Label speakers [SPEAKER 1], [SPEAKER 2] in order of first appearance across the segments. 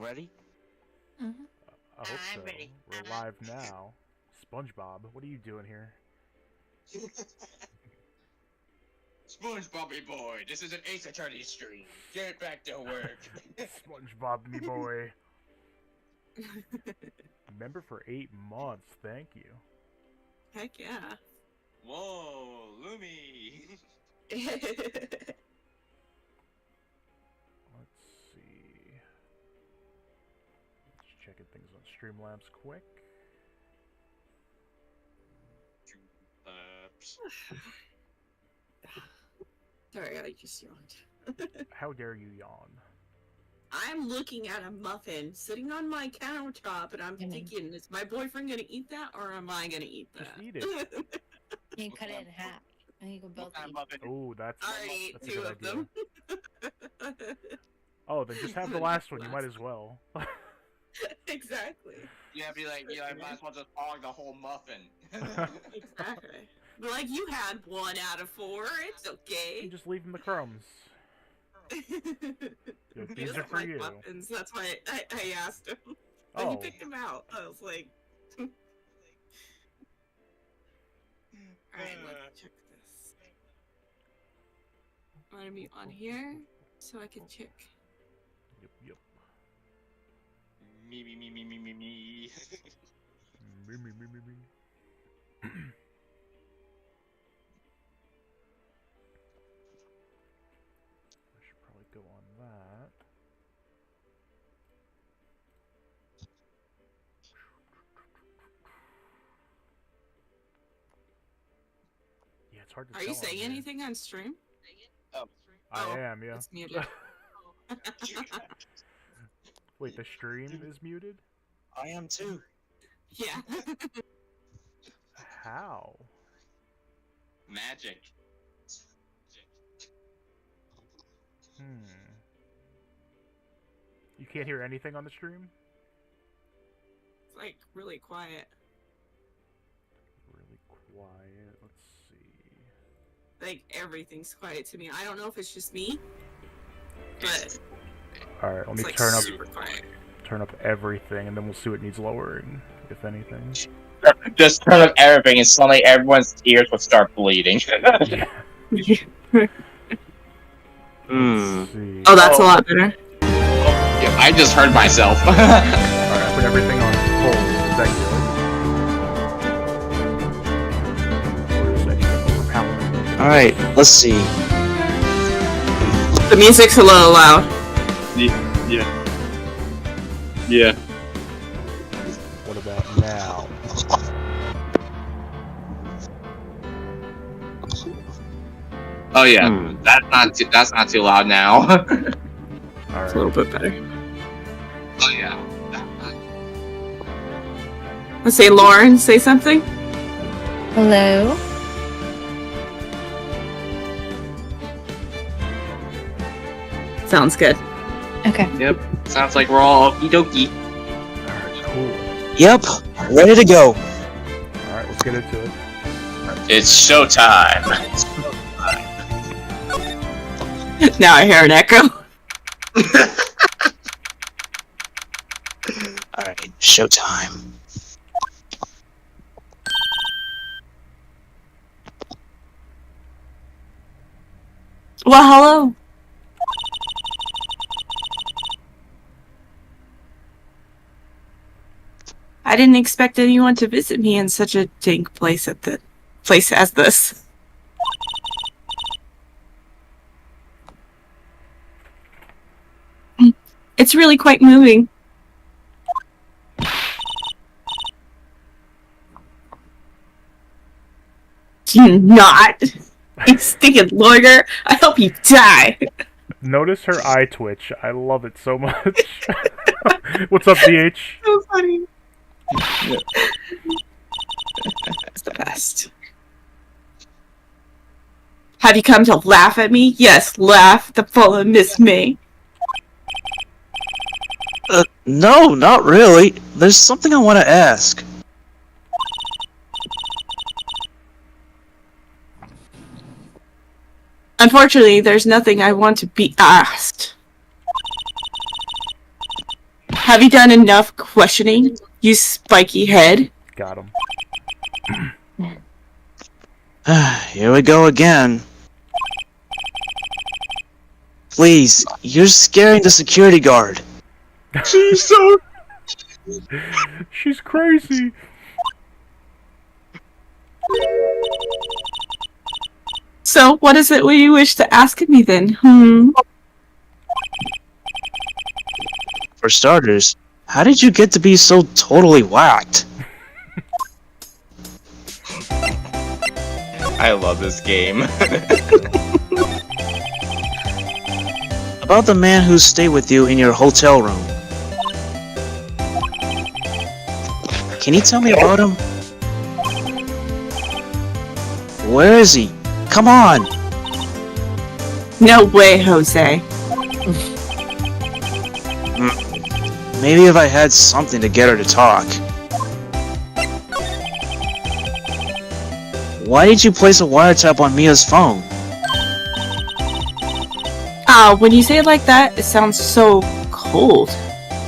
[SPEAKER 1] ready?
[SPEAKER 2] Mm-hmm.
[SPEAKER 3] I hope
[SPEAKER 2] I'm
[SPEAKER 3] so.
[SPEAKER 2] ready.
[SPEAKER 3] We're live now. SpongeBob, what are you doing here?
[SPEAKER 1] SpongeBob boy, this is an Ace Attorney stream. Get back to work.
[SPEAKER 3] SpongeBob, me boy. Member for 8 months, thank you.
[SPEAKER 2] Heck yeah.
[SPEAKER 1] Whoa, Lumi.
[SPEAKER 3] Let's see. Just checking things on Streamlabs quick.
[SPEAKER 2] Sorry, I just yawned.
[SPEAKER 3] How dare you yawn?
[SPEAKER 2] I'm looking at a muffin sitting on my countertop, and I'm thinking, is my boyfriend gonna eat that, or am I gonna eat that?
[SPEAKER 3] Just eat it.
[SPEAKER 4] You cut it in half, and you can both eat.
[SPEAKER 3] Oh, that's
[SPEAKER 2] I ate
[SPEAKER 3] a
[SPEAKER 2] 2
[SPEAKER 3] good
[SPEAKER 2] of
[SPEAKER 3] idea.
[SPEAKER 2] them.
[SPEAKER 3] Oh, then just have the last one. You might as well.
[SPEAKER 2] Exactly.
[SPEAKER 1] Yeah, might as well just hog the whole muffin.
[SPEAKER 2] Exactly. But like, you had 1 out of 4. It's okay.
[SPEAKER 3] You just leave him the crumbs. Yo,
[SPEAKER 2] He
[SPEAKER 3] these are
[SPEAKER 2] doesn't
[SPEAKER 3] for
[SPEAKER 2] like
[SPEAKER 3] you.
[SPEAKER 2] muffins. That's why I asked him. But
[SPEAKER 3] Oh.
[SPEAKER 2] he picked them out. I was like, alright, let's check this. Want to be on here so I can check.
[SPEAKER 3] Yep.
[SPEAKER 1] Me.
[SPEAKER 3] Me. I should probably go on that. Yeah, it's hard to
[SPEAKER 2] Are
[SPEAKER 3] tell
[SPEAKER 2] you
[SPEAKER 3] on
[SPEAKER 2] saying
[SPEAKER 3] here.
[SPEAKER 2] anything on stream?
[SPEAKER 3] I
[SPEAKER 2] Oh,
[SPEAKER 3] am, yeah.
[SPEAKER 2] it's muted.
[SPEAKER 3] Wait, the stream is muted?
[SPEAKER 1] I am too.
[SPEAKER 2] Yeah.
[SPEAKER 3] How?
[SPEAKER 1] Magic.
[SPEAKER 3] You can't hear anything on the stream?
[SPEAKER 2] It's like really quiet.
[SPEAKER 3] Really quiet. Let's see.
[SPEAKER 2] Like everything's quiet to me. I don't know if it's just me, but
[SPEAKER 3] Alright, let
[SPEAKER 2] it's
[SPEAKER 3] me
[SPEAKER 2] like
[SPEAKER 3] turn
[SPEAKER 2] super quiet.
[SPEAKER 3] up everything, and then we'll see what needs lowering, if anything.
[SPEAKER 1] Just turn up everything, and suddenly everyone's ears will start bleeding.
[SPEAKER 3] Yeah. Let's see.
[SPEAKER 2] Oh, that's a lot better.
[SPEAKER 1] Yeah, I just heard myself.
[SPEAKER 3] Alright, I put everything on full. Is that good? Or is that even overpowering?
[SPEAKER 5] Alright, let's see.
[SPEAKER 2] The music's a little loud.
[SPEAKER 5] Yeah.
[SPEAKER 3] What about now?
[SPEAKER 1] Oh yeah, that's not too loud now.
[SPEAKER 2] It's a
[SPEAKER 3] Alright.
[SPEAKER 2] little bit better.
[SPEAKER 1] Oh yeah.
[SPEAKER 2] Let's say Lauren, say something.
[SPEAKER 4] Hello?
[SPEAKER 2] Sounds good.
[SPEAKER 4] Okay.
[SPEAKER 1] Yep. Sounds like we're all okie dokie.
[SPEAKER 3] Alright, cool.
[SPEAKER 5] Yep, ready to go.
[SPEAKER 3] Alright, let's get into it.
[SPEAKER 1] It's showtime.
[SPEAKER 2] Now I hear an echo.
[SPEAKER 5] Alright, showtime.
[SPEAKER 2] Well, hello. I didn't expect anyone to visit me in such a dank place as this. It's really quite moving. Do not, you stinking lawyer. I hope you die.
[SPEAKER 3] Notice her eye twitch. I love it so much. What's up, DH?
[SPEAKER 2] So funny. It's the best. Have you come to laugh at me? Yes, laugh the full of Miss May.
[SPEAKER 5] No, not really. There's something I want to ask.
[SPEAKER 2] Unfortunately, there's nothing I want to be asked. have you done enough questioning, you spiky head?
[SPEAKER 3] Got him.
[SPEAKER 5] Here we go again. Please, you're scaring the security guard.
[SPEAKER 1] She's so.
[SPEAKER 3] She's crazy.
[SPEAKER 2] So, what is it you wish to ask of me then?
[SPEAKER 5] For starters, how did you get to be so totally whacked?
[SPEAKER 1] I love this game.
[SPEAKER 5] About the man who stayed with you in your hotel room. Can you tell me about him? Where is he? Come on!
[SPEAKER 2] No way, Jose.
[SPEAKER 5] Maybe if I had something to get her to talk. Why did you place a wiretap on Mia's phone?
[SPEAKER 2] When you say it like that, it sounds so cold.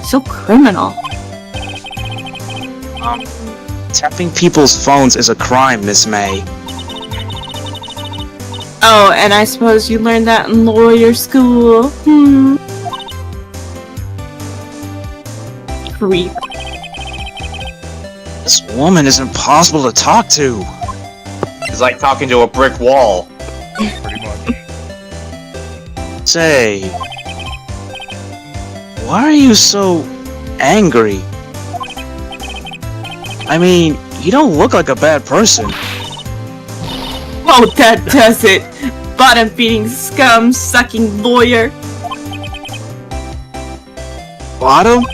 [SPEAKER 2] So criminal.
[SPEAKER 5] Tapping people's phones is a crime, Miss May.
[SPEAKER 2] Oh, and I suppose you learned that in lawyer school. Creep.
[SPEAKER 5] This woman is impossible to talk to.
[SPEAKER 1] It's like talking to a brick wall.
[SPEAKER 3] Pretty much.
[SPEAKER 5] Say, why are you so angry? I mean, you don't look like a bad person.
[SPEAKER 2] Oh, that does it. Bottom-feeding scum, sucking lawyer.
[SPEAKER 5] Bottom?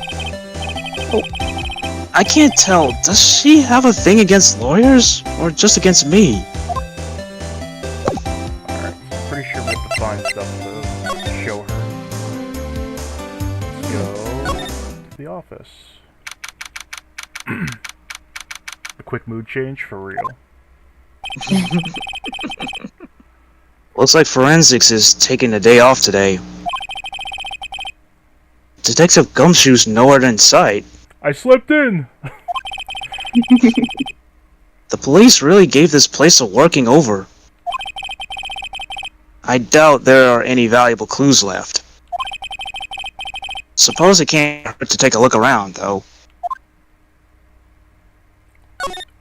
[SPEAKER 5] Oh, I can't tell. Does she have a thing against lawyers? Or just against me?
[SPEAKER 3] Alright, I'm pretty sure we have to find stuff to show her. Let's go to the office. A quick mood change for real.
[SPEAKER 5] Looks like forensics is taking the day off today. Detective Gumshoe's nowhere in sight.
[SPEAKER 3] I slipped in!
[SPEAKER 5] The police really gave this place a working over. I doubt there are any valuable clues left. Suppose it can't hurt to take a look around, though.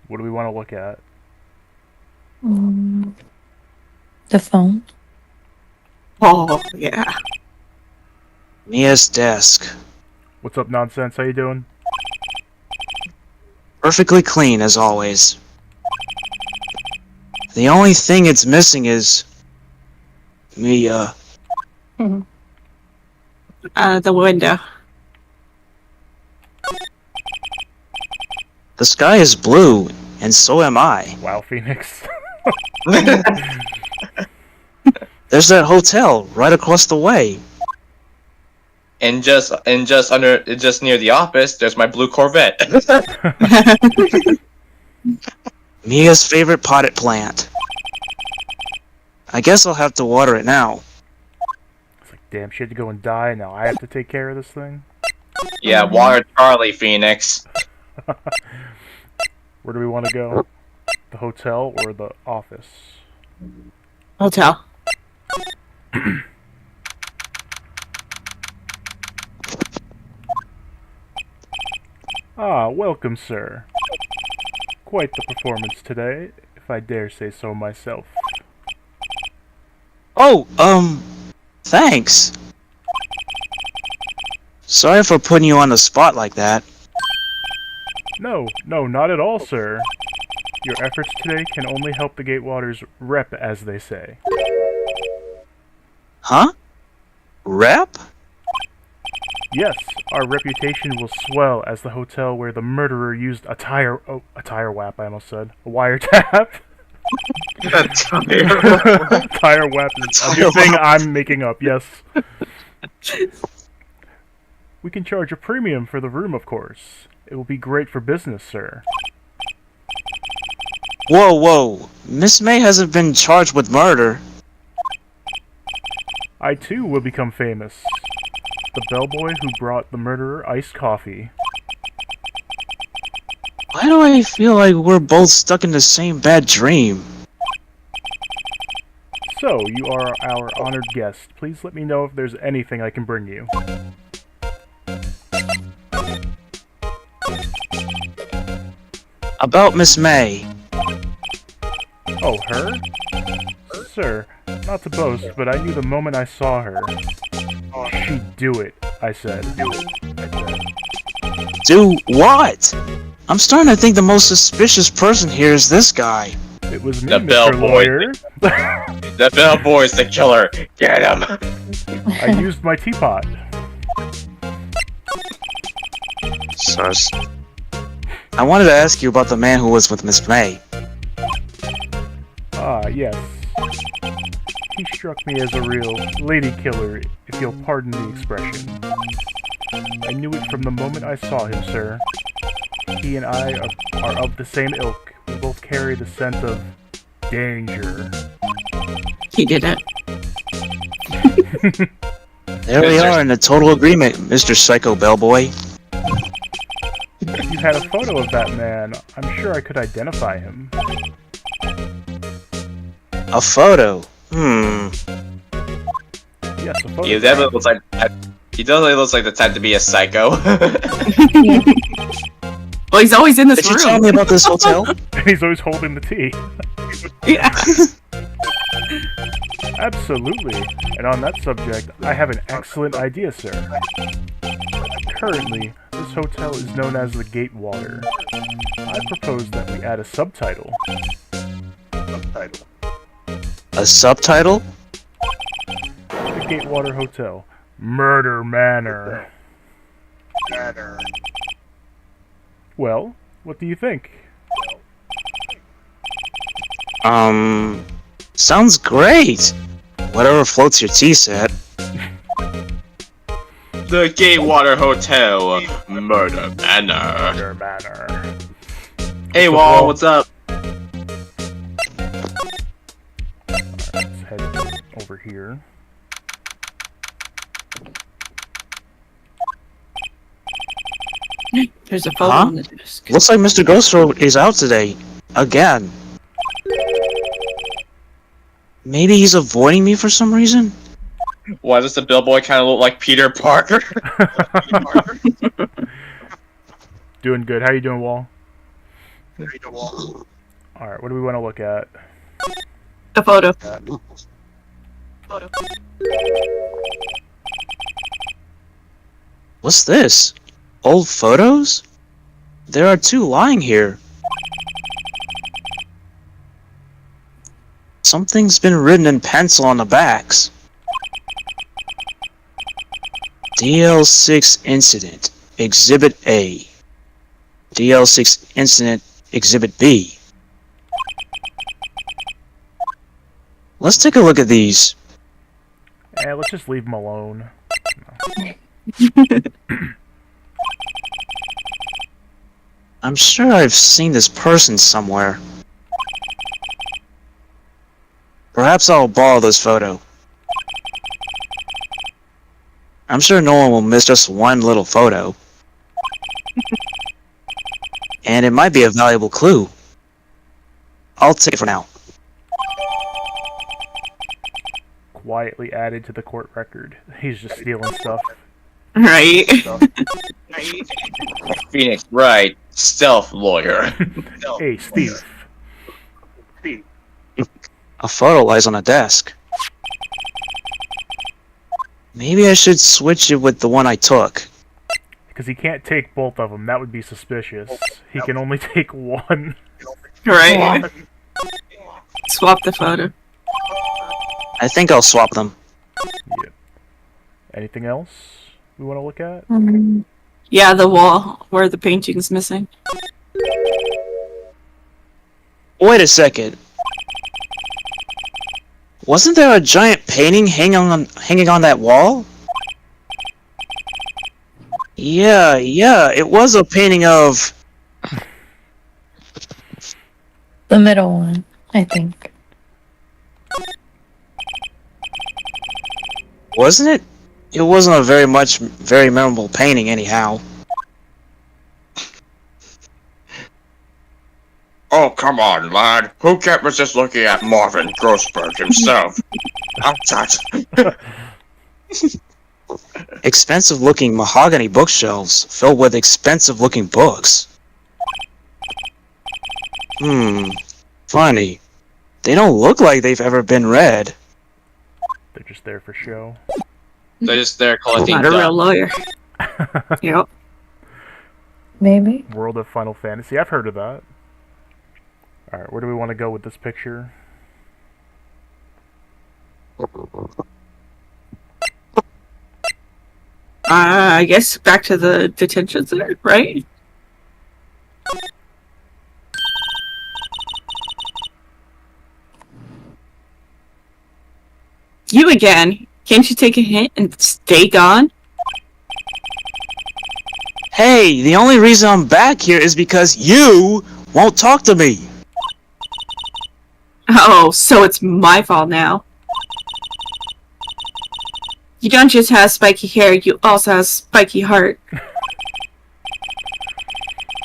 [SPEAKER 3] What do we want to look at?
[SPEAKER 4] The phone.
[SPEAKER 2] Oh, yeah.
[SPEAKER 5] Mia's desk.
[SPEAKER 3] What's up, nonsense? How you doing?
[SPEAKER 5] Perfectly clean, as always. The only thing it's missing is... Mia.
[SPEAKER 2] The window.
[SPEAKER 5] The sky is blue, and so am I.
[SPEAKER 3] Wow, Phoenix.
[SPEAKER 5] There's that hotel right across the way.
[SPEAKER 1] And just near the office, there's my blue Corvette.
[SPEAKER 5] Mia's favorite potted plant. I guess I'll have to water it now.
[SPEAKER 3] It's like, damn, she had to go and die, now I have to take care of this thing?
[SPEAKER 1] Yeah, water Charlie, Phoenix.
[SPEAKER 3] Where do we want to go? The hotel or the office?
[SPEAKER 2] Hotel.
[SPEAKER 3] Ah, welcome, sir. Quite the performance today, if I dare say so myself.
[SPEAKER 5] Oh, thanks. Sorry for putting you on the spot like that.
[SPEAKER 3] No, not at all, sir. Your efforts today can only help the Gatewaters rep, as they say.
[SPEAKER 5] Huh? Rep?
[SPEAKER 3] Yes, our reputation will swell as the hotel where the murderer used a tire whap, I almost said. A wiretap? Tire whap is a thing I'm making up, yes. We can charge a premium for the room, of course. It will be great for business, sir.
[SPEAKER 5] Whoa. Miss May hasn't been charged with murder.
[SPEAKER 3] I too will become famous. the bellboy who brought the murderer iced coffee.
[SPEAKER 5] Why do I feel like we're both stuck in the same bad dream?
[SPEAKER 3] So, you are our honored guest. Please let me know if there's anything I can bring you.
[SPEAKER 5] About Miss May.
[SPEAKER 3] Oh, her? Sir, not to boast, but I knew the moment I saw her. She'd do it, I said.
[SPEAKER 5] Do what? I'm starting to think the most suspicious person here is this guy.
[SPEAKER 3] It was me,
[SPEAKER 1] The
[SPEAKER 3] Mr.
[SPEAKER 1] bellboy.
[SPEAKER 3] Lawyer.
[SPEAKER 1] The bellboy's the killer. Get him.
[SPEAKER 3] I used my teapot.
[SPEAKER 5] Sus. I wanted to ask you about the man who was with Miss May.
[SPEAKER 3] Ah, yes. He struck me as a real lady killer, if you'll pardon the expression. I knew it from the moment I saw him, sir. He and I are of the same ilk. We both carry the scent of danger.
[SPEAKER 2] He did it.
[SPEAKER 5] There we are in a total agreement, Mr. Psycho Bellboy.
[SPEAKER 3] If you had a photo of that man, I'm sure I could identify him.
[SPEAKER 5] A photo?
[SPEAKER 3] Yes, a photo.
[SPEAKER 1] He definitely looks like the type to be a psycho.
[SPEAKER 2] Well, he's always in this
[SPEAKER 5] Did you
[SPEAKER 2] room.
[SPEAKER 5] tell me about this hotel?
[SPEAKER 3] He's always holding the tea.
[SPEAKER 2] Yeah.
[SPEAKER 3] Absolutely. And on that subject, I have an excellent idea, sir. Currently, this hotel is known as the Gatewater. I propose that we add a subtitle.
[SPEAKER 5] A subtitle?
[SPEAKER 3] The Gatewater Hotel. Murder Manor. Well, what do you think?
[SPEAKER 5] Sounds great. Whatever floats your tea set.
[SPEAKER 1] The Gatewater Hotel, Murder Manor.
[SPEAKER 3] Murder Manor.
[SPEAKER 1] Hey, Wall, what's up?
[SPEAKER 3] Alright, let's head over here.
[SPEAKER 2] There's a photo
[SPEAKER 5] Huh?
[SPEAKER 2] on the desk.
[SPEAKER 5] Looks like Mr. Ghostro is out today. Again. Maybe he's avoiding me for some reason?
[SPEAKER 1] Why does the bellboy kind of look like Peter Parker?
[SPEAKER 3] Doing good. How you doing, Wall? Alright, what do we want to look at?
[SPEAKER 2] A photo.
[SPEAKER 5] What's this? Old photos? There are two lying here. Something's been written in pencil on the backs. DL6 Incident, Exhibit A. DL6 Incident, Exhibit B. Let's take a look at these.
[SPEAKER 3] Let's just leave him alone.
[SPEAKER 5] I'm sure I've seen this person somewhere. Perhaps I'll borrow this photo. I'm sure no one will miss just one little photo. And it might be a valuable clue. I'll take it for now.
[SPEAKER 3] Quietly added to the court record. He's just stealing stuff.
[SPEAKER 2] Right.
[SPEAKER 1] Phoenix Wright, stealth lawyer.
[SPEAKER 3] Hey, Steve.
[SPEAKER 5] A photo lies on a desk. Maybe I should switch it with the one I took.
[SPEAKER 3] Because he can't take both of them. That would be suspicious. He can only take one.
[SPEAKER 2] Right. Swap the photo.
[SPEAKER 5] I think I'll swap them.
[SPEAKER 3] Yep. Anything else we want to look at?
[SPEAKER 2] Yeah, the wall where the painting's missing.
[SPEAKER 5] Wait a second. Wasn't there a giant painting hanging on that wall? Yeah, it was a painting of...
[SPEAKER 4] The middle one, I think.
[SPEAKER 5] Wasn't it? It wasn't a very memorable painting anyhow.
[SPEAKER 1] Oh, come on, lad. Who can't resist looking at Marvin Grossberg himself? Outside.
[SPEAKER 5] Expensive-looking mahogany bookshelves filled with expensive-looking books. Funny. They don't look like they've ever been read.
[SPEAKER 3] They're just there for show.
[SPEAKER 1] They're just there collecting
[SPEAKER 2] Not a real lawyer. Yep.
[SPEAKER 4] Maybe.
[SPEAKER 3] World of Final Fantasy. I've heard of that. Alright, where do we want to go with this picture?
[SPEAKER 2] I guess back to the detention center, right? You again. Can't you take a hint and stay gone?
[SPEAKER 5] Hey, the only reason I'm back here is because you won't talk to me.
[SPEAKER 2] Oh, so it's my fault now. You don't just have spiky hair, you also have spiky heart.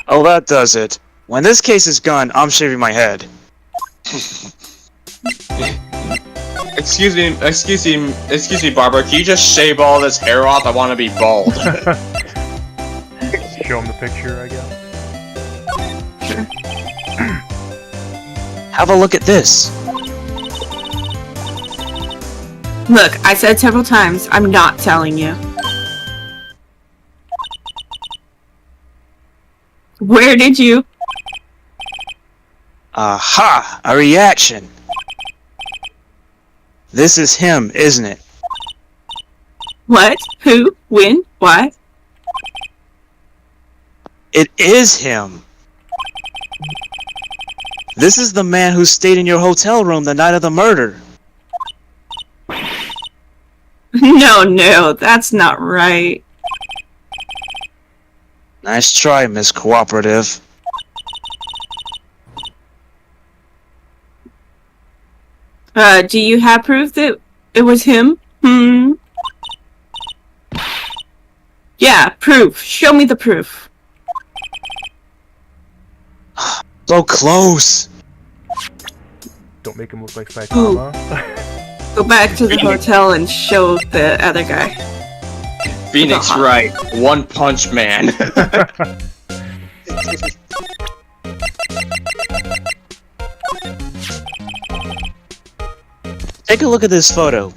[SPEAKER 5] Oh, that does it. When this case is gone, I'm shaving my head.
[SPEAKER 1] Excuse me, Barbara. Can you just shave all this hair off? I want to be bald.
[SPEAKER 3] Show him the picture, I guess.
[SPEAKER 2] Sure.
[SPEAKER 5] Have a look at this.
[SPEAKER 2] Look, I said several times, I'm not telling you. Where did you?
[SPEAKER 5] Aha! A reaction! This is him, isn't it?
[SPEAKER 2] What? Who? When? Why?
[SPEAKER 5] It is him! This is the man who stayed in your hotel room the night of the murder.
[SPEAKER 2] No, that's not right.
[SPEAKER 5] Nice try, Miss Cooperative.
[SPEAKER 2] Do you have proof that it was him? Yeah, proof. Show me the proof.
[SPEAKER 5] So close!
[SPEAKER 3] Don't make him look like Saitama.
[SPEAKER 2] Go back to the hotel and show the other guy.
[SPEAKER 1] Phoenix Wright, One Punch Man.
[SPEAKER 5] Take a look at this photo.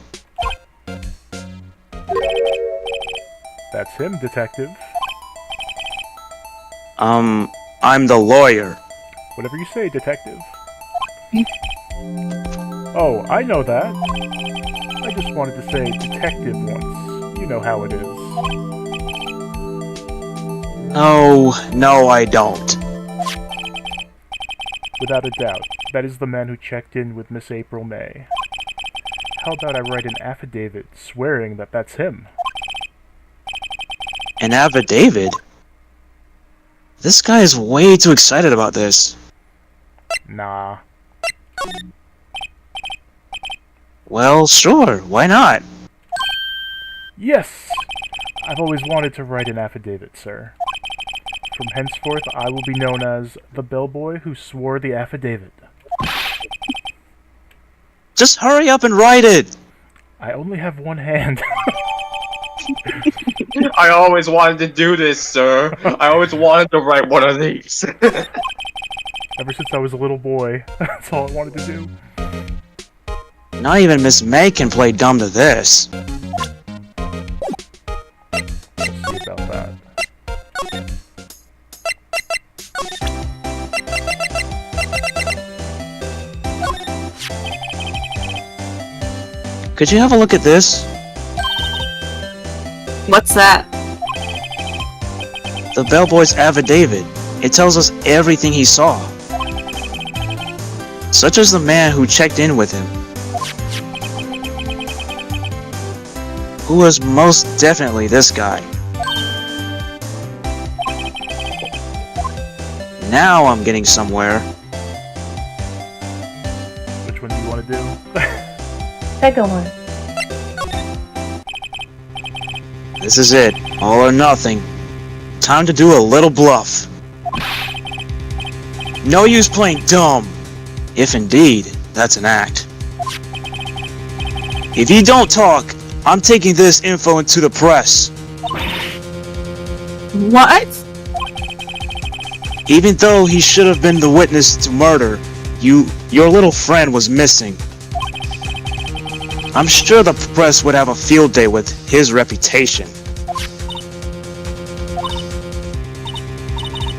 [SPEAKER 3] That's him, detective.
[SPEAKER 5] I'm the lawyer.
[SPEAKER 3] Whatever you say, detective. Oh, I know that. I just wanted to say detective once. You know how it is.
[SPEAKER 5] No, I don't.
[SPEAKER 3] Without a doubt, that is the man who checked in with Miss April May. How about I write an affidavit swearing that that's him?
[SPEAKER 5] An affidavit? This guy is way too excited about this.
[SPEAKER 3] Nah.
[SPEAKER 5] Well, sure, why not?
[SPEAKER 3] Yes! I've always wanted to write an affidavit, sir. From henceforth, I will be known as the bellboy who swore the affidavit.
[SPEAKER 5] Just hurry up and write it!
[SPEAKER 3] I only have one hand.
[SPEAKER 1] I always wanted to do this, sir. I always wanted to write one of these.
[SPEAKER 3] Ever since I was a little boy, that's all I wanted to do.
[SPEAKER 5] Not even Miss May can play dumb to this.
[SPEAKER 3] We'll see about that.
[SPEAKER 5] Could you have a look at this?
[SPEAKER 2] What's that?
[SPEAKER 5] The bellboy's affidavit. It tells us everything he saw. Such as the man who checked in with him. Who was most definitely this guy. Now I'm getting somewhere.
[SPEAKER 3] Which one do you want to do?
[SPEAKER 4] Second one.
[SPEAKER 5] This is it. All or nothing. Time to do a little bluff. No use playing dumb. If indeed, that's an act. If you don't talk, I'm taking this info into the press.
[SPEAKER 2] What?
[SPEAKER 5] Even though he should have been the witness to murder, your little friend was missing. I'm sure the press would have a field day with his reputation.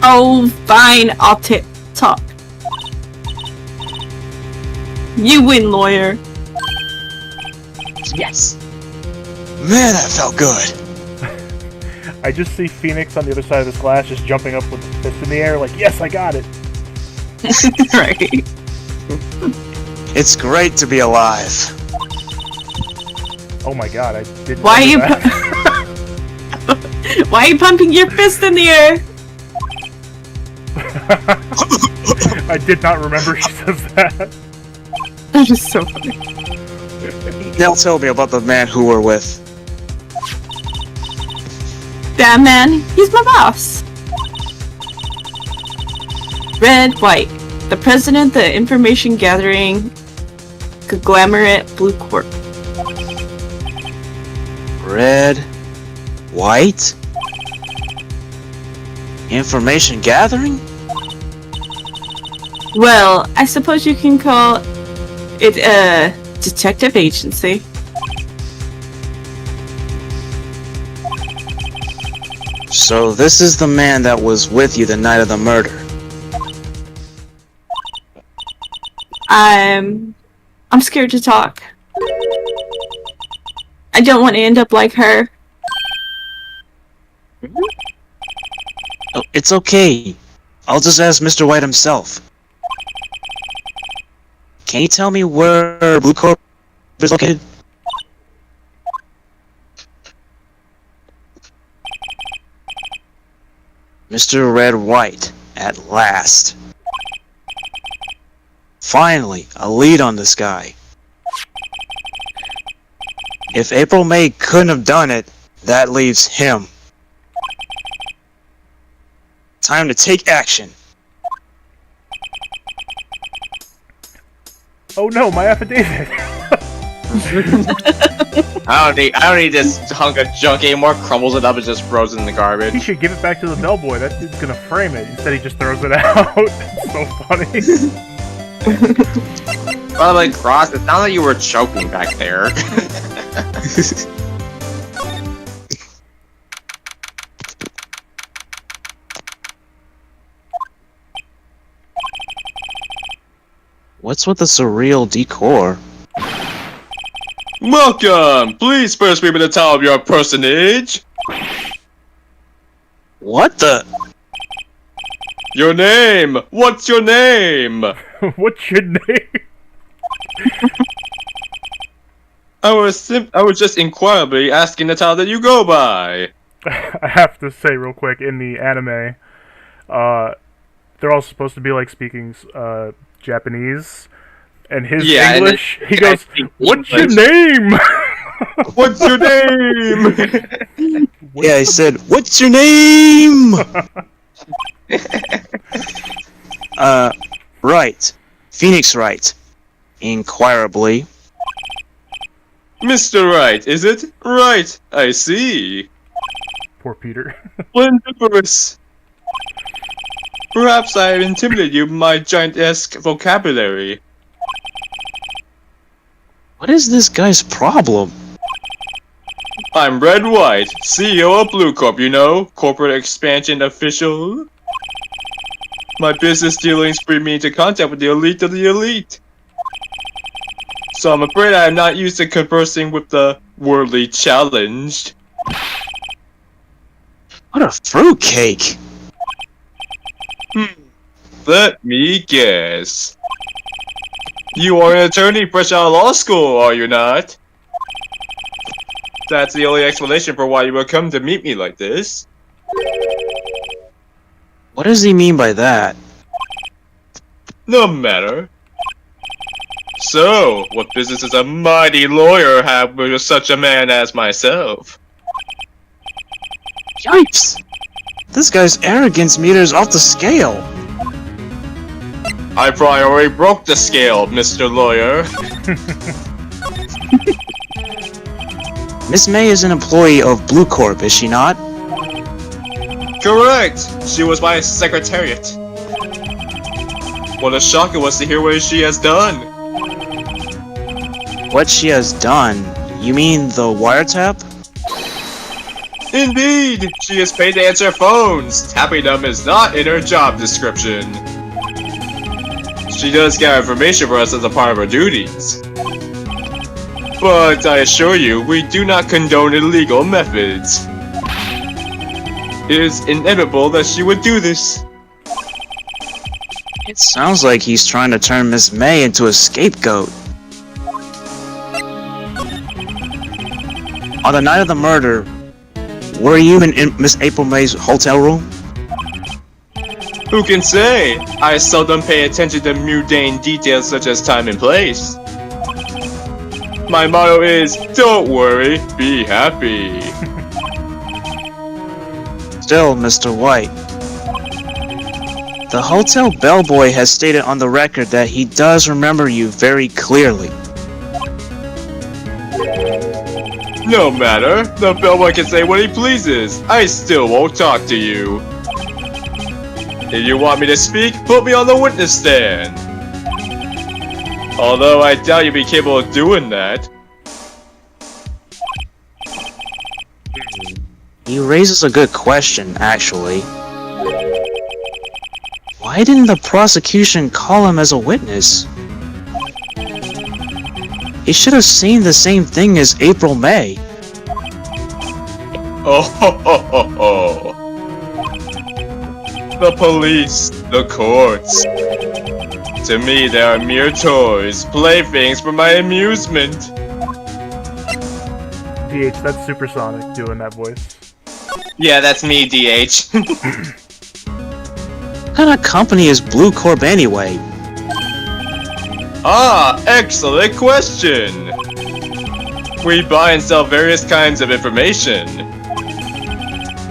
[SPEAKER 2] Oh, fine. I'll talk. You win, lawyer.
[SPEAKER 1] Yes.
[SPEAKER 5] Man, that felt good.
[SPEAKER 3] I just see Phoenix on the other side of this glass just jumping up with the fist in the air like, yes, I got it.
[SPEAKER 2] Right.
[SPEAKER 5] It's great to be alive.
[SPEAKER 3] Oh my god, I didn't
[SPEAKER 2] Why are
[SPEAKER 3] know
[SPEAKER 2] you
[SPEAKER 3] that.
[SPEAKER 2] Why are you pumping your fist in the air?
[SPEAKER 3] I did not remember she says that.
[SPEAKER 2] That is so funny.
[SPEAKER 5] Now tell me about the man who we're with.
[SPEAKER 2] That man, he's my boss. Red, White, the president of the information gathering conglomerate Blue Corp.
[SPEAKER 5] Red, white, information gathering?
[SPEAKER 2] Well, I suppose you can call it a detective agency.
[SPEAKER 5] So this is the man that was with you the night of the murder.
[SPEAKER 2] I'm scared to talk. I don't want to end up like her.
[SPEAKER 5] Oh, it's okay. I'll just ask Mr. White himself. Can you tell me where Blue Corp is located? Mr. Red White, at last. Finally, a lead on this guy. If April May couldn't have done it, that leaves him. Time to take action.
[SPEAKER 3] Oh no, my affidavit!
[SPEAKER 1] I don't need this hunk of junk anymore. Crumbles it up and just throws it in the
[SPEAKER 3] He
[SPEAKER 1] garbage.
[SPEAKER 3] should give it back to the bellboy. That dude's gonna frame it. Instead, he just throws it out. It's so funny.
[SPEAKER 1] By the way, Cross, it sounded like you were choking back there.
[SPEAKER 5] What's with the surreal decor?
[SPEAKER 1] Welcome! Please first be able to tell of your personage.
[SPEAKER 5] What the?
[SPEAKER 1] Your name! What's your name?
[SPEAKER 3] What's your name?
[SPEAKER 1] I was just inquiringly asking the title that you go by.
[SPEAKER 3] I have to say real quick, in the anime, they're all supposed to be like speaking Japanese, and his English, he goes, "What's your name?"
[SPEAKER 1] What's your name?
[SPEAKER 5] Yeah, I said, what's your name? Wright. Phoenix Wright. Inquirably.
[SPEAKER 1] Mr. Wright, is it? Right, I see.
[SPEAKER 3] Poor Peter.
[SPEAKER 1] Splendiferous. Perhaps I have intimidated you with my giant-esque vocabulary.
[SPEAKER 5] What is this guy's problem?
[SPEAKER 1] I'm Red White, CEO of Blue Corp, you know, corporate expansion official. My business dealings bring me into contact with the elite of the elite. So I'm afraid I am not used to conversing with the worldly challenged.
[SPEAKER 5] What a fruitcake!
[SPEAKER 1] Let me guess. You are an attorney fresh out of law school, are you not? That's the only explanation for why you would come to meet me like this.
[SPEAKER 5] What does he mean by that?
[SPEAKER 1] No matter. So, what business does a mighty lawyer have with such a man as myself?
[SPEAKER 5] Yipes! This guy's arrogance meter is off the scale.
[SPEAKER 1] I probably already broke the scale, Mr. Lawyer.
[SPEAKER 5] Miss May is an employee of Blue Corp, is she not?
[SPEAKER 1] Correct! She was my secretariat. What a shock it was to hear what she has done.
[SPEAKER 5] What she has done? You mean the wiretap?
[SPEAKER 1] Indeed! She is paid to answer phones. Tapping them is not in her job description. She does get information for us as a part of her duties. But I assure you, we do not condone illegal methods. It is inevitable that she would do this.
[SPEAKER 5] It sounds like he's trying to turn Miss May into a scapegoat. On the night of the murder, were you in Miss April May's hotel room?
[SPEAKER 1] Who can say? I seldom pay attention to mundane details such as time and place. My motto is, don't worry, be happy.
[SPEAKER 5] Still, Mr. White, the hotel bellboy has stated on the record that he does remember you very clearly.
[SPEAKER 1] No matter, the bellboy can say what he pleases. I still won't talk to you. If you want me to speak, put me on the witness stand. Although I doubt you'd be capable of doing that.
[SPEAKER 5] He raises a good question, actually. Why didn't the prosecution call him as a witness? He should have seen the same thing as April May.
[SPEAKER 1] Oh ho ho ho ho. The police, the courts. To me, they are mere toys, playthings for my amusement.
[SPEAKER 3] DH, that's Supersonic doing that voice.
[SPEAKER 1] Yeah, that's me, DH.
[SPEAKER 5] What kind of company is Blue Corp anyway?
[SPEAKER 1] Ah, excellent question. We buy and sell various kinds of information.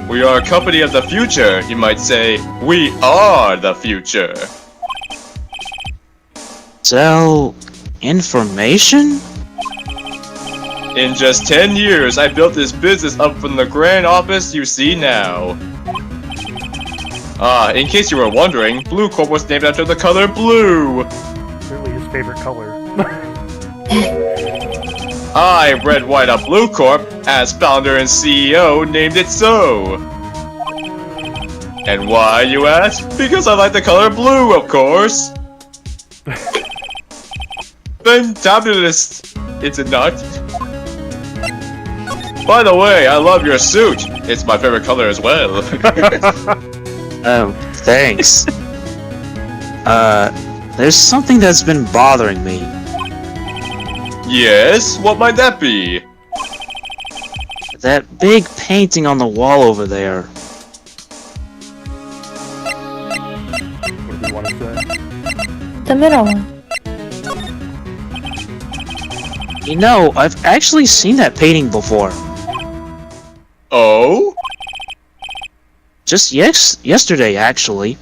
[SPEAKER 1] We are a company of the future, you might say. We are the future.
[SPEAKER 5] Sell information?
[SPEAKER 1] In just 10 years, I built this business up from the grand office you see now. Ah, in case you were wondering, Blue Corp was named after the color blue.
[SPEAKER 3] Clearly his favorite color.
[SPEAKER 1] I, Red, White, a Blue Corp, as founder and CEO, named it so. And why, you ask? Because I like the color blue, of course. Fantabulous, is it not? By the way, I love your suit. It's my favorite color as well.
[SPEAKER 5] Thanks. There's something that's been bothering me.
[SPEAKER 1] Yes? What might that be?
[SPEAKER 5] That big painting on the wall over there.
[SPEAKER 3] What do you want to say?
[SPEAKER 4] The middle one.
[SPEAKER 5] You know, I've actually seen that painting before.
[SPEAKER 1] Oh?
[SPEAKER 5] Just yesterday, actually.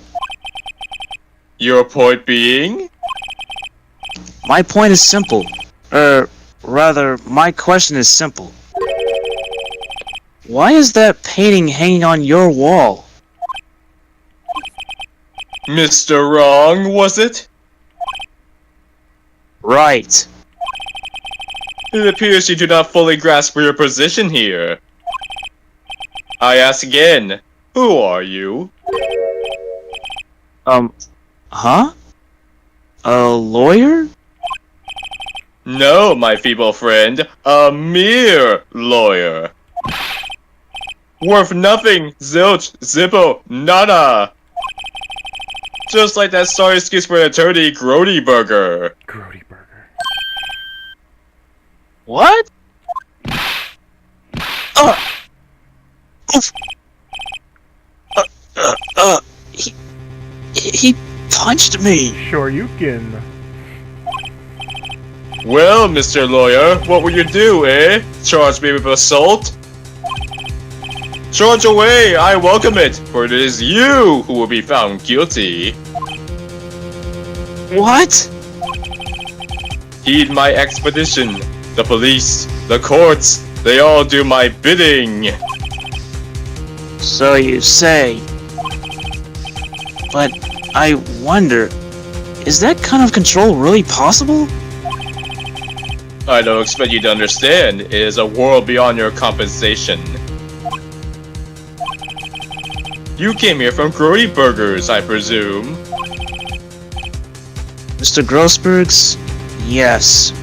[SPEAKER 1] Your point being?
[SPEAKER 5] My point is simple. Rather, my question is simple. Why is that painting hanging on your wall?
[SPEAKER 1] Mr. Wrong, was it?
[SPEAKER 5] Right.
[SPEAKER 1] It appears you do not fully grasp your position here. I ask again, who are you?
[SPEAKER 5] Huh? A lawyer?
[SPEAKER 1] No, my feeble friend, a mere lawyer. Worth nothing, zilch, zippo, nada. Just like that sorry excuse for an attorney, Grody Burger.
[SPEAKER 3] Grody Burger.
[SPEAKER 5] What? Oof. He punched me.
[SPEAKER 3] Sure you can.
[SPEAKER 1] Well, Mr. Lawyer, what will you do, eh? Charge me with assault? Charge away, I welcome it, for it is you who will be found guilty.
[SPEAKER 5] What?
[SPEAKER 1] Heed my expedition. The police, the courts, they all do my bidding.
[SPEAKER 5] So you say. But I wonder, is that kind of control really possible?
[SPEAKER 1] I don't expect you to understand. It is a world beyond your compensation. You came here from Grody Burgers, I presume.
[SPEAKER 5] Mr. Grossberg's? Yes.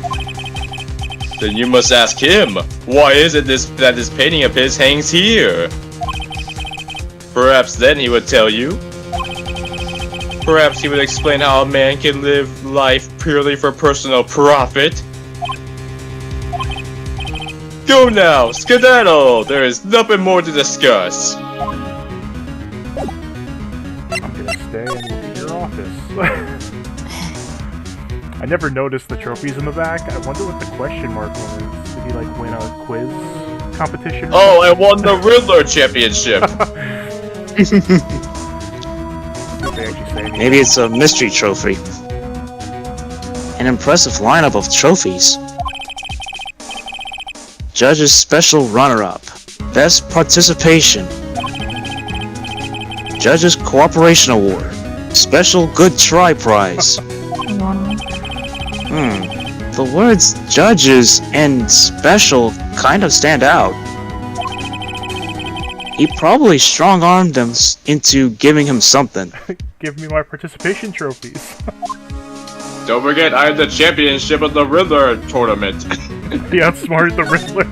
[SPEAKER 1] Then you must ask him. Why is it that this painting of his hangs here? Perhaps then he would tell you. Perhaps he would explain how a man can live life purely for personal profit. Go now, skedaddle! There is nothing more to discuss.
[SPEAKER 3] I'm gonna stay and look at your office. I never noticed the trophies in the back. I wonder what the question mark was. Did he like win a quiz competition?
[SPEAKER 1] Oh, I won the Riddler Championship!
[SPEAKER 5] Maybe it's a mystery trophy. An impressive lineup of trophies. Judge's Special Runner-Up. Best Participation. Judge's Cooperation Award. Special Good Try Prize. The words judges and special kind of stand out. He probably strong-armed them into giving him something.
[SPEAKER 3] Give me my participation trophies.
[SPEAKER 1] Don't forget, I have the championship of the Riddler tournament.
[SPEAKER 3] He outsmarted the Riddler.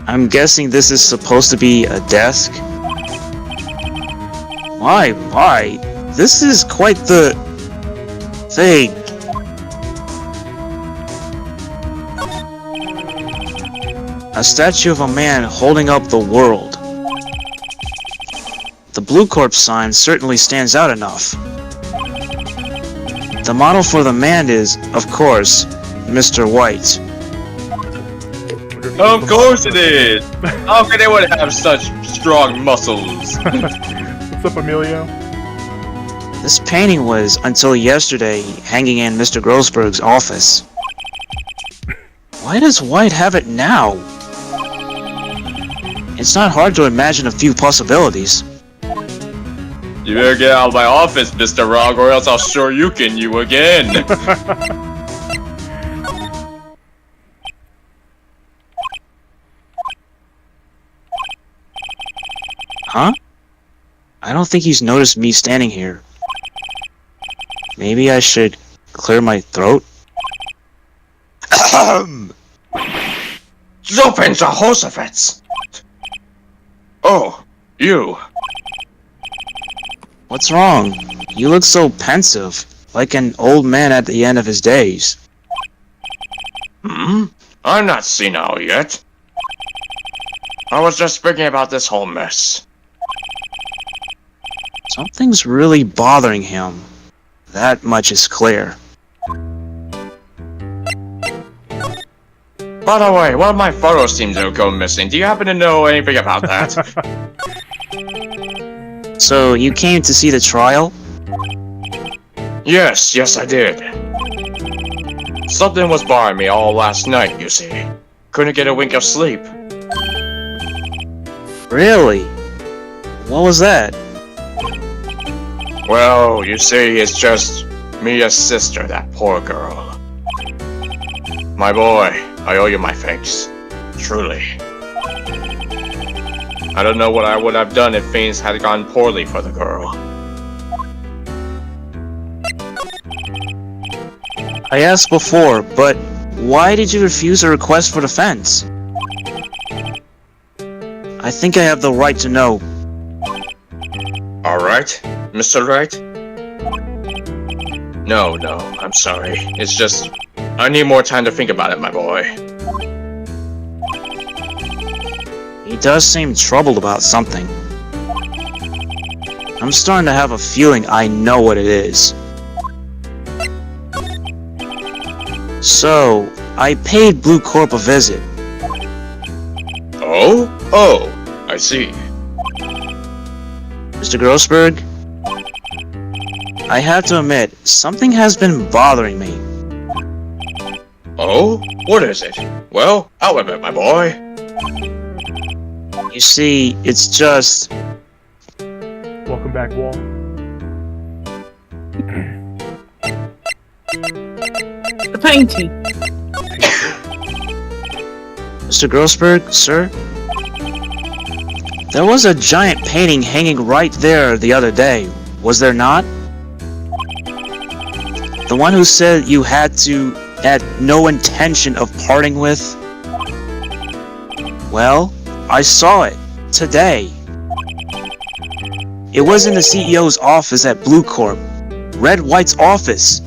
[SPEAKER 5] I'm guessing this is supposed to be a desk. My, this is quite the thing. A statue of a man holding up the world. The Blue Corp sign certainly stands out enough. The model for the man is, of course, Mr. White.
[SPEAKER 1] Of course it is! How can anyone have such strong muscles?
[SPEAKER 3] What's up, Emilio?
[SPEAKER 5] This painting was, until yesterday, hanging in Mr. Grossberg's office. Why does White have it now? It's not hard to imagine a few possibilities.
[SPEAKER 1] You better get out of my office, Mr. Rog, or else I'll sure yukin you again!
[SPEAKER 5] Huh? I don't think he's noticed me standing here. Maybe I should clear my throat?
[SPEAKER 1] Open Jehoshaphat! Oh, you.
[SPEAKER 5] What's wrong? You look so pensive, like an old man at the end of his days.
[SPEAKER 1] I'm not senile yet. I was just thinking about this whole mess.
[SPEAKER 5] Something's really bothering him. That much is clear.
[SPEAKER 1] By the way, one of my photos seems to go missing. Do you happen to know anything about that?
[SPEAKER 5] So, you came to see the trial?
[SPEAKER 1] Yes, I did. Something was bothering me all last night, you see. Couldn't get a wink of sleep.
[SPEAKER 5] Really? What was that?
[SPEAKER 1] Well, you see, it's just Mia's sister, that poor girl. My boy, I owe you my thanks. Truly. I don't know what I would have done if things had gone poorly for the girl.
[SPEAKER 5] I asked before, but why did you refuse a request for defense? I think I have the right to know.
[SPEAKER 1] Alright, Mr. Wright? No, I'm sorry. It's just, I need more time to think about it, my boy.
[SPEAKER 5] He does seem troubled about something. I'm starting to have a feeling I know what it is. So, I paid Blue Corp a visit.
[SPEAKER 1] Oh? Oh, I see.
[SPEAKER 5] Mr. Grossberg, I have to admit, something has been bothering me.
[SPEAKER 1] Oh? What is it? Well, I'll admit, my boy.
[SPEAKER 5] You see, it's just...
[SPEAKER 3] Welcome back, Wall.
[SPEAKER 2] The painting.
[SPEAKER 5] Mr. Grossberg, sir? There was a giant painting hanging right there the other day, was there not? The one who said you had no intention of parting with? Well, I saw it today. It was in the CEO's office at Blue Corp, Red White's office.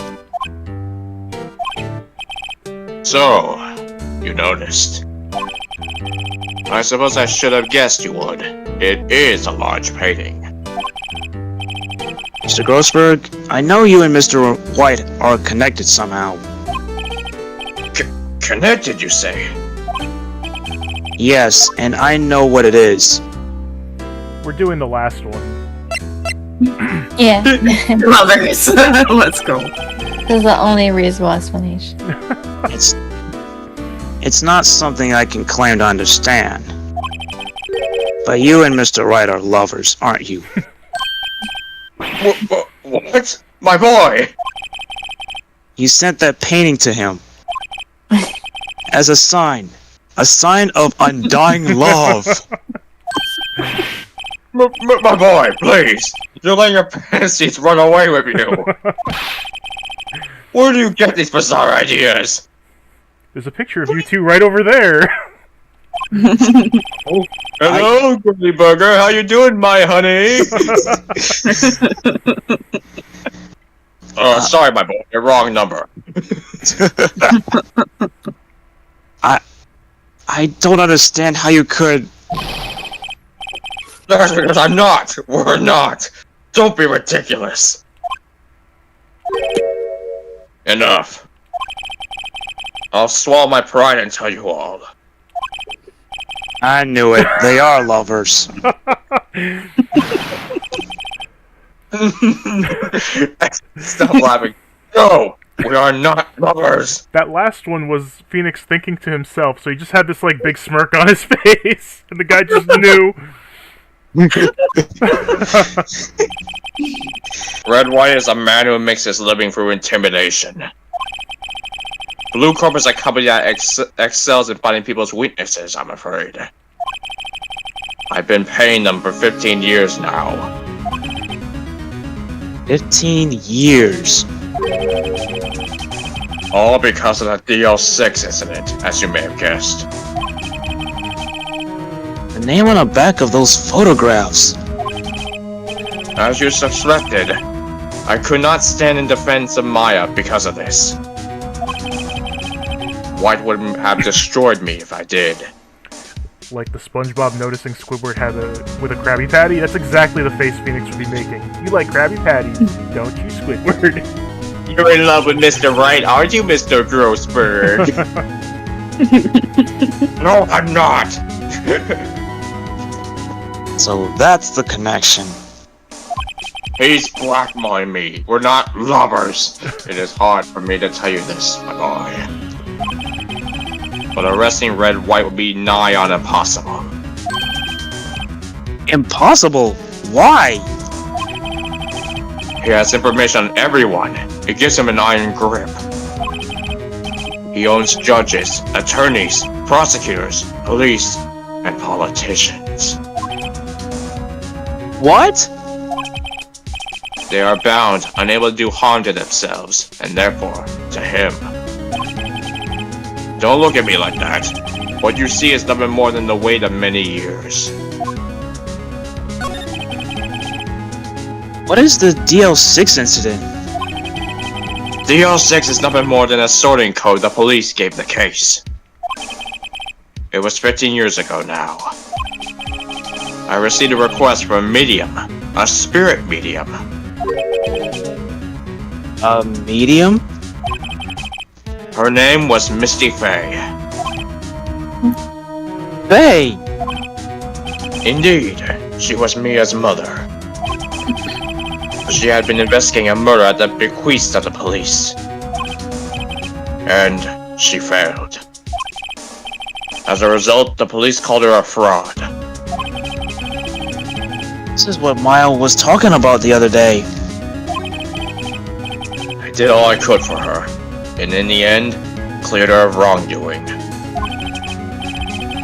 [SPEAKER 1] So, you noticed. I suppose I should have guessed you would. It is a large painting.
[SPEAKER 5] Mr. Grossberg, I know you and Mr. White are connected somehow.
[SPEAKER 1] Connected, you say?
[SPEAKER 5] Yes, and I know what it is.
[SPEAKER 3] We're doing the last one.
[SPEAKER 4] Yeah.
[SPEAKER 2] Lovers. Let's go.
[SPEAKER 4] That's the only reasonable explanation.
[SPEAKER 5] It's not something I can claim to understand. But you and Mr. Wright are lovers, aren't you?
[SPEAKER 1] What? My boy!
[SPEAKER 5] You sent that painting to him. As a sign of undying love.
[SPEAKER 1] My boy, please! You're letting your pansies run away with you! Where do you get these bizarre ideas?
[SPEAKER 3] There's a picture of you two right over there.
[SPEAKER 1] Hello, Grizzly Burger. How you doing, my honey? Sorry, my boy. The wrong number.
[SPEAKER 5] I don't understand how you could...
[SPEAKER 1] That's because I'm not. We're not. Don't be ridiculous. Enough. I'll swallow my pride and tell you all.
[SPEAKER 5] I knew it. They are lovers.
[SPEAKER 1] Stop laughing. No, we are not lovers.
[SPEAKER 3] That last one was Phoenix thinking to himself, so he just had this like big smirk on his face, and the guy just knew.
[SPEAKER 1] Red White is a man who makes his living through intimidation. Blue Corp is a company that excels in finding people's weaknesses, I'm afraid. I've been paying them for 15 years now.
[SPEAKER 5] 15 years.
[SPEAKER 1] All because of the DL6 incident, as you may have guessed.
[SPEAKER 5] The name on the back of those photographs.
[SPEAKER 1] As you suspected, I could not stand in defense of Maya because of this. White would have destroyed me if I did.
[SPEAKER 3] Like the SpongeBob noticing Squidward with a Krabby Patty? That's exactly the face Phoenix would be making. You like Krabby Patties, don't you, Squidward?
[SPEAKER 1] You're in love with Mr. Wright, aren't you, Mr. Grossberg? No, I'm not!
[SPEAKER 5] So that's the connection.
[SPEAKER 1] He's blackmailing me. We're not lovers. It is hard for me to tell you this, my boy. But arresting Red White would be nigh on impossible.
[SPEAKER 5] Impossible? Why?
[SPEAKER 1] He has information on everyone. It gives him an iron grip. He owns judges, attorneys, prosecutors, police, and politicians.
[SPEAKER 5] What?
[SPEAKER 1] They are bound, unable to do harm to themselves, and therefore, to him. Don't look at me like that. What you see is nothing more than the weight of many years.
[SPEAKER 5] What is the DL6 incident?
[SPEAKER 1] DL6 is nothing more than a sorting code the police gave the case. It was 15 years ago now. I received a request from a medium, a spirit medium.
[SPEAKER 5] A medium?
[SPEAKER 1] Her name was Misty Faye.
[SPEAKER 5] Faye!
[SPEAKER 1] Indeed, she was Mia's mother. She had been investigating a murder at the bequest of the police. And she failed. As a result, the police called her a fraud.
[SPEAKER 5] This is what Maya was talking about the other day.
[SPEAKER 1] I did all I could for her, and in the end, cleared her of wrongdoing.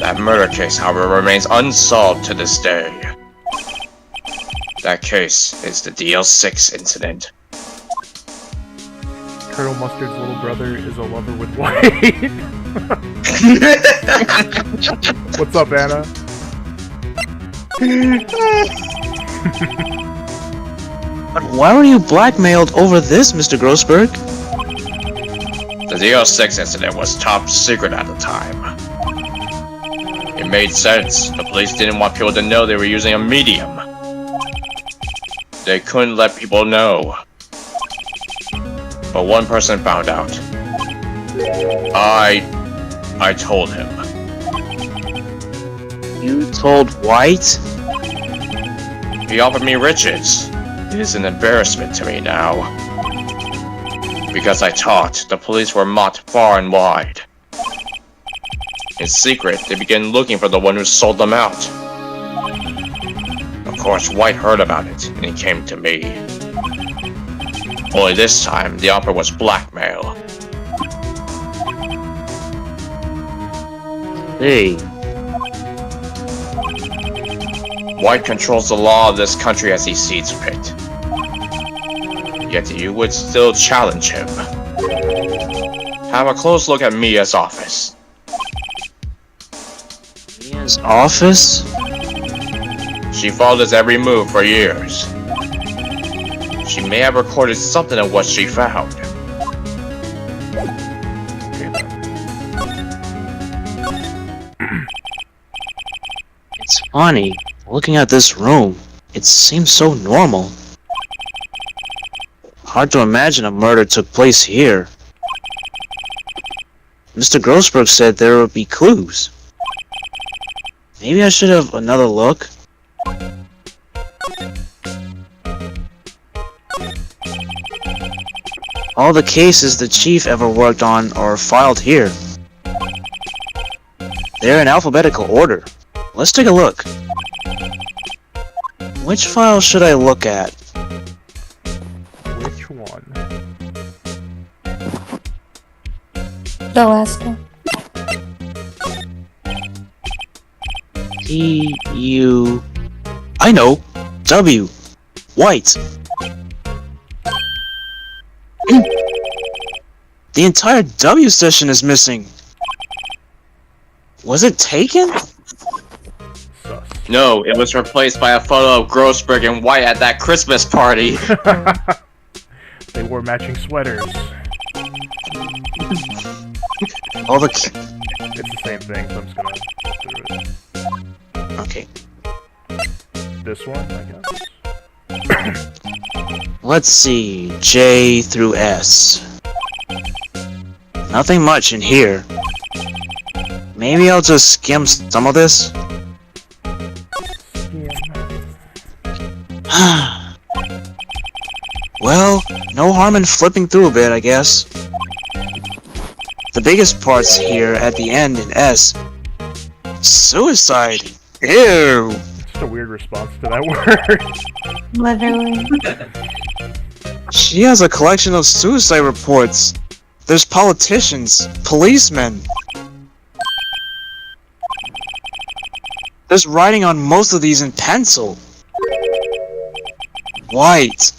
[SPEAKER 1] That murder case, however, remains unsolved to this day. That case is the DL6 incident.
[SPEAKER 3] Colonel Mustard's little brother is a lover with White. What's up, Anna?
[SPEAKER 5] But why were you blackmailed over this, Mr. Grossberg?
[SPEAKER 1] The DL6 incident was top secret at the time. It made sense. The police didn't want people to know they were using a medium. They couldn't let people know. But one person found out. I told him.
[SPEAKER 5] You told White?
[SPEAKER 1] He offered me riches. It is an embarrassment to me now. Because I taught, the police were mocked far and wide. In secret, they began looking for the one who sold them out. Of course, White heard about it, and he came to me. Only this time, the offer was blackmail.
[SPEAKER 5] Hey.
[SPEAKER 1] White controls the law of this country as he sees fit. Yet you would still challenge him. Have a close look at Mia's office.
[SPEAKER 5] Mia's office?
[SPEAKER 1] She followed his every move for years. She may have recorded something of what she found.
[SPEAKER 5] It's funny. Looking at this room, it seems so normal. Hard to imagine a murder took place here. Mr. Grossberg said there would be clues. Maybe I should have another look. All the cases the chief ever worked on are filed here. They're in alphabetical order. Let's take a look. Which file should I look at?
[SPEAKER 3] Which one?
[SPEAKER 4] The last one.
[SPEAKER 5] T-U... I know! W. White. The entire W session is missing. Was it taken?
[SPEAKER 3] Sus.
[SPEAKER 1] No, it was replaced by a photo of Grossberg and White at that Christmas party.
[SPEAKER 3] They wore matching sweaters.
[SPEAKER 5] All the...
[SPEAKER 3] It's the same thing, so I'm just gonna go through it.
[SPEAKER 5] Okay.
[SPEAKER 3] This one, I guess.
[SPEAKER 5] Let's see. J through S. Nothing much in here. Maybe I'll just skim some of this. Well, no harm in flipping through a bit, I guess. The biggest part's here at the end in S. Suicide! Ew!
[SPEAKER 3] Just a weird response to that word.
[SPEAKER 4] Literally.
[SPEAKER 5] She has a collection of suicide reports. There's politicians, policemen. There's writing on most of these in pencil. White.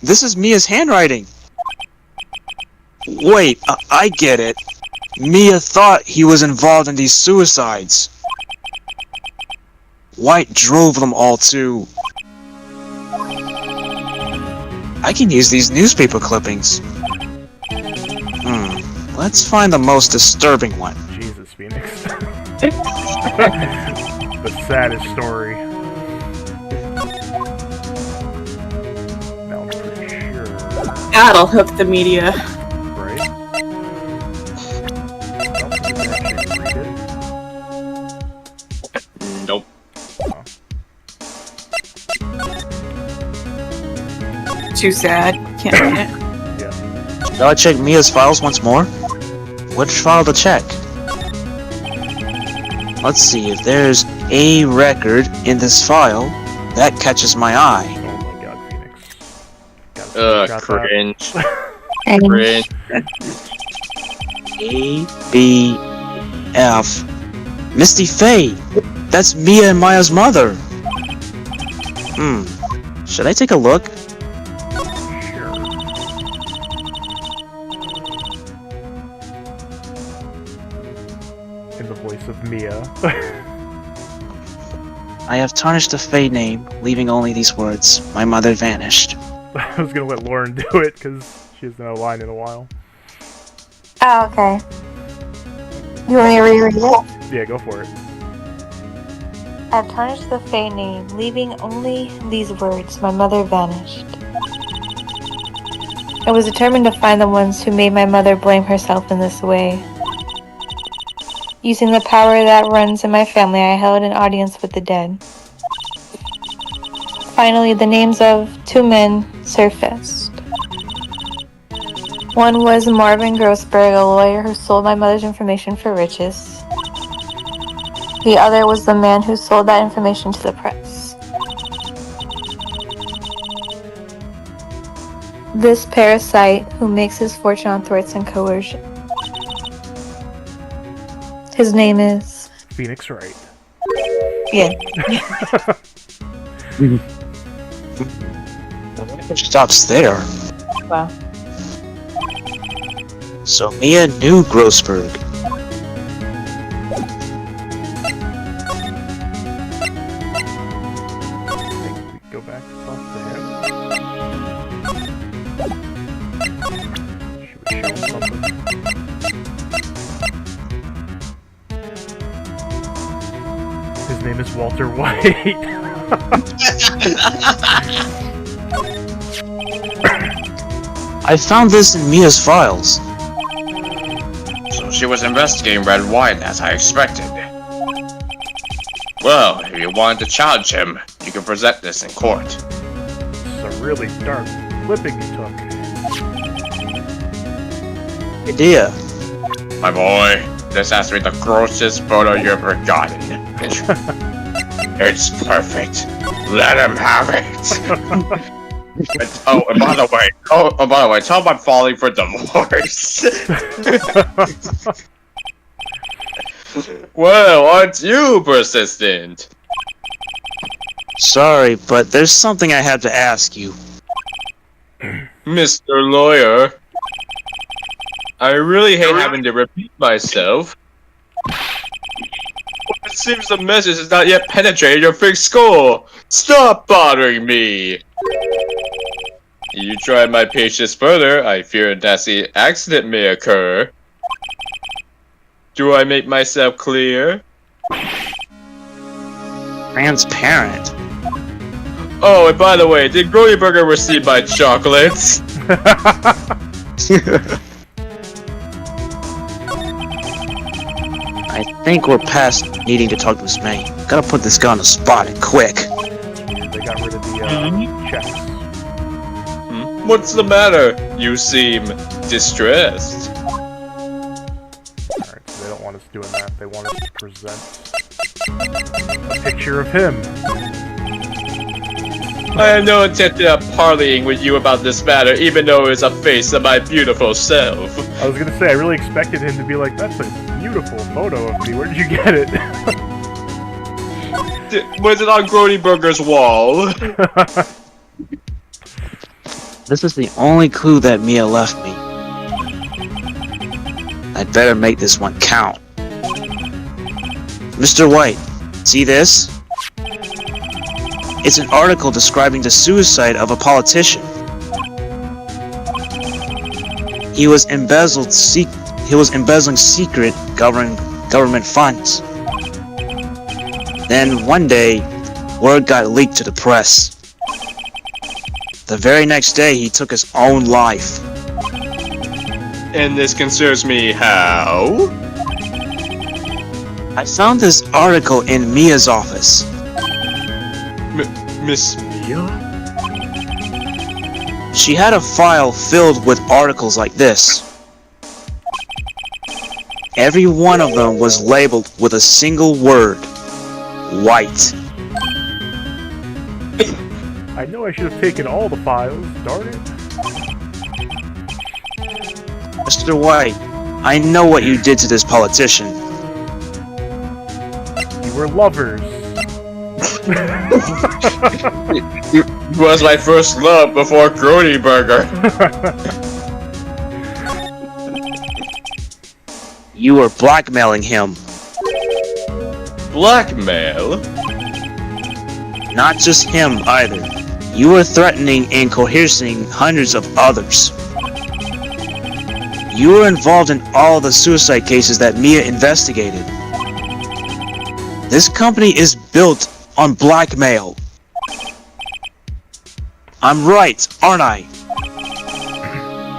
[SPEAKER 5] This is Mia's handwriting. Wait, I get it. Mia thought he was involved in these suicides. White drove them all too. I can use these newspaper clippings. Let's find the most disturbing one.
[SPEAKER 3] Jesus, Phoenix. The saddest story. Now I'm pretty sure.
[SPEAKER 2] That'll hook the media.
[SPEAKER 3] Right? I don't think you can actually read it.
[SPEAKER 1] Nope.
[SPEAKER 6] too sad. Can't read it.
[SPEAKER 5] Shall I check Mia's files once more? Which file to check? Let's see if there's a record in this file that catches my eye.
[SPEAKER 3] Oh my god, Phoenix. Gotta screenshot
[SPEAKER 1] Cringe.
[SPEAKER 4] And
[SPEAKER 1] Cringe.
[SPEAKER 5] A-B-F. Misty Faye! That's Mia and Maya's mother! Should I take a look?
[SPEAKER 3] Sure. In the voice of Mia.
[SPEAKER 5] I have tarnished the Faye name, leaving only these words. My mother vanished.
[SPEAKER 3] I was gonna let Lauren do it, because she hasn't had a line in a while.
[SPEAKER 4] oh, okay. You want me to reread it?
[SPEAKER 3] Yeah, go for it.
[SPEAKER 4] I've tarnished the Fae name, leaving only these words. My mother vanished. I was determined to find the ones who made my mother blame herself in this way. Using the power that runs in my family, I held an audience with the dead. Finally, the names of two men surfaced. One was Marvin Grossberg, a lawyer who sold my mother's information for riches. The other was the man who sold that information to the press. This parasite who makes his fortune on threats and coercion. His name is...
[SPEAKER 3] Phoenix Wright.
[SPEAKER 4] Yeah.
[SPEAKER 5] It stops there.
[SPEAKER 4] Wow.
[SPEAKER 5] So Mia knew Grossberg.
[SPEAKER 3] I think we go back to talk to him. Should we show him something? His name is Walter White.
[SPEAKER 5] I found this in Mia's files.
[SPEAKER 1] So she was investigating Red White as I expected. Well, if you want to challenge him, you can present this in court.
[SPEAKER 3] It's a really dark flipping you took.
[SPEAKER 5] Idea.
[SPEAKER 1] My boy, this has to be the grossest photo you've ever gotten. It's perfect. Let him have it. and by the way, tell him I'm falling for divorce. Well, aren't you persistent?
[SPEAKER 5] Sorry, but there's something I have to ask you.
[SPEAKER 1] Mr. Lawyer, I really hate having to repeat myself. It seems the message has not yet penetrated your thick skull. Stop bothering me! You try my patience further, I fear a nasty accident may occur. Do I make myself clear?
[SPEAKER 5] Transparent.
[SPEAKER 1] Oh, and by the way, did Grody Burger receive my chocolates?
[SPEAKER 5] I think we're past needing to talk to Miss May. Gotta put this guy on the spot and quick.
[SPEAKER 3] They got rid of the checks.
[SPEAKER 1] What's the matter? You seem distressed.
[SPEAKER 3] Alright, so they don't want us doing that. They want us to present a picture of him.
[SPEAKER 1] I have no intention of parleying with you about this matter, even though it's a face of my beautiful self.
[SPEAKER 3] I was gonna say, I really expected him to be like, that's a beautiful photo of me. Where did you get it?
[SPEAKER 1] Was it on Grody Burger's wall?
[SPEAKER 5] This is the only clue that Mia left me. I'd better make this one count. Mr. White, see this? It's an article describing the suicide of a politician. He was embezzling secret government funds. Then one day, word got leaked to the press. The very next day, he took his own life.
[SPEAKER 1] And this concerns me how?
[SPEAKER 5] I found this article in Mia's office.
[SPEAKER 1] Miss Mia?
[SPEAKER 5] She had a file filled with articles like this. Every one of them was labeled with a single word. White.
[SPEAKER 3] I know I should have taken all the files, darn it.
[SPEAKER 5] Mr. White, I know what you did to this politician.
[SPEAKER 3] You were lovers.
[SPEAKER 1] It was my first love before Grody Burger.
[SPEAKER 5] You were blackmailing him.
[SPEAKER 1] Blackmail?
[SPEAKER 5] Not just him either. You were threatening and coercing hundreds of others. You were involved in all the suicide cases that Mia investigated. This company is built on blackmail. I'm right, aren't I?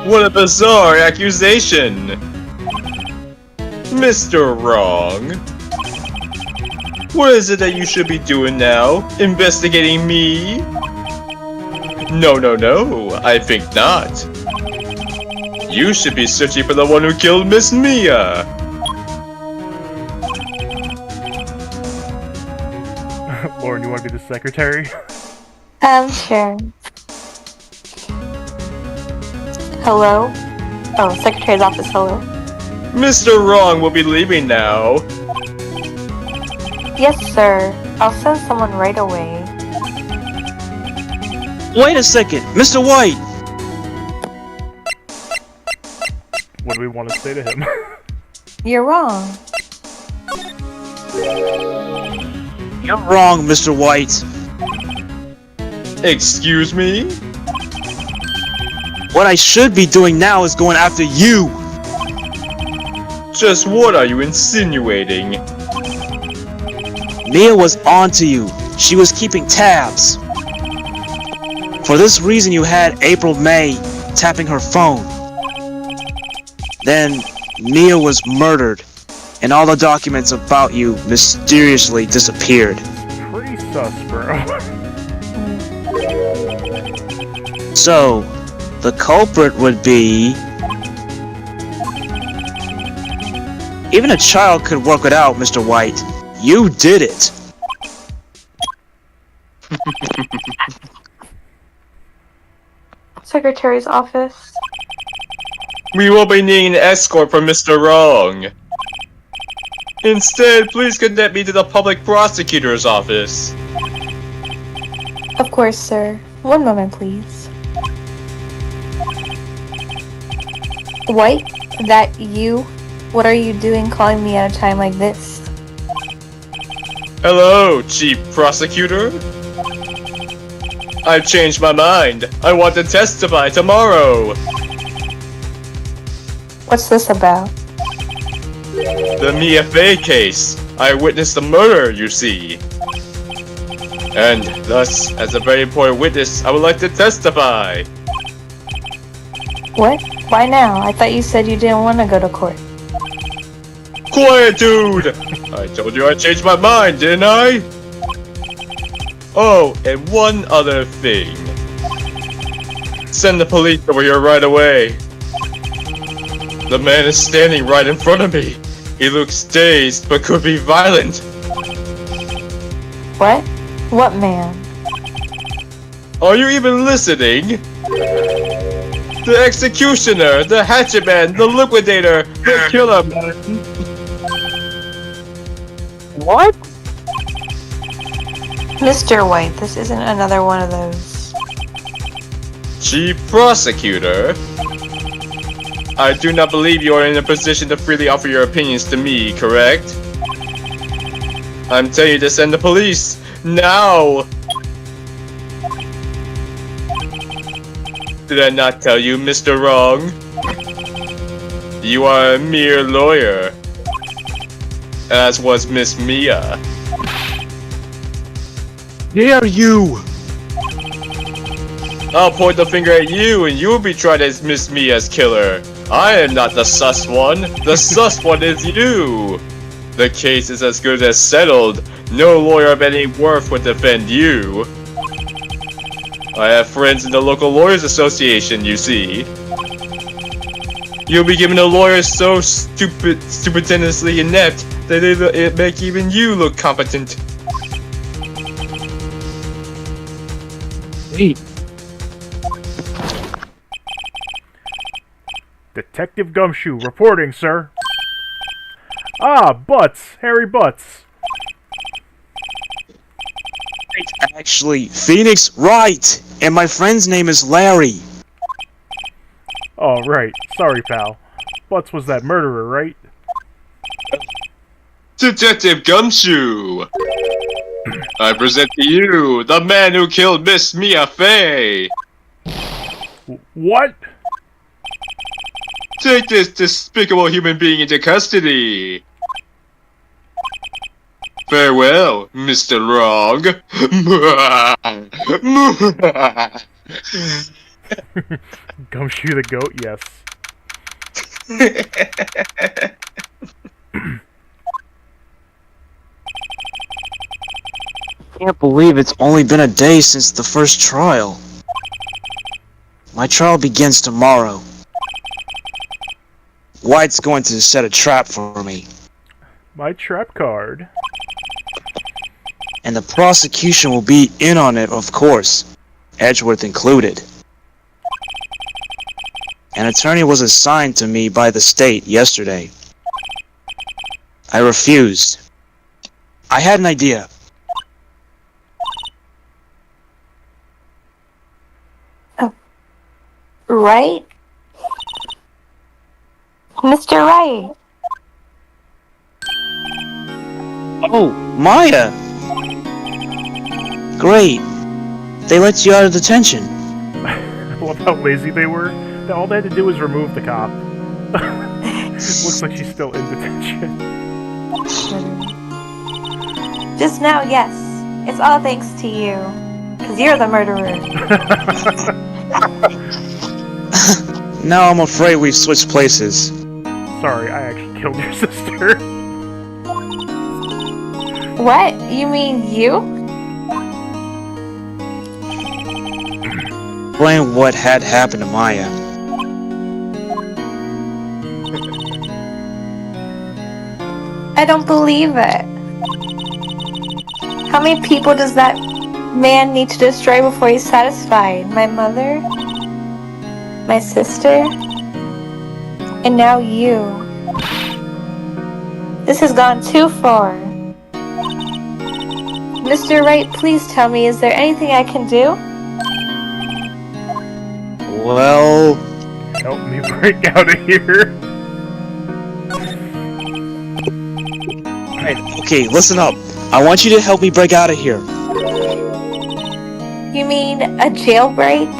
[SPEAKER 1] What a bizarre accusation! Mr. Wrong. What is it that you should be doing now? Investigating me? No, I think not. You should be searching for the one who killed Miss Mia!
[SPEAKER 3] Lauren, you want to be the secretary?
[SPEAKER 4] Sure. Hello? Oh, Secretary's office, hello.
[SPEAKER 1] Mr. Wrong will be leaving now.
[SPEAKER 4] Yes, sir. I'll send someone right away.
[SPEAKER 5] Wait a second, Mr. White!
[SPEAKER 3] What do we want to say to him?
[SPEAKER 4] You're wrong.
[SPEAKER 5] You're wrong, Mr. White.
[SPEAKER 1] Excuse me?
[SPEAKER 5] What I should be doing now is going after you!
[SPEAKER 1] Just what are you insinuating?
[SPEAKER 5] Mia was onto you. She was keeping tabs. For this reason you had April May tapping her phone. Then Mia was murdered, and all the documents about you mysteriously disappeared.
[SPEAKER 3] Pretty sus, bro.
[SPEAKER 5] So, the culprit would be... Even a child could work it out, Mr. White. You did it!
[SPEAKER 4] Secretary's office.
[SPEAKER 1] We will be needing an escort from Mr. Wrong. Instead, please connect me to the public prosecutor's office.
[SPEAKER 4] Of course, sir. One moment, please. White? That you? What are you doing calling me at a time like this?
[SPEAKER 1] Hello, Chief Prosecutor. I've changed my mind. I want to testify tomorrow.
[SPEAKER 4] What's this about?
[SPEAKER 1] The Mia Fey case. I witnessed the murder, you see. And thus, as a very important witness, I would like to testify.
[SPEAKER 4] What? Why now? I thought you said you didn't want to go to court.
[SPEAKER 1] Quiet, dude! I told you I changed my mind, didn't I? Oh, and one other thing. Send the police over here right away. The man is standing right in front of me. He looks dazed, but could be violent.
[SPEAKER 4] What? What man?
[SPEAKER 1] Are you even listening? The executioner, the hatchet man, the liquidator, the killer man.
[SPEAKER 5] What?
[SPEAKER 4] Mr. White, this isn't another one of those.
[SPEAKER 1] Chief Prosecutor? I do not believe you are in a position to freely offer your opinions to me, correct? I'm telling you to send the police, now! Did I not tell you, Mr. Wrong? You are a mere lawyer. As was Miss Mia.
[SPEAKER 5] Dare you!
[SPEAKER 1] I'll point the finger at you and you'll be tried as Miss Mia's killer. I am not the sus one. The sus one is you. The case is as good as settled. No lawyer of any worth would defend you. I have friends in the local lawyers association, you see. You'll be given a lawyer so stupendously inept that it make even you look competent.
[SPEAKER 5] Wait.
[SPEAKER 3] Detective Gumshoe reporting, sir. Ah, Butts. Harry Butts.
[SPEAKER 5] It's actually Phoenix Wright, and my friend's name is Larry.
[SPEAKER 3] Oh, right. Sorry, pal. Butts was that murderer, right?
[SPEAKER 1] Detective Gumshoe! I present to you the man who killed Miss Mia Fey!
[SPEAKER 3] What?
[SPEAKER 1] Take this despicable human being into custody! Farewell, Mr. Wrong!
[SPEAKER 3] Gumshoe the goat, yes.
[SPEAKER 5] Can't believe it's only been a day since the first trial. My trial begins tomorrow. White's going to set a trap for me,
[SPEAKER 3] My trap card.
[SPEAKER 5] and the prosecution will be in on it, of course, Edgeworth included. An attorney was assigned to me by the state yesterday. I refused. I had an idea.
[SPEAKER 4] Right? Mr. Wright.
[SPEAKER 5] Oh, Maya! Great. They let you out of detention.
[SPEAKER 3] I love how lazy they were. All they had to do was remove the cop. Looks like she's still in detention.
[SPEAKER 4] Just now, yes. It's all thanks to you. Because you're the murderer.
[SPEAKER 5] Now I'm afraid we've switched places.
[SPEAKER 3] Sorry, I actually killed your sister.
[SPEAKER 4] What? You mean you?
[SPEAKER 5] Explain what had happened to Maya.
[SPEAKER 4] I don't believe it. How many people does that man need to destroy before he's satisfied? My mother? My sister? And now you. This has gone too far. Mr. Wright, please tell me, is there anything I can do?
[SPEAKER 5] Well,
[SPEAKER 3] Help me break out of here.
[SPEAKER 5] okay, listen up. I want you to help me break out of here.
[SPEAKER 4] You mean a jailbreak?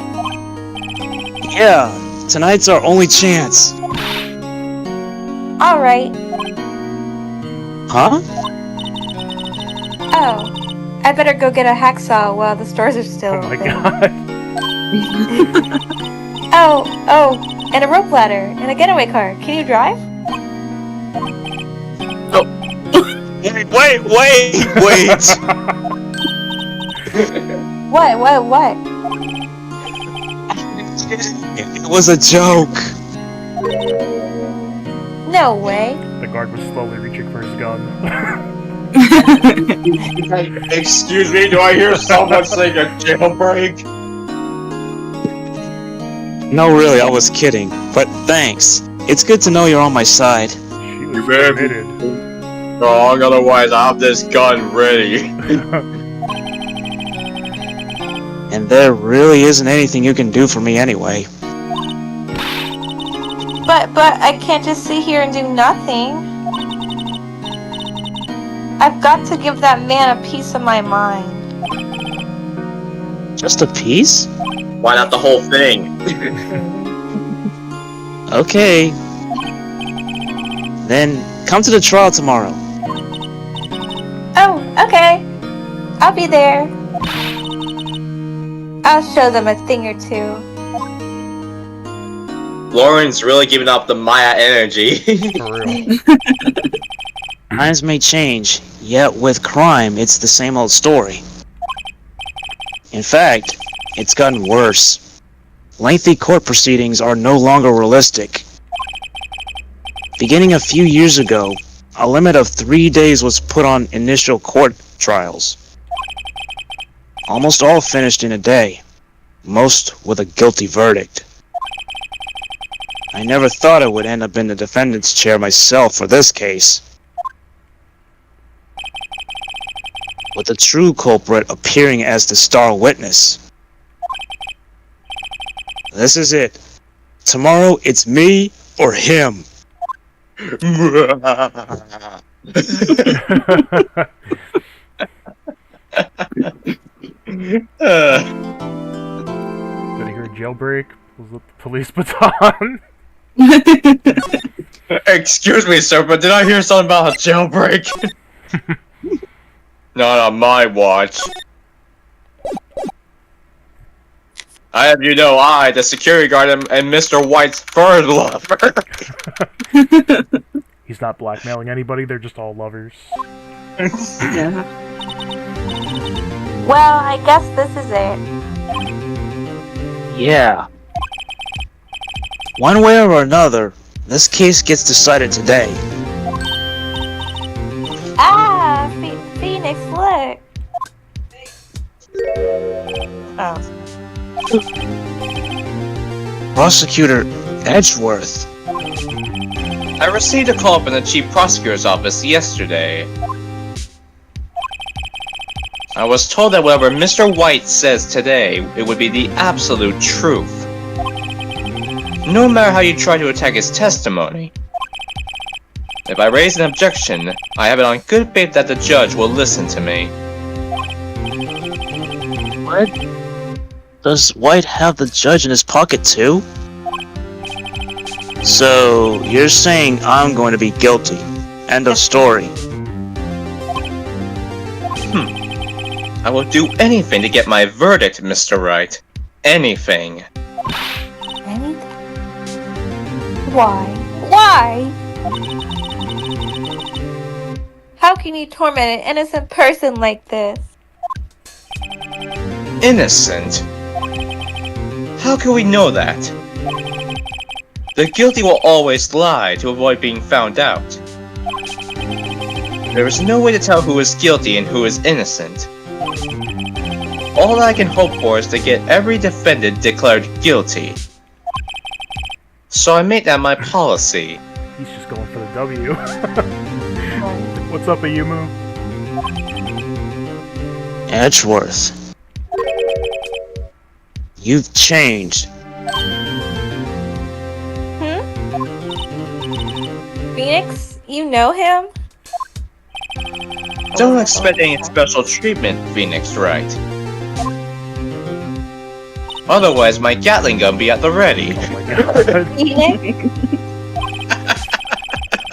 [SPEAKER 5] Yeah, tonight's our only chance.
[SPEAKER 4] Alright.
[SPEAKER 5] Huh?
[SPEAKER 4] Oh. I better go get a hacksaw while the stores are still
[SPEAKER 3] Oh my
[SPEAKER 4] open.
[SPEAKER 3] god.
[SPEAKER 4] Oh, and a rope ladder, and a getaway car. Can you drive?
[SPEAKER 5] Wait!
[SPEAKER 4] What?
[SPEAKER 5] It was a joke.
[SPEAKER 4] No way.
[SPEAKER 3] The guard was slowly reaching for his gun.
[SPEAKER 1] Excuse me, do I hear someone saying a jailbreak?
[SPEAKER 5] No, really, I was kidding. But thanks. It's good to know you're on my side.
[SPEAKER 3] She was
[SPEAKER 1] You better be
[SPEAKER 3] committed.
[SPEAKER 1] wrong, otherwise I have this gun ready.
[SPEAKER 5] And there really isn't anything you can do for me anyway.
[SPEAKER 4] But I can't just sit here and do nothing. I've got to give that man a piece of my mind.
[SPEAKER 5] Just a piece?
[SPEAKER 1] Why not the whole thing?
[SPEAKER 5] Okay. Then come to the trial tomorrow.
[SPEAKER 4] Oh, okay. I'll be there. I'll show them a thing or two.
[SPEAKER 1] Lauren's really giving up the Maya energy.
[SPEAKER 3] For real.
[SPEAKER 5] Times may change, yet with crime, it's the same old story. In fact, It's gotten worse. Lengthy court proceedings are no longer realistic. Beginning a few years ago, a limit of 3 days was put on initial court trials. Almost all finished in a day, most with a guilty verdict. I never thought I would end up in the defendant's chair myself for this case. With the true culprit appearing as the star witness. This is it. Tomorrow it's me or him.
[SPEAKER 3] Did I hear a jailbreak? Was it the police baton?
[SPEAKER 1] Excuse me, sir, but did I hear something about a jailbreak? Not on my watch. I have you know I, the security guard, and Mr. White's first lover.
[SPEAKER 3] He's not blackmailing anybody, they're just all lovers.
[SPEAKER 6] Yeah.
[SPEAKER 4] Well, I guess this is it.
[SPEAKER 5] Yeah. One way or another, this case gets decided today.
[SPEAKER 4] Ah, Phoenix, look. Oh.
[SPEAKER 5] Prosecutor Edgeworth.
[SPEAKER 1] I received a call from the chief prosecutor's office yesterday. I was told that whatever Mr. White says today, it would be the absolute truth. No matter how you try to attack his testimony. If I raise an objection, I have it on good faith that the judge will listen to me.
[SPEAKER 5] What? Does White have the judge in his pocket too? So, you're saying I'm going to be guilty. End of story.
[SPEAKER 1] I will do anything to get my verdict, Mr. Wright. Anything.
[SPEAKER 4] Anything? Why? Why? How can you torment an innocent person like this?
[SPEAKER 1] Innocent? How can we know that? The guilty will always lie to avoid being found out. There is no way to tell who is guilty and who is innocent. All I can hope for is to get every defendant declared guilty. So I made that my policy.
[SPEAKER 3] He's just going for the W. What's up, Ayumu?
[SPEAKER 5] Edgeworth. You've changed.
[SPEAKER 4] Phoenix, you know him?
[SPEAKER 1] Don't expect any special treatment, Phoenix Wright. Otherwise, my Gatling gun be at the ready.
[SPEAKER 3] Oh my god.
[SPEAKER 4] Phoenix?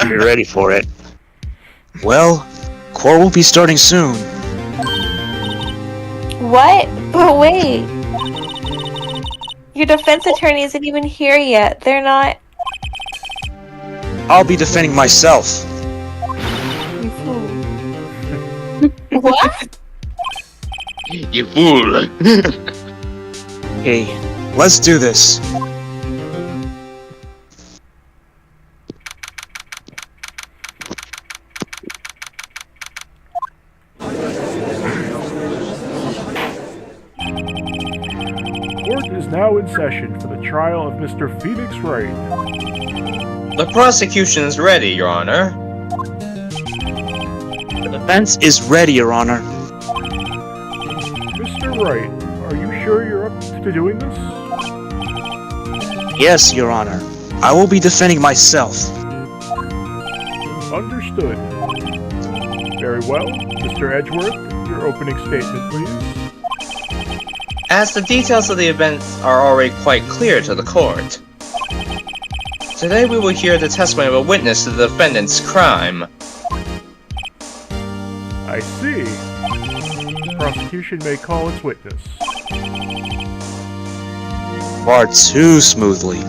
[SPEAKER 5] You're ready for it. Well, court will be starting soon.
[SPEAKER 4] What? But wait. Your defense attorney isn't even here yet. They're not...
[SPEAKER 5] I'll be defending myself.
[SPEAKER 4] You fool. What?
[SPEAKER 1] You fool.
[SPEAKER 5] Hey, let's do this.
[SPEAKER 3] Court is now in session for the trial of Mr. Phoenix Wright.
[SPEAKER 1] The prosecution is ready, Your Honor.
[SPEAKER 5] The defense is ready, Your Honor.
[SPEAKER 3] Mr. Wright, are you sure you're up to doing this?
[SPEAKER 5] Yes, Your Honor. I will be defending myself.
[SPEAKER 3] Understood. Very well. Mr. Edgeworth, your opening statement, please.
[SPEAKER 1] As the details of the events are already quite clear to the court. Today we will hear the testimony of a witness to the defendant's crime.
[SPEAKER 3] I see. The prosecution may call its witness.
[SPEAKER 5] Far too smoothly.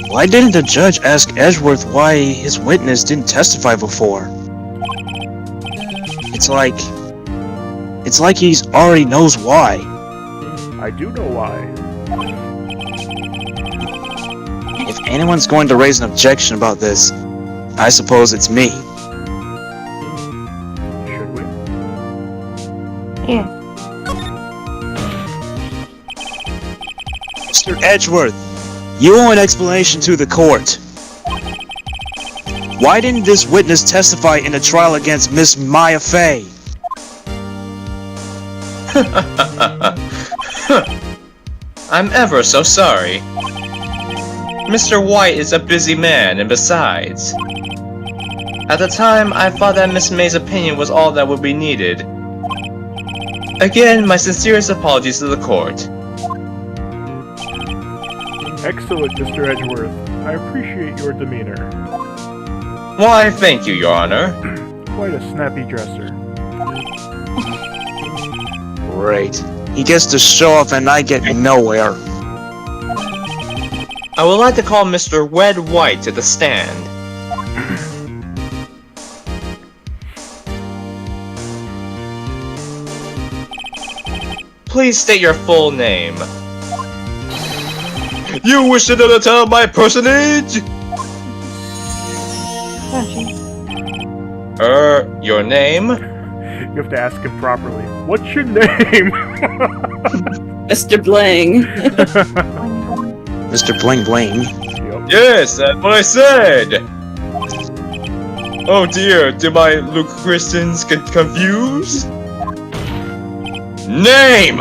[SPEAKER 5] Why didn't the judge ask Edgeworth why his It's like he already knows why.
[SPEAKER 3] I do know why.
[SPEAKER 5] If anyone's going to raise an objection about this, I suppose it's me.
[SPEAKER 3] Should we?
[SPEAKER 4] Yeah.
[SPEAKER 5] Mr. Edgeworth, you owe an explanation to the court. Why didn't this witness testify in the trial against Miss Maya Fey?
[SPEAKER 1] I'm ever so sorry. Mr. White is a busy man, and besides, at the time, I thought that Miss May's opinion was all that would be needed. Again, my sincerest apologies to the court.
[SPEAKER 3] Excellent, Mr. Edgeworth. I appreciate your demeanor.
[SPEAKER 1] Why, thank you, Your Honor.
[SPEAKER 3] Quite a snappy dresser.
[SPEAKER 5] Great. He gets to show off and I get nowhere.
[SPEAKER 1] I would like to call Mr. Red White to the stand. Please state your full name. You wish to know the tell my personage?
[SPEAKER 4] Oh, jeez.
[SPEAKER 1] Your name?
[SPEAKER 3] You have to ask him properly. What's your name?
[SPEAKER 6] Mr. Bling.
[SPEAKER 5] Mr. Bling Bling.
[SPEAKER 3] Yep.
[SPEAKER 1] Yes, that's what I said! Oh dear, did my Luke Christians get confused? Name!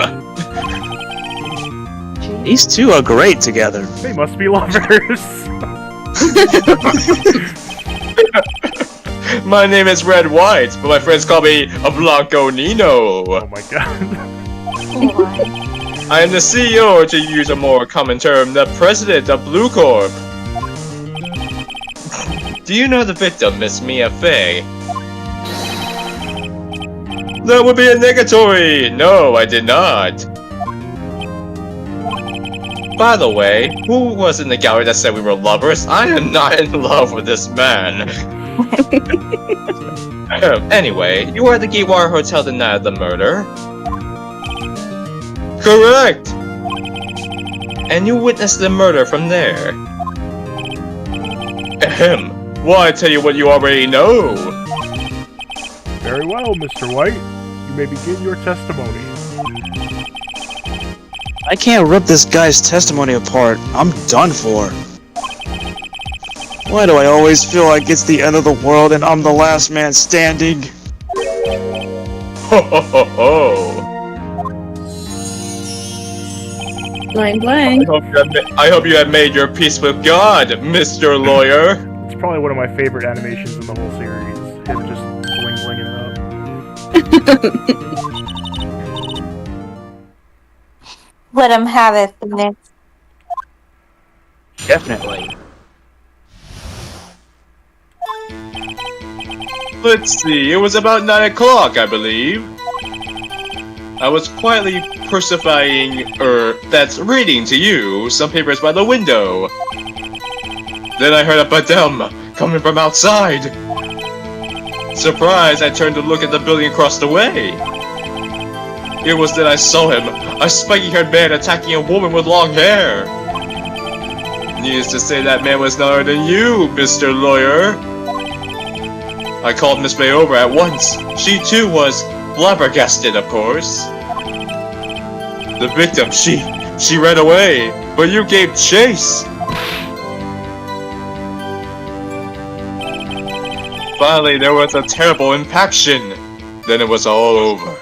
[SPEAKER 5] These two are great together.
[SPEAKER 3] They must be lovers.
[SPEAKER 1] My name is Red White, but my friends call me a Blanco Nino.
[SPEAKER 3] Oh my god.
[SPEAKER 1] I am the CEO, to use a more common term, the president of Blue Corp. Do you know the victim, Miss Mia Fey? That would be a negatory! No, I did not. By the way, who was in the gallery that said we were lovers? I am not in love with this man. Anyway, you were at the Gatewire Hotel the night of the murder. Correct! And you witnessed the murder from there. Ahem. Well, I tell you what you already know.
[SPEAKER 3] Very well, Mr. White. You may begin your testimony.
[SPEAKER 5] I can't rip this guy's testimony apart. I'm done for. Why do I always feel like it's the end of the world and I'm the last man standing?
[SPEAKER 1] Ho ho ho ho!
[SPEAKER 6] Bling bling.
[SPEAKER 1] I hope you have made your peace with God, Mr. Lawyer.
[SPEAKER 3] It's probably one of my favorite animations in the whole series. Him just bling blinging it up.
[SPEAKER 4] Let him have it, Nick.
[SPEAKER 5] Definitely.
[SPEAKER 1] Let's see, it was about 9 o'clock, I believe. I was quietly that's reading to you some papers by the window. Then I heard a badum coming from outside. Surprised, I turned to look at the building across the way. It was then I saw him, a spiky-haired man attacking a woman with long hair. Needless to say, that man was none other than you, Mr. Lawyer. I called Miss May over at once. She too was flabbergasted, of course. The victim, she ran away, but you gave chase. Finally, there was a terrible impaction. Then it was all over.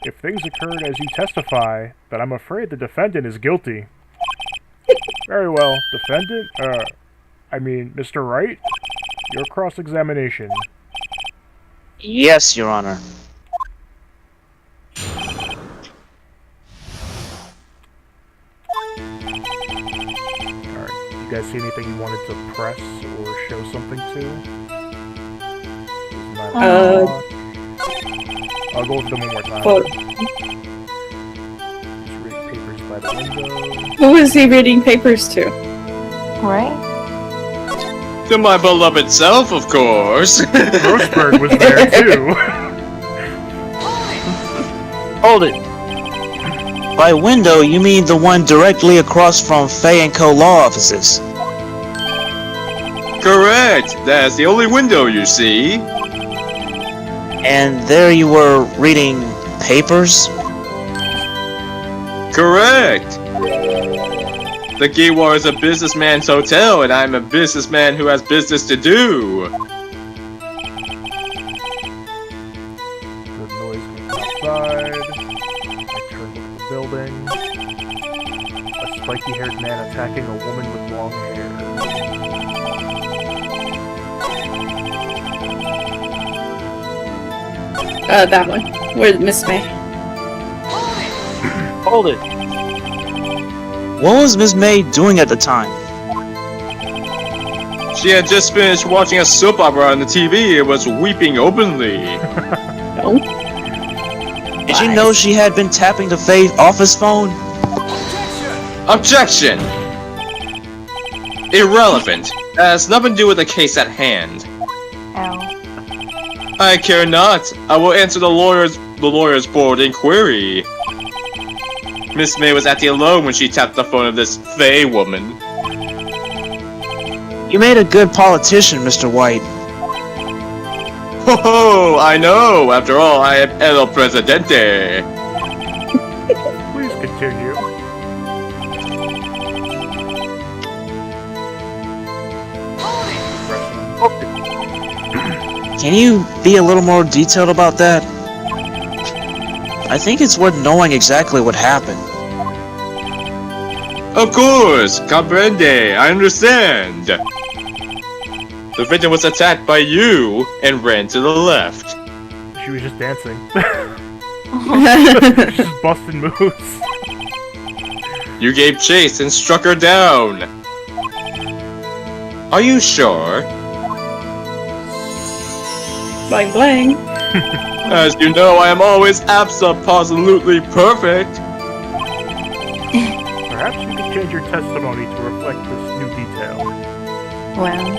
[SPEAKER 3] If things occurred as you testify, then I'm afraid the defendant is guilty. Very well, defendant, Mr. Wright, your cross-examination.
[SPEAKER 5] Yes, Your Honor.
[SPEAKER 3] Alright, you guys see anything you wanted to press or show something to? I'll go over them one more time.
[SPEAKER 6] Quote.
[SPEAKER 3] Just read papers by the window.
[SPEAKER 6] Who is he reading papers to?
[SPEAKER 4] Right?
[SPEAKER 1] To my beloved self, of course.
[SPEAKER 3] Grossberg was there too.
[SPEAKER 5] Hold it. By window, you mean the one directly across from Fay & Co. law offices.
[SPEAKER 1] Correct. That's the only window you see.
[SPEAKER 5] And there you were reading papers?
[SPEAKER 1] Correct. The Giwa is a businessman's hotel, and I'm a businessman who has business to do.
[SPEAKER 3] The noise comes outside. I turn to the building. A spiky-haired man attacking a woman with long hair.
[SPEAKER 6] That one. Where's Miss May?
[SPEAKER 5] Hold it. What was Miss May doing at the time?
[SPEAKER 1] She had just finished watching a soap opera on the TV and was weeping openly.
[SPEAKER 6] No.
[SPEAKER 5] Did you know she had been tapping the Fay office phone?
[SPEAKER 1] Objection! Irrelevant. That has nothing to do with the case at hand.
[SPEAKER 4] Ow.
[SPEAKER 1] I care not. I will answer the lawyer's board inquiry. Miss May was acting alone when she tapped the phone of this Fay woman.
[SPEAKER 5] You made a good politician, Mr. White.
[SPEAKER 1] Ho ho! I know! After all, I am El Presidente!
[SPEAKER 3] Please continue.
[SPEAKER 5] Can you be a little more detailed about that? I think it's worth knowing exactly what happened.
[SPEAKER 1] Of course! Comprende! I understand! The victim was attacked by you and ran to the left.
[SPEAKER 3] She was just dancing. Just busting moves.
[SPEAKER 1] You gave chase and struck her down. Are you sure?
[SPEAKER 6] Blang blang.
[SPEAKER 1] As you know, I am always absolutely perfect.
[SPEAKER 3] Perhaps you could change your testimony to reflect this new detail.
[SPEAKER 4] Well,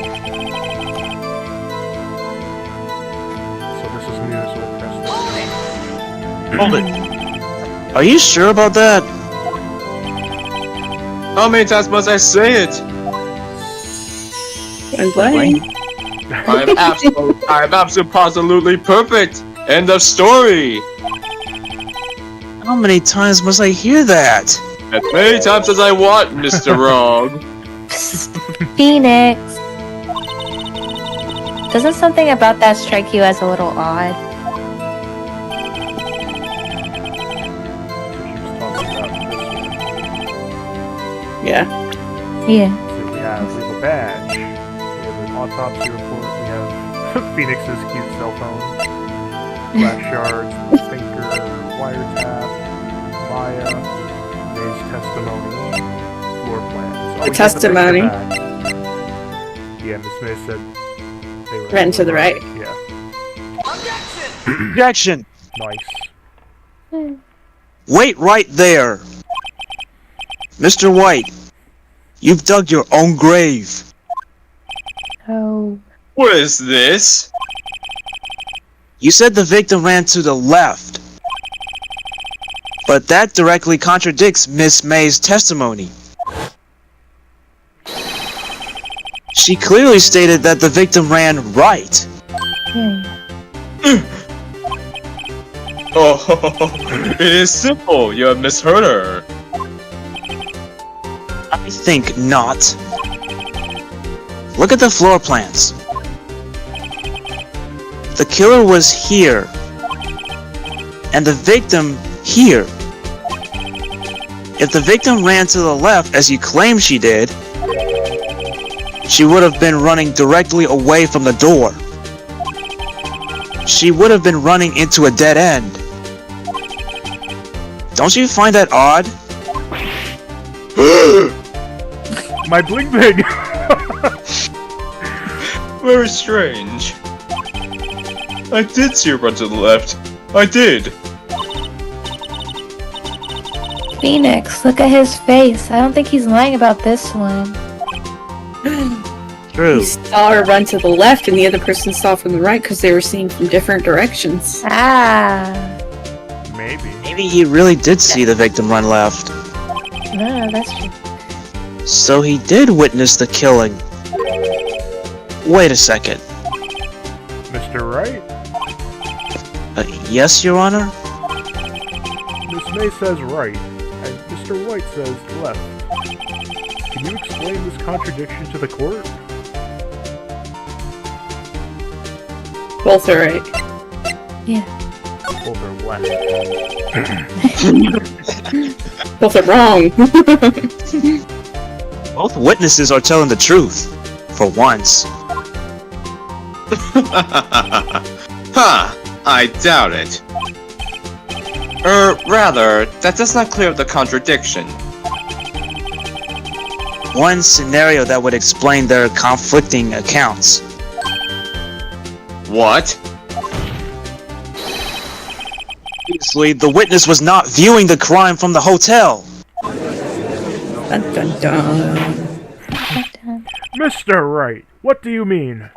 [SPEAKER 3] So this is municipal testimony.
[SPEAKER 5] Hold it. Are you sure about that?
[SPEAKER 1] How many times must I say it?
[SPEAKER 6] Blang blang.
[SPEAKER 1] I am absolutely perfect. End of story.
[SPEAKER 5] How many times must I hear that?
[SPEAKER 1] As many times as I want, Mr. Wrong.
[SPEAKER 4] Phoenix. Doesn't something about that strike you as a little odd?
[SPEAKER 3] So she was talking about this one.
[SPEAKER 6] Yeah.
[SPEAKER 4] Yeah.
[SPEAKER 3] So we have a badge. We have an autopsy report. We have Phoenix's cute cell phone. Flash shards, thinker, wiretap, Maya, May's testimony, floor plans. Oh, we got the
[SPEAKER 6] testimony.
[SPEAKER 3] back. Yeah, Miss May said they were
[SPEAKER 6] Ran to the right.
[SPEAKER 3] Yeah,
[SPEAKER 5] Objection!
[SPEAKER 3] nice.
[SPEAKER 5] Wait right there! Mr. White, you've dug your own grave.
[SPEAKER 4] Oh.
[SPEAKER 1] What is this?
[SPEAKER 5] You said the victim ran to the left. But that directly contradicts Miss May's testimony. She clearly stated that the victim ran right.
[SPEAKER 1] Oh, it is simple. You have misheard her.
[SPEAKER 5] I think not. Look at the floor plans. The killer was here, and the victim here. If the victim ran to the left as you claim she did, she would have been running directly away from the door. She would have been running into a dead end. Don't you find that odd?
[SPEAKER 3] My bling bling!
[SPEAKER 1] Very strange. I did see her run to the left. I did.
[SPEAKER 4] Phoenix, look at his face. I don't think he's lying about this one.
[SPEAKER 5] True.
[SPEAKER 6] He saw her run to the left, and the other person saw from the right because they were seeing from different directions.
[SPEAKER 4] Ah.
[SPEAKER 3] Maybe.
[SPEAKER 5] Maybe he really did see the victim run left.
[SPEAKER 4] No, that's true.
[SPEAKER 5] So he did witness the killing. Wait a second.
[SPEAKER 3] Mr. Wright?
[SPEAKER 5] Yes, Your Honor?
[SPEAKER 3] Miss May says right, and Mr. White says left. Can you explain this contradiction to the court?
[SPEAKER 6] Both are right.
[SPEAKER 4] Yeah.
[SPEAKER 3] Both are left.
[SPEAKER 6] Both are wrong.
[SPEAKER 5] Both witnesses are telling the truth. For once.
[SPEAKER 1] Ha! I doubt it. Rather, that does not clear up the contradiction.
[SPEAKER 5] One scenario that would explain their conflicting accounts.
[SPEAKER 1] What?
[SPEAKER 5] Obviously, the witness was not viewing the crime from the hotel.
[SPEAKER 6] Dun, dun, dun.
[SPEAKER 3] Mr. Wright, what do you mean?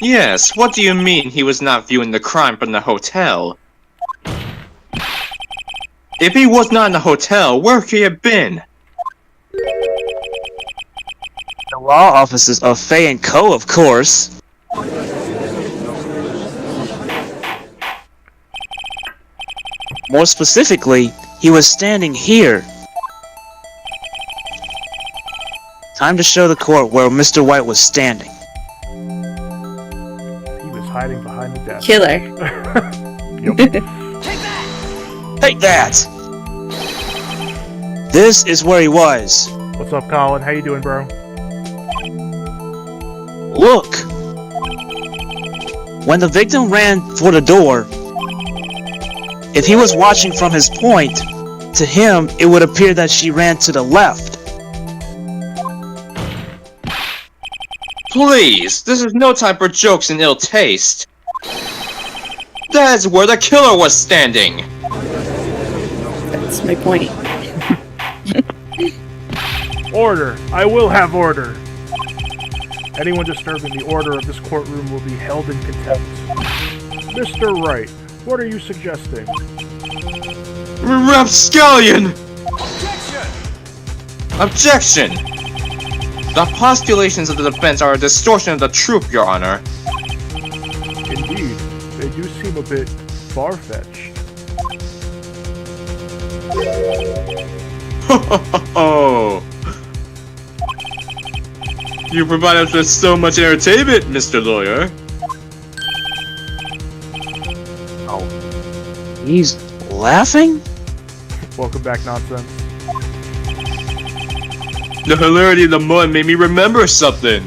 [SPEAKER 1] Yes, what do you mean he was not viewing the crime from the hotel? If he was not in the hotel, where could he have been?
[SPEAKER 5] The law offices of Fay & Co., of course. More specifically, he was standing here. Time to show the court where Mr. White was standing.
[SPEAKER 3] He was hiding behind the desk.
[SPEAKER 6] Killer.
[SPEAKER 3] Yup.
[SPEAKER 5] Take that! This is where he was.
[SPEAKER 3] What's up, Colin? How you doing, bro?
[SPEAKER 5] Look! When the victim ran for the door, if he was watching from his point, to him it would appear that she ran to the left.
[SPEAKER 1] Please, this is no time for jokes and ill taste. That is where the killer was standing.
[SPEAKER 6] That's my point.
[SPEAKER 3] Order! I will have order! Anyone disturbing the order of this courtroom will be held in contempt. Mr. Wright, what are you suggesting?
[SPEAKER 1] Rapscallion! Objection! The postulations of the defense are a distortion of the truth, Your Honor.
[SPEAKER 3] Indeed, they do seem a bit far-fetched.
[SPEAKER 1] Oh! You provide us with so much entertainment, Mr. Lawyer.
[SPEAKER 5] Oh. He's laughing?
[SPEAKER 3] Welcome back, nonsense.
[SPEAKER 1] The hilarity of the moment made me remember something.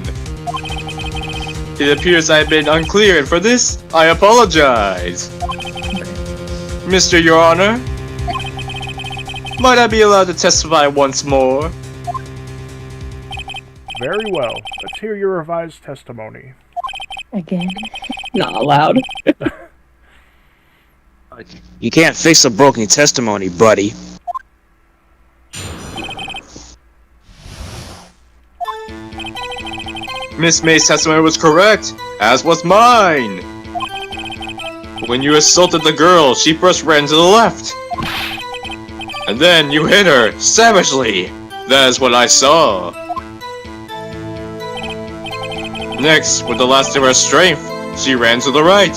[SPEAKER 1] It appears I have been unclear, and for this, I apologize. Mr. Your Honor, might I be allowed to testify once more?
[SPEAKER 3] Very well. Let's hear your revised testimony.
[SPEAKER 4] Again.
[SPEAKER 6] Not allowed.
[SPEAKER 5] You can't fix a broken testimony, buddy.
[SPEAKER 1] Miss May's testimony was correct, as was mine. When you assaulted the girl, she first ran to the left. And then you hit her, savagely. That is what I saw. Next, with the last of her strength, she ran to the right.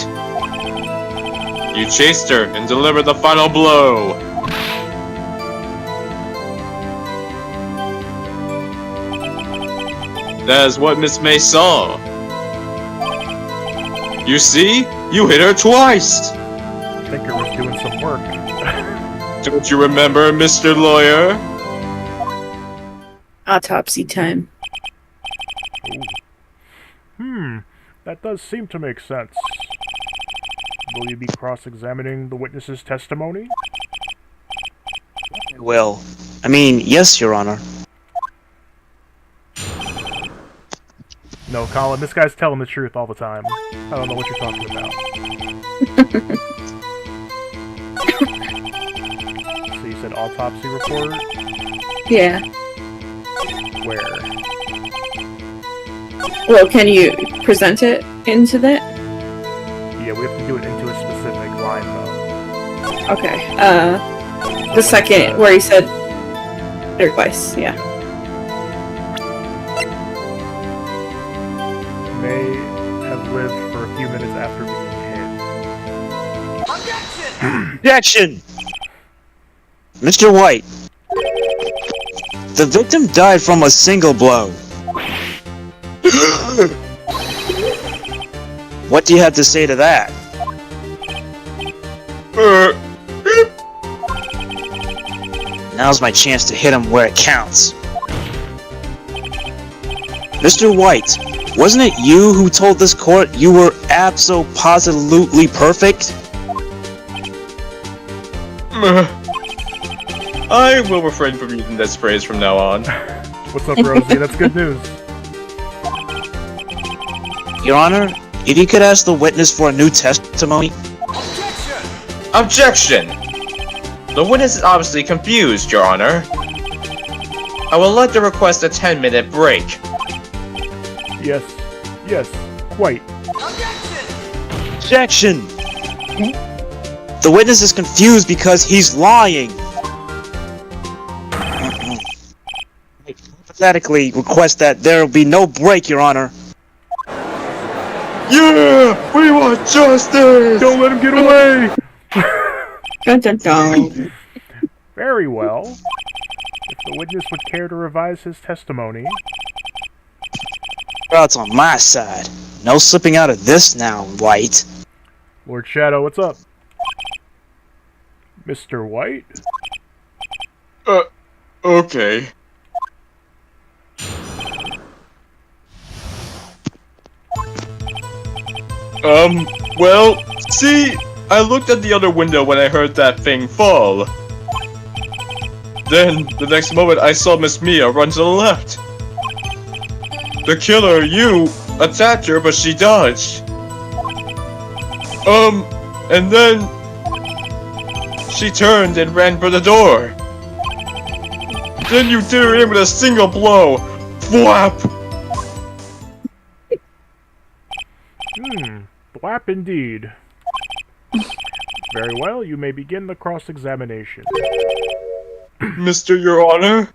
[SPEAKER 1] You chased her and delivered the final blow. That is what Miss May saw. You see? You hit her twice!
[SPEAKER 3] I think I was doing some work.
[SPEAKER 1] Don't you remember, Mr. Lawyer?
[SPEAKER 6] Autopsy time.
[SPEAKER 3] That does seem to make sense. Will you be cross-examining the witness's testimony?
[SPEAKER 5] Well, I mean, yes, Your Honor.
[SPEAKER 3] No, Colin, this guy's telling the truth all the time. I don't know what you're talking about. So you said autopsy report?
[SPEAKER 6] Yeah.
[SPEAKER 3] Where?
[SPEAKER 6] Well, can you present it into that?
[SPEAKER 3] Yeah, we have to do it into a specific line, though.
[SPEAKER 6] Okay. The second where he said advice. Yeah.
[SPEAKER 3] May have lived for a few minutes after being hit.
[SPEAKER 5] Objection! Mr. White, the victim died from a single blow. What do you have to say to that? Now's my chance to hit him where it counts. Mr. White, wasn't it you who told this court you were abso-positively perfect?
[SPEAKER 1] I will refrain from using this phrase from now on.
[SPEAKER 3] What's up, Rosie? That's good news.
[SPEAKER 5] Your Honor, if you could ask the witness for a new testimony.
[SPEAKER 1] Objection! The witness is obviously confused, Your Honor. I would like to request a 10-minute break.
[SPEAKER 3] Yes. Yes. Quite.
[SPEAKER 5] Objection! The witness is confused because he's lying. I pathetically request that there will be no break, Your Honor.
[SPEAKER 1] Yeah! We want justice!
[SPEAKER 3] Don't let him get away!
[SPEAKER 6] Dun, dun, dun.
[SPEAKER 3] Very well. If the witness would care to revise his testimony...
[SPEAKER 5] Crowd's on my side. No slipping out of this now, White.
[SPEAKER 3] Lord Shadow, what's up? Mr. White?
[SPEAKER 1] Okay. Well, see, I looked at the other window when I heard that thing fall. Then, the next moment, I saw Miss Mia run to the left. The killer, you, attacked her, but she dodged. And then... she turned and ran for the door. Then you threw her in with a single blow. Flap!
[SPEAKER 3] Blap indeed. Very well, you may begin the cross-examination.
[SPEAKER 1] Mr. Your Honor?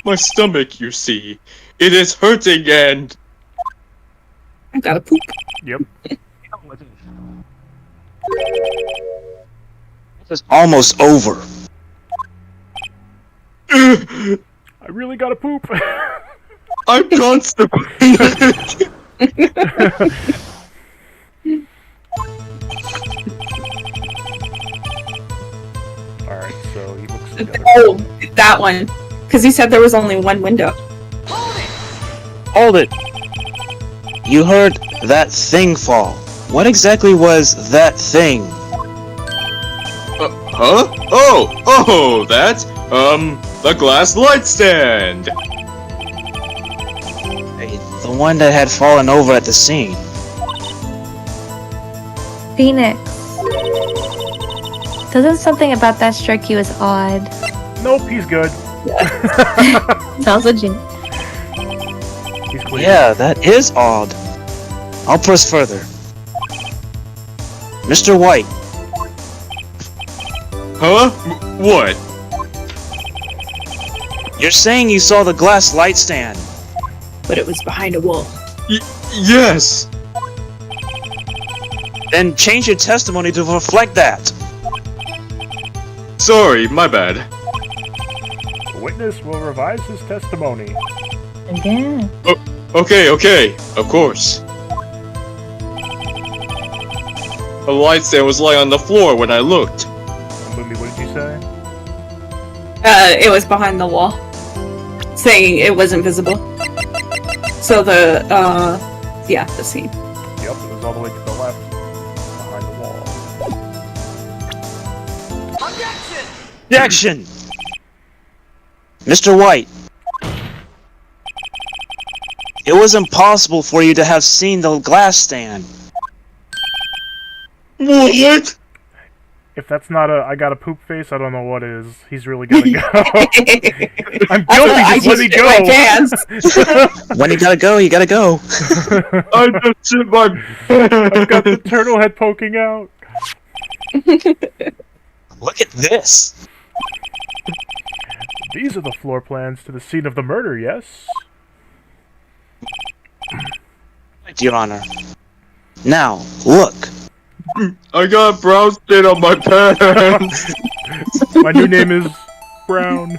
[SPEAKER 1] My stomach, you see. It is hurting and...
[SPEAKER 6] I gotta poop.
[SPEAKER 3] Yep.
[SPEAKER 5] This is almost over.
[SPEAKER 3] I really gotta poop.
[SPEAKER 1] I'm constipated!
[SPEAKER 3] Alright, so he looks together.
[SPEAKER 6] Oh, that one. Because he said there was only one window.
[SPEAKER 5] Hold it! You heard that thing fall. What exactly was that thing?
[SPEAKER 1] Huh? Oh, that? The glass light stand!
[SPEAKER 5] The one that had fallen over at the scene.
[SPEAKER 4] Phoenix. Doesn't something about that strike you as odd?
[SPEAKER 3] Nope, he's good.
[SPEAKER 4] Sounds legit.
[SPEAKER 3] He's clean.
[SPEAKER 5] Yeah, that is odd. I'll press further. Mr. White,
[SPEAKER 1] Huh? What?
[SPEAKER 5] you're saying you saw the glass light stand.
[SPEAKER 6] But it was behind a wall.
[SPEAKER 1] Yes!
[SPEAKER 5] Then change your testimony to reflect that.
[SPEAKER 1] Sorry, my bad.
[SPEAKER 3] The witness will revise his testimony.
[SPEAKER 4] Again.
[SPEAKER 1] Okay, of course. A light stand was lying on the floor when I looked.
[SPEAKER 3] Lumi, what did you say?
[SPEAKER 6] It was behind the wall. Saying it wasn't visible. So the scene.
[SPEAKER 3] Yep, it was all the way to the left. Behind the wall.
[SPEAKER 5] Objection! Mr. White, it was impossible for you to have seen the glass stand.
[SPEAKER 1] What?
[SPEAKER 3] If that's not a I got a poop face, I don't know what is. He's really gonna go. I'm guilty,
[SPEAKER 6] I
[SPEAKER 3] just let me
[SPEAKER 6] shit my
[SPEAKER 3] go!
[SPEAKER 6] pants.
[SPEAKER 5] When you gotta go, you gotta go.
[SPEAKER 1] I just shit my
[SPEAKER 3] I've got the turtle head poking out.
[SPEAKER 5] Look at this.
[SPEAKER 3] These are the floor plans to the scene of the murder, yes?
[SPEAKER 5] Your Honor. Now, look.
[SPEAKER 1] I got a brown stain on my pants.
[SPEAKER 3] My new name is Brown.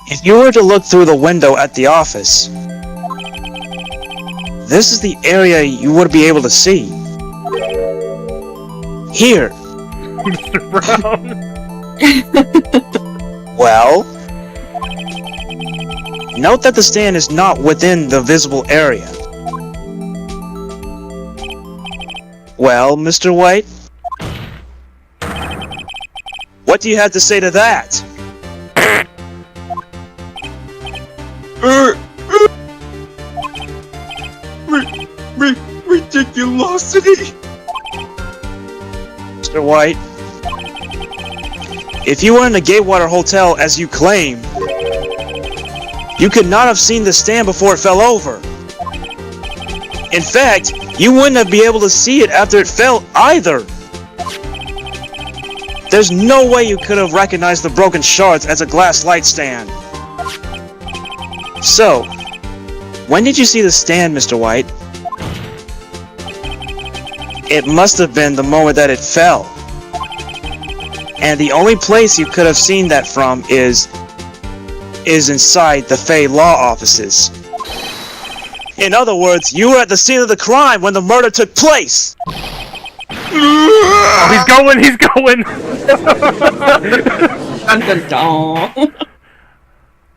[SPEAKER 5] If you were to look through the window at the office, this is the area you would be able to see. Here.
[SPEAKER 3] Mr. Brown.
[SPEAKER 5] Well, note that the stand is not within the visible area. Well, Mr. White? What do you have to say to that?
[SPEAKER 1] Ridiculosity!
[SPEAKER 5] Mr. White? If you were in the Gatewater Hotel as you claim, you could not have seen the stand before it fell over. In fact, you wouldn't be able to see it after it fell either. There's no way you could have recognized the broken shards as a glass light stand. So, when did you see the stand, Mr. White? It must have been the moment that it fell. And the only place you could have seen that from is inside the Fey Law offices. In other words, you were at the scene of the crime when the murder took place!
[SPEAKER 3] Oh, he's going!
[SPEAKER 6] Dun, dun, dun.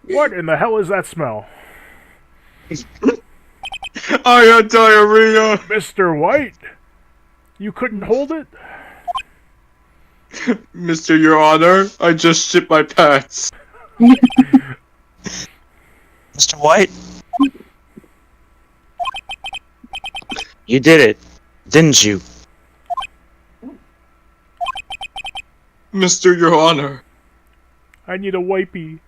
[SPEAKER 3] What in the hell is that smell?
[SPEAKER 1] I had diarrhea!
[SPEAKER 3] Mr. White? You couldn't hold it?
[SPEAKER 1] Mr. Your Honor, I just shit my pants.
[SPEAKER 5] Mr. White? You did it, didn't you?
[SPEAKER 1] Mr. Your Honor,
[SPEAKER 3] I need a wipey.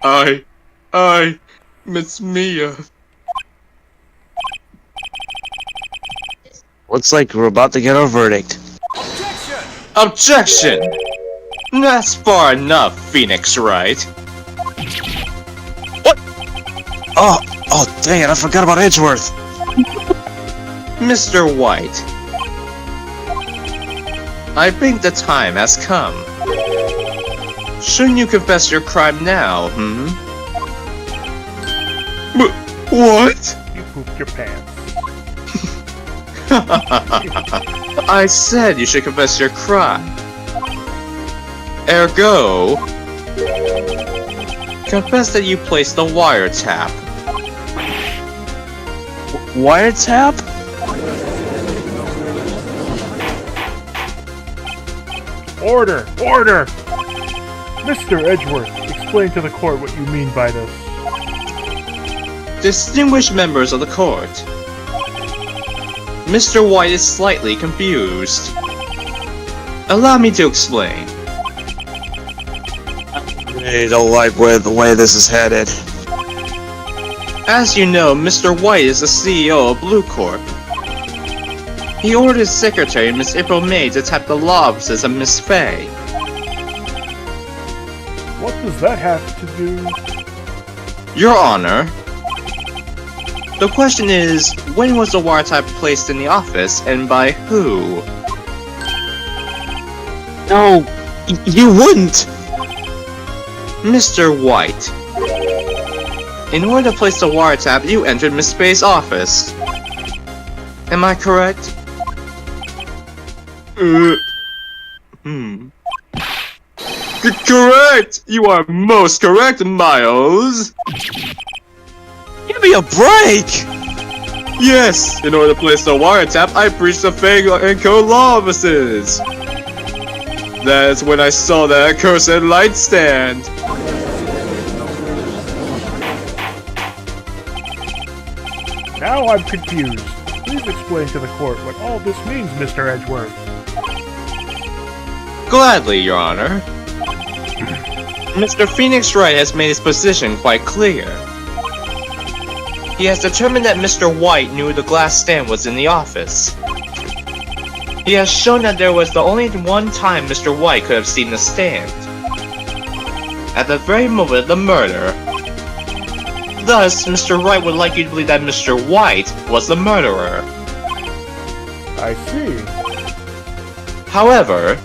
[SPEAKER 1] I, Miss Mia.
[SPEAKER 5] Looks like we're about to get our verdict.
[SPEAKER 1] Objection! That's far enough, Phoenix Wright.
[SPEAKER 5] What? Oh, dang it, I forgot about Edgeworth.
[SPEAKER 1] Mr. White, I think the time has come. Shouldn't you confess your crime now, What?
[SPEAKER 3] You pooped your pants.
[SPEAKER 1] I said you should confess your crime. Ergo, confess that you placed the wiretap.
[SPEAKER 5] Wiretap?
[SPEAKER 3] Order! Order! Mr. Edgeworth, explain to the court what you mean by this.
[SPEAKER 1] Distinguished members of the court, Mr. White is slightly confused. Allow me to explain.
[SPEAKER 5] I don't like the way this is headed.
[SPEAKER 1] As you know, Mr. White is the CEO of Blue Corp. He ordered his secretary, Miss April May, to tap the law offices of Miss Fay.
[SPEAKER 3] What does that have to do?
[SPEAKER 1] Your Honor, the question is, when was the wiretap placed in the office, and by who?
[SPEAKER 5] No, you wouldn't!
[SPEAKER 1] Mr. White, in order to place the wiretap, you entered Miss Fay's office. Am I correct? Correct! You are most correct, Miles!
[SPEAKER 5] Give me a break!
[SPEAKER 1] Yes! In order to place the wiretap, I breached the Fay and Co. law offices! That's when I saw that cursed light stand!
[SPEAKER 3] Now I'm confused. please explain to the court what all this means, Mr. Edgeworth.
[SPEAKER 1] Gladly, Your Honor. Mr. Phoenix Wright has made his position quite clear. He has determined that Mr. White knew the glass stand was in the office. He has shown that there was the only one time Mr. White could have seen the stand. At the very moment of the murder. Thus, Mr. Wright would like you to believe that Mr. White was the murderer.
[SPEAKER 3] I see.
[SPEAKER 1] However,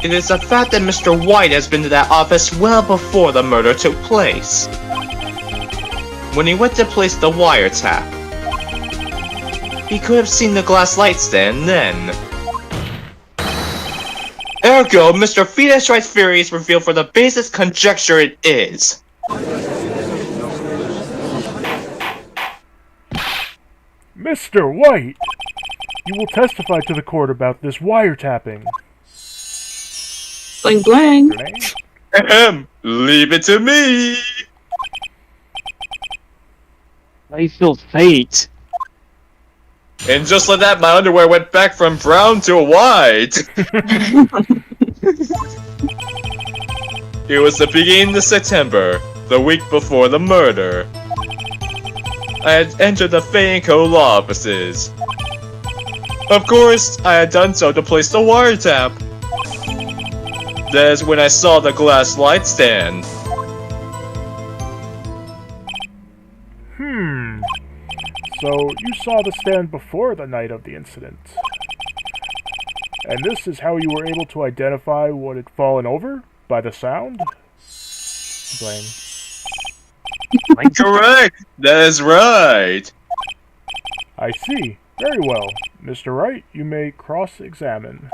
[SPEAKER 1] it is a fact that Mr. White has been to that office well before the murder took place. When he went to place the wiretap, he could have seen the glass light stand then. Ergo, Mr. Phoenix Wright's theory is revealed for the basis conjecture it is.
[SPEAKER 3] Mr. White! You will testify to the court about this wiretapping.
[SPEAKER 6] Bling bling.
[SPEAKER 3] Your name?
[SPEAKER 1] Ahem. Leave it to me.
[SPEAKER 5] I feel fate.
[SPEAKER 1] And just like that, my underwear went back from brown to white. It was the beginning of September, the week before the murder. I had entered the Fay & Co. law offices. Of course, I had done so to place the wiretap. That is when I saw the glass light stand.
[SPEAKER 3] So, you saw the stand before the night of the incident. And this is how you were able to identify what had fallen over? By the sound? Blaine.
[SPEAKER 1] Correct! That is right!
[SPEAKER 3] I see. Very well. Mr. Wright, you may cross-examine.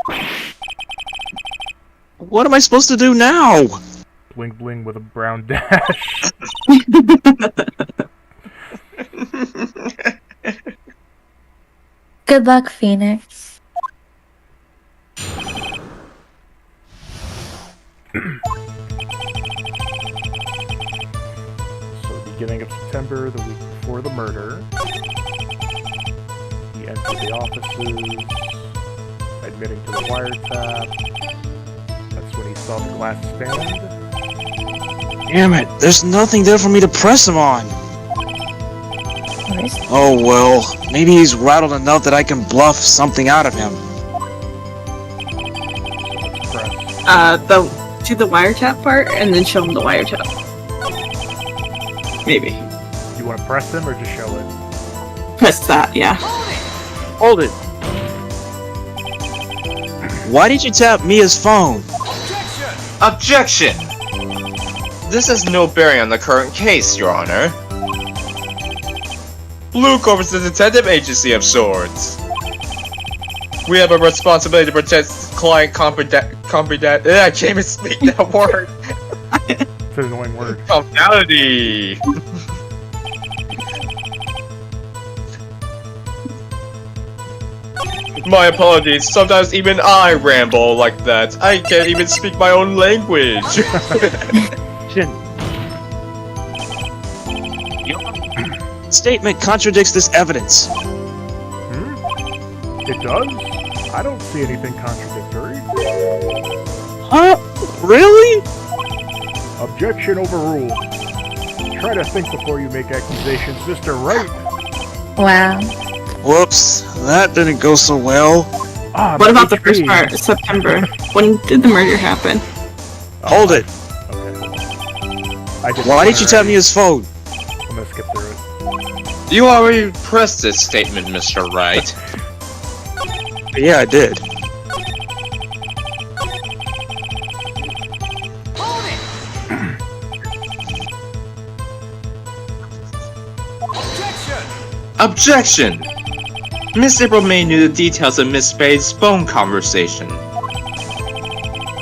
[SPEAKER 5] What am I supposed to do now?
[SPEAKER 3] Blink bling with a brown dash.
[SPEAKER 4] Good luck, Phoenix.
[SPEAKER 3] So, beginning of September, the week before the murder, he entered the offices, admitting to the wiretap. That's when he saw the glass stand.
[SPEAKER 5] Damn it, there's nothing there for me to press him on.
[SPEAKER 4] Where is it?
[SPEAKER 5] Oh well, maybe he's rattled enough that I can bluff something out of him.
[SPEAKER 3] So let's press.
[SPEAKER 6] Do the wiretap part and then show him the wiretap. Maybe.
[SPEAKER 3] You want to press him or just show it?
[SPEAKER 6] Press that, yeah.
[SPEAKER 5] Hold it. Why did you tap Mia's phone?
[SPEAKER 1] Objection! This has no bearing on the current case, Your Honor. Blue Corp is a detective agency of sorts. We have a responsibility to protect client I can't even speak that word.
[SPEAKER 3] It's an annoying word.
[SPEAKER 1] Confidentiality. My apologies, sometimes even I ramble like that. I can't even speak my own language.
[SPEAKER 5] Your statement contradicts this evidence.
[SPEAKER 3] It does? I don't see anything contradictory.
[SPEAKER 5] Huh? Really?
[SPEAKER 3] Objection overruled. Try to think before you make accusations, Mr. Wright.
[SPEAKER 4] Wow.
[SPEAKER 5] Whoops, that didn't go so well.
[SPEAKER 6] What about the first part, September? When did the murder happen?
[SPEAKER 5] Hold it.
[SPEAKER 3] Okay.
[SPEAKER 5] Why did you tap Mia's phone?
[SPEAKER 3] I'm gonna skip through it.
[SPEAKER 1] You already pressed this statement, Mr. Wright.
[SPEAKER 5] Yeah, I did.
[SPEAKER 1] Objection! Miss April May knew the details of Miss Spade's phone conversation.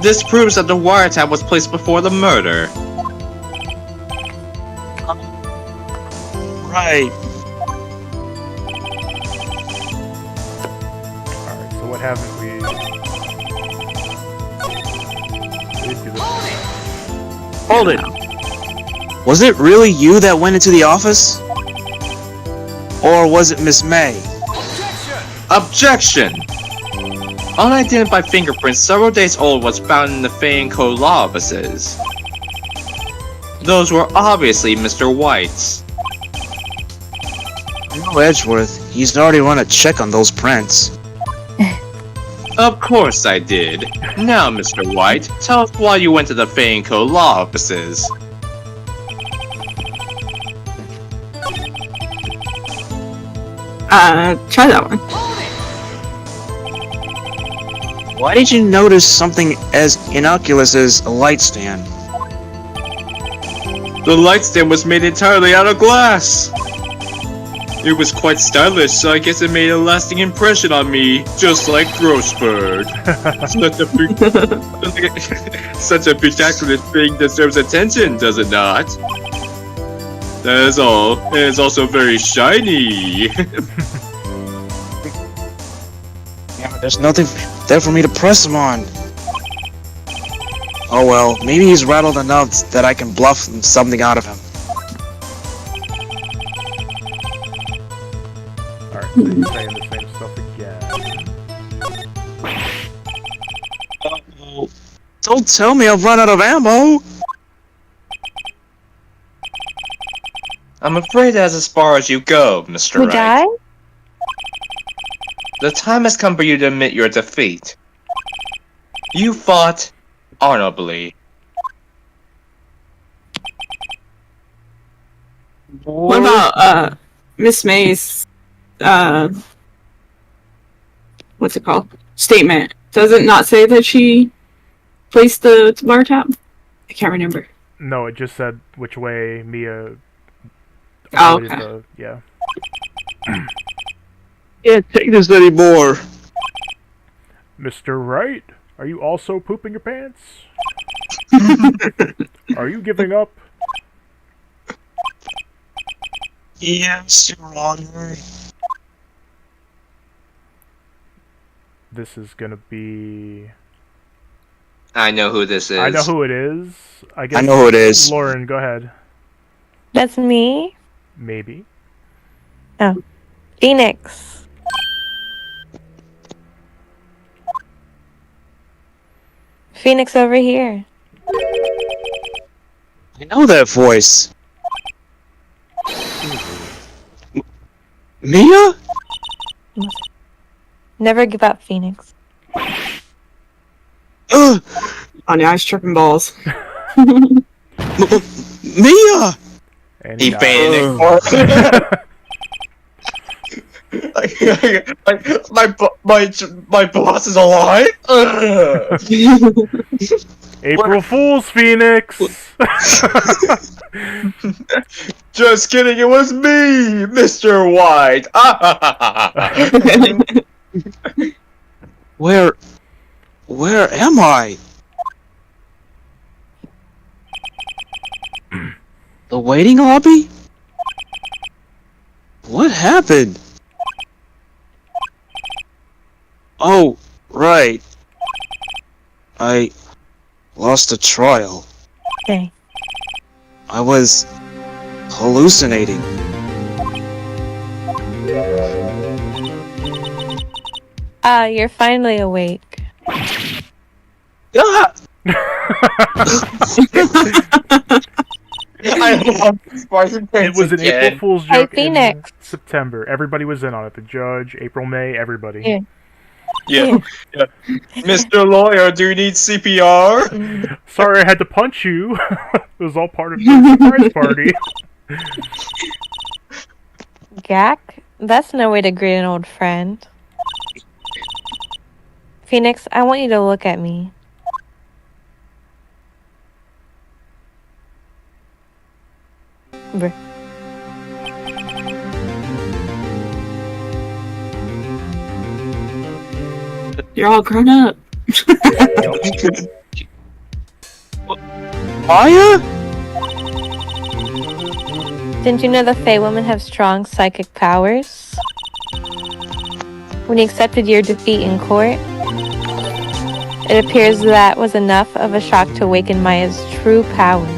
[SPEAKER 1] This proves that the wiretap was placed before the murder.
[SPEAKER 5] Right.
[SPEAKER 3] Alright, so what haven't we... We didn't do this.
[SPEAKER 5] Hold it. Was it really you that went into the office? Or was it Miss May?
[SPEAKER 1] Objection! Unidentified fingerprints several days old was found in the Fane Co. law offices. Those were obviously Mr. White's.
[SPEAKER 5] No, Edgeworth. He's already run a check on those prints.
[SPEAKER 1] Of course I did. Now, Mr. White, tell us why you went to the Fane Co. law offices.
[SPEAKER 6] Try that one.
[SPEAKER 5] Why did you notice something as innocuous as a light stand?
[SPEAKER 1] The light stand was made entirely out of glass. It was quite stylish, so I guess it made a lasting impression on me, just like Grossberg. Such a spectacular thing deserves attention, does it not? That is all. It is also very shiny.
[SPEAKER 5] Yeah, there's nothing there for me to press him on. Oh well, maybe he's rattled enough that I can bluff something out of him.
[SPEAKER 3] Alright, so he's saying the same stuff again.
[SPEAKER 5] Uh-oh. Don't tell me I've run out of ammo!
[SPEAKER 1] I'm afraid that's as far as you go, Mr.
[SPEAKER 4] We
[SPEAKER 1] Wright.
[SPEAKER 4] die?
[SPEAKER 1] The time has come for you to admit your defeat. You fought honorably.
[SPEAKER 6] What about Miss May's what's it called? Statement. Does it not say that she placed the bar tab? I can't remember.
[SPEAKER 3] No, it just said which way Mia.
[SPEAKER 6] Oh,
[SPEAKER 3] avoided
[SPEAKER 6] okay.
[SPEAKER 3] the- yeah.
[SPEAKER 5] Can't take this anymore.
[SPEAKER 3] Mr. Wright, are you also pooping your pants? Are you giving up?
[SPEAKER 5] Yes, Your Honor.
[SPEAKER 3] This is gonna be.
[SPEAKER 1] I know who this is.
[SPEAKER 3] I know who it is. I guess.
[SPEAKER 5] I know who it is.
[SPEAKER 3] Lauren, go ahead.
[SPEAKER 4] That's me?
[SPEAKER 3] Maybe.
[SPEAKER 4] Phoenix. Phoenix over here.
[SPEAKER 5] I know that voice. Mia?
[SPEAKER 4] Never give up, Phoenix.
[SPEAKER 5] Ugh!
[SPEAKER 6] Oh, now he's tripping balls.
[SPEAKER 5] Mia!
[SPEAKER 3] And
[SPEAKER 1] He
[SPEAKER 3] died.
[SPEAKER 1] fainted. My boss is alive. Ugh.
[SPEAKER 3] April Fool's, Phoenix!
[SPEAKER 1] Just kidding, it was me, Mr. White.
[SPEAKER 5] Where am I? The waiting lobby? What happened? Oh, right. I lost a trial.
[SPEAKER 4] Dang.
[SPEAKER 5] I was hallucinating.
[SPEAKER 4] You're finally awake.
[SPEAKER 5] Ah!
[SPEAKER 3] It was an April Fool's
[SPEAKER 4] Hey,
[SPEAKER 3] joke in
[SPEAKER 4] Phoenix.
[SPEAKER 3] September. Everybody was in on it. The judge, April, May, everybody.
[SPEAKER 4] Yeah.
[SPEAKER 1] Yeah. Mr. Lawyer, do you need CPR?
[SPEAKER 3] Sorry I had to punch you. It was all part of the surprise party.
[SPEAKER 4] Gak? That's no way to greet an old friend. Phoenix, I want you to look at me. Br-
[SPEAKER 6] You're all grown up.
[SPEAKER 5] Maya?
[SPEAKER 4] Didn't you know the Fey women have strong psychic powers? When you accepted your defeat in court, it appears that was enough of a shock to awaken Maya's true powers.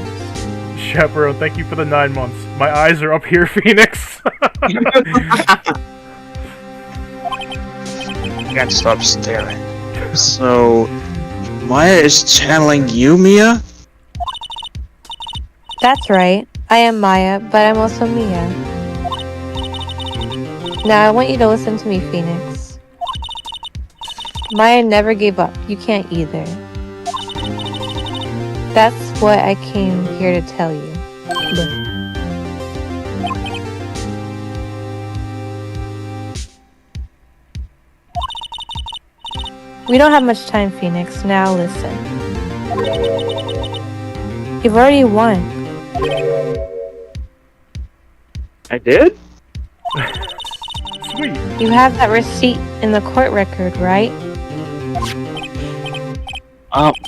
[SPEAKER 3] Chaperone, thank you for the 9 months. My eyes are up here, Phoenix.
[SPEAKER 5] Can't stop staring. So, Maya is channeling you, Mia?
[SPEAKER 4] That's right. I am Maya, but I'm also Mia. Now I want you to listen to me, Phoenix. Maya never gave up. You can't either. That's what I came here to tell you. We don't have much time, Phoenix. Now listen. You've already won.
[SPEAKER 5] I did?
[SPEAKER 3] Sweet.
[SPEAKER 4] You have that receipt in the court record, right?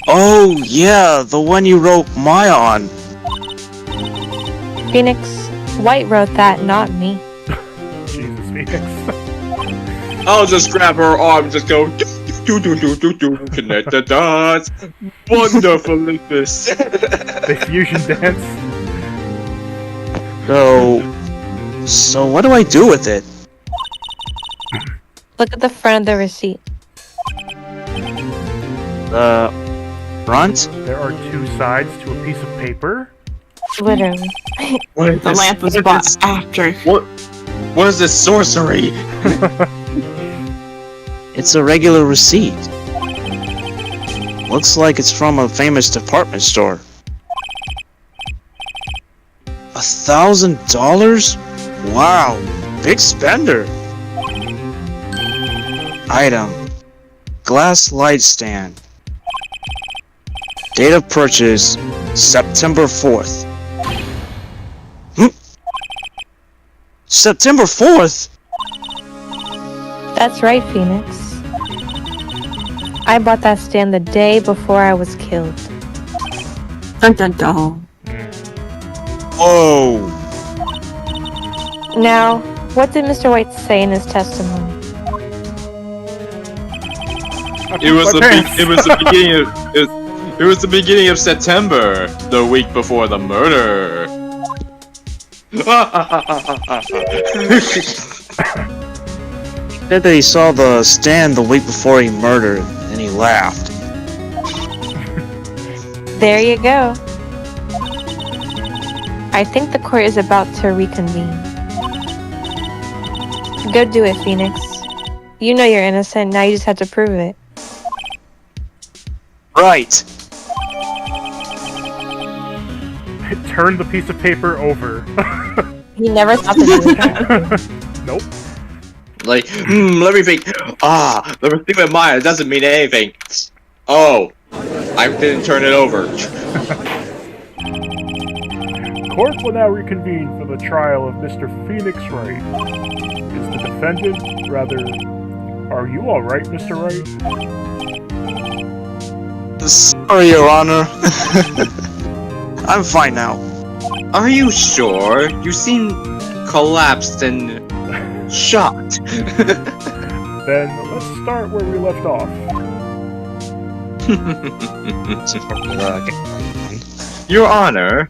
[SPEAKER 5] Oh, yeah, the one you wrote Maya on.
[SPEAKER 4] Phoenix, White wrote that, not me.
[SPEAKER 3] Jesus, Phoenix.
[SPEAKER 1] I'll just grab her arm and just go do, connect the dots. Wonderful is this.
[SPEAKER 3] The fusion dance.
[SPEAKER 5] So what do I do with it?
[SPEAKER 4] Look at the front of the receipt.
[SPEAKER 5] The front?
[SPEAKER 3] There are two sides to a piece of paper.
[SPEAKER 4] Literally.
[SPEAKER 6] The lamp was bought after.
[SPEAKER 1] What is this sorcery?
[SPEAKER 5] It's a regular receipt. Looks like it's from a famous department store. $1,000? Wow, big spender. Item: glass light stand. Date of purchase: September 4th. September 4th?
[SPEAKER 4] That's right, Phoenix. I bought that stand the day before I was killed.
[SPEAKER 6] Dun dun dun.
[SPEAKER 5] Oh.
[SPEAKER 4] Now, what did Mr. White say in his testimony?
[SPEAKER 1] It was the beginning of September, the week before the murder.
[SPEAKER 5] Said that he saw the stand the week before he murdered, and he laughed.
[SPEAKER 4] There you go. I think the court is about to reconvene. Go do it, Phoenix. You know you're innocent, now you just have to prove it.
[SPEAKER 5] Right.
[SPEAKER 3] Turn the piece of paper over.
[SPEAKER 4] He never thought to do that.
[SPEAKER 3] Nope.
[SPEAKER 1] Like, let me think. The thing with Maya doesn't mean anything. Oh, I didn't turn it over.
[SPEAKER 3] Court will now reconvene for the trial of Mr. Phoenix Wright. Is the defendant, rather... Are you alright, Mr. Wright?
[SPEAKER 5] Sorry, Your Honor. I'm fine now.
[SPEAKER 1] Are you sure? You seem collapsed and shocked.
[SPEAKER 3] Then let's start where we left off.
[SPEAKER 1] Your Honor,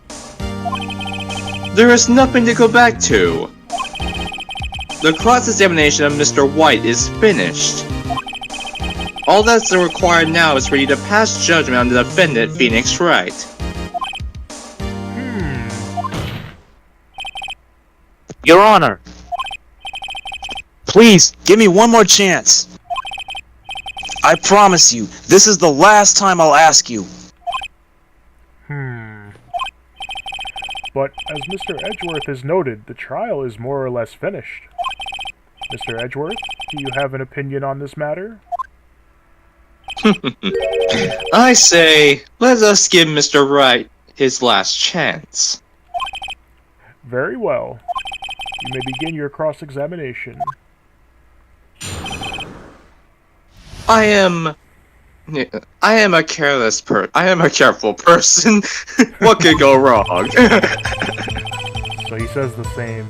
[SPEAKER 1] there is nothing to go back to. The cross-examination of Mr. White is finished. All that's required now is for you to pass judgment on the defendant, Phoenix Wright.
[SPEAKER 5] Your Honor, please give me one more chance. I promise you, this is the last time I'll ask you.
[SPEAKER 3] But as Mr. Edgeworth has noted, the trial is more or less finished. Mr. Edgeworth, do you have an opinion on this matter?
[SPEAKER 1] I say, let us give Mr. Wright his last chance.
[SPEAKER 3] Very well. You may begin your cross-examination.
[SPEAKER 1] I am a careful person. What could go wrong?
[SPEAKER 3] So he says the same.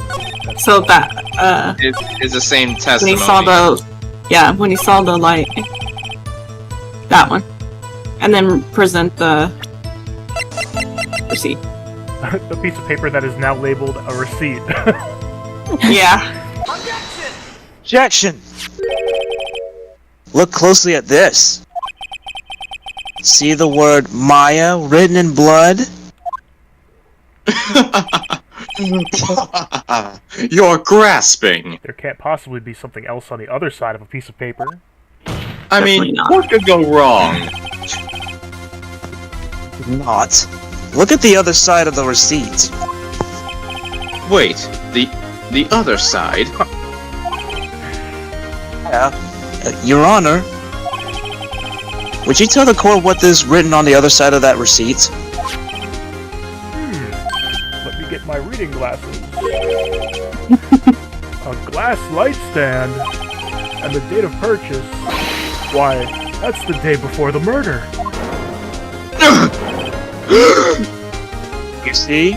[SPEAKER 6] So that,
[SPEAKER 1] It's the same
[SPEAKER 6] when
[SPEAKER 1] testimony.
[SPEAKER 6] he saw when he saw the light. That one. And then present the receipt.
[SPEAKER 3] The piece of paper that is now labeled a receipt.
[SPEAKER 6] Yeah.
[SPEAKER 5] Objection! Look closely at this. See the word Maya written in blood?
[SPEAKER 1] You're grasping.
[SPEAKER 3] There can't possibly be something else on the other side of a piece of paper.
[SPEAKER 1] I
[SPEAKER 6] Definitely
[SPEAKER 1] mean,
[SPEAKER 6] not.
[SPEAKER 1] what could go wrong?
[SPEAKER 5] Not. Look at the other side of the receipt.
[SPEAKER 1] Wait, the other side?
[SPEAKER 5] Your Honor, would you tell the court what is written on the other side of that receipt?
[SPEAKER 3] Let me get my reading glasses. A glass light stand. And the date of purchase. Why, that's the day before the murder.
[SPEAKER 5] You see?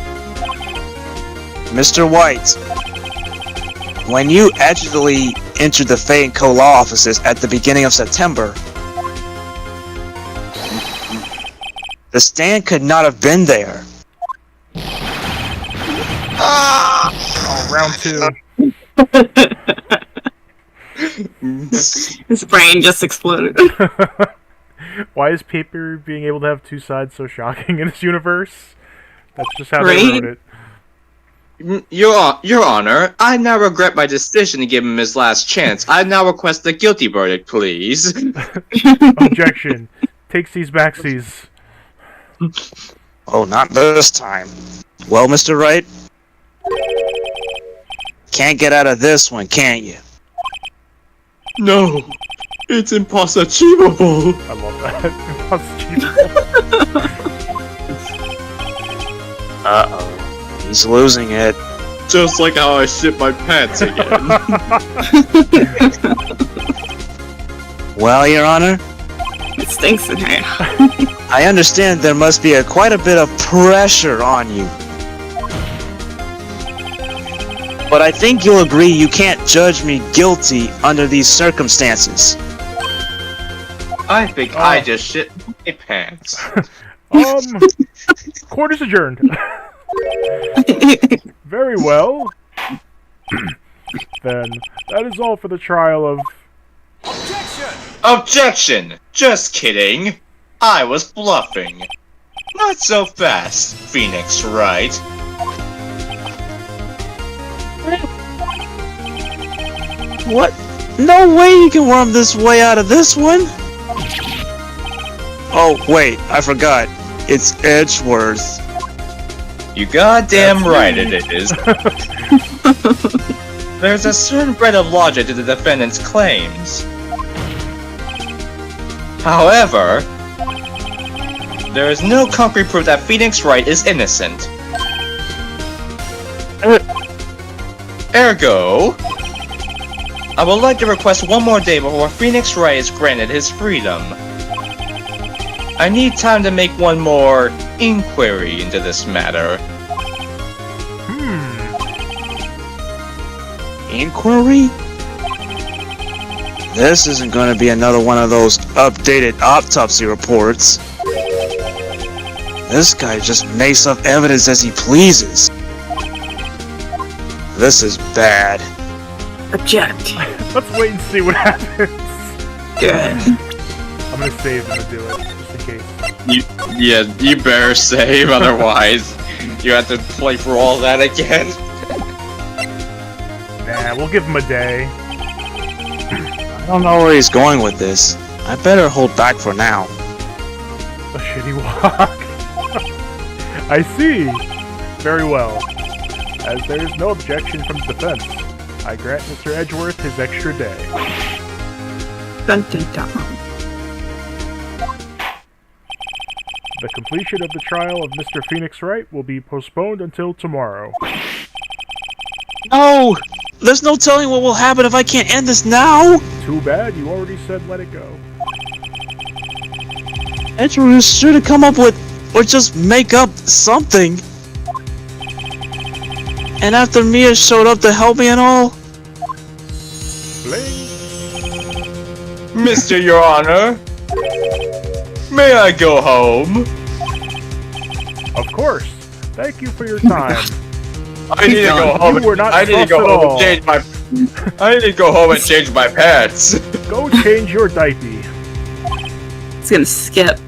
[SPEAKER 5] Mr. White, when you allegedly entered the Fay & Co. law offices at the beginning of September, the stand could not have been there.
[SPEAKER 3] Oh, round 2.
[SPEAKER 6] His brain just exploded.
[SPEAKER 3] Why is paper being able to have two sides so shocking in this universe? That's just how
[SPEAKER 6] Right?
[SPEAKER 3] they wrote it.
[SPEAKER 1] Your Honor, I now regret my decision to give him his last chance. I now request the guilty verdict, please.
[SPEAKER 3] Objection. Takesies backsies.
[SPEAKER 5] Oh, not this time. Well, Mr. Wright? Can't get out of this one, can't you?
[SPEAKER 1] No, it's impossible.
[SPEAKER 3] I love that. Impossible.
[SPEAKER 5] Uh-oh. He's losing it.
[SPEAKER 1] Just like how I shit my pants again.
[SPEAKER 5] Well, Your Honor,
[SPEAKER 6] It stinks in here.
[SPEAKER 5] I understand there must be quite a bit of pressure on you. But I think you'll agree you can't judge me guilty under these circumstances.
[SPEAKER 1] I think I just shit my pants.
[SPEAKER 3] Court is adjourned. Very well. Then, that is all for the trial of...
[SPEAKER 1] Objection! Just kidding. I was bluffing. Not so fast, Phoenix Wright.
[SPEAKER 5] What? No way you can worm this way out of this one! Oh, wait, I forgot. It's Edgeworth.
[SPEAKER 1] You goddamn right it is. There's a certain breadth of logic to the defendant's claims. However, there is no concrete proof that Phoenix Wright is innocent. Ergo, I would like to request one more day before Phoenix Wright is granted his freedom. I need time to make one more inquiry into this matter.
[SPEAKER 5] Inquiry? This isn't going to be another one of those updated autopsy reports. This guy just makes up evidence as he pleases. This is bad.
[SPEAKER 6] Object.
[SPEAKER 3] Let's wait and see what happens.
[SPEAKER 6] Good.
[SPEAKER 3] I'm gonna save him to do it, just in case.
[SPEAKER 1] You better save, otherwise you have to play through all that again.
[SPEAKER 3] Nah, we'll give him a day.
[SPEAKER 5] I don't know where he's going with this. I better hold back for now.
[SPEAKER 3] A shitty walk. I see. Very well. As there is no objection from the defense, I grant Mr. Edgeworth his extra day.
[SPEAKER 6] Dun, dun, dun.
[SPEAKER 3] The completion of the trial of Mr. Phoenix Wright will be postponed until tomorrow.
[SPEAKER 5] No! There's no telling what will happen if I can't end this now!
[SPEAKER 3] Too bad, you already said let it go.
[SPEAKER 5] Edgeworth is sure to come up with, or just make up something. And after Mia showed up to help me and all,
[SPEAKER 3] Bling.
[SPEAKER 1] Mr. Your Honor, may I go home?
[SPEAKER 3] Of course. Thank you for your time.
[SPEAKER 1] I need to go home.
[SPEAKER 3] You were not
[SPEAKER 1] I need to
[SPEAKER 3] sus
[SPEAKER 1] go
[SPEAKER 3] at
[SPEAKER 1] home
[SPEAKER 3] all.
[SPEAKER 1] and change my. I need to go home and change my pants.
[SPEAKER 3] Go change your diaper.
[SPEAKER 6] It's gonna skip.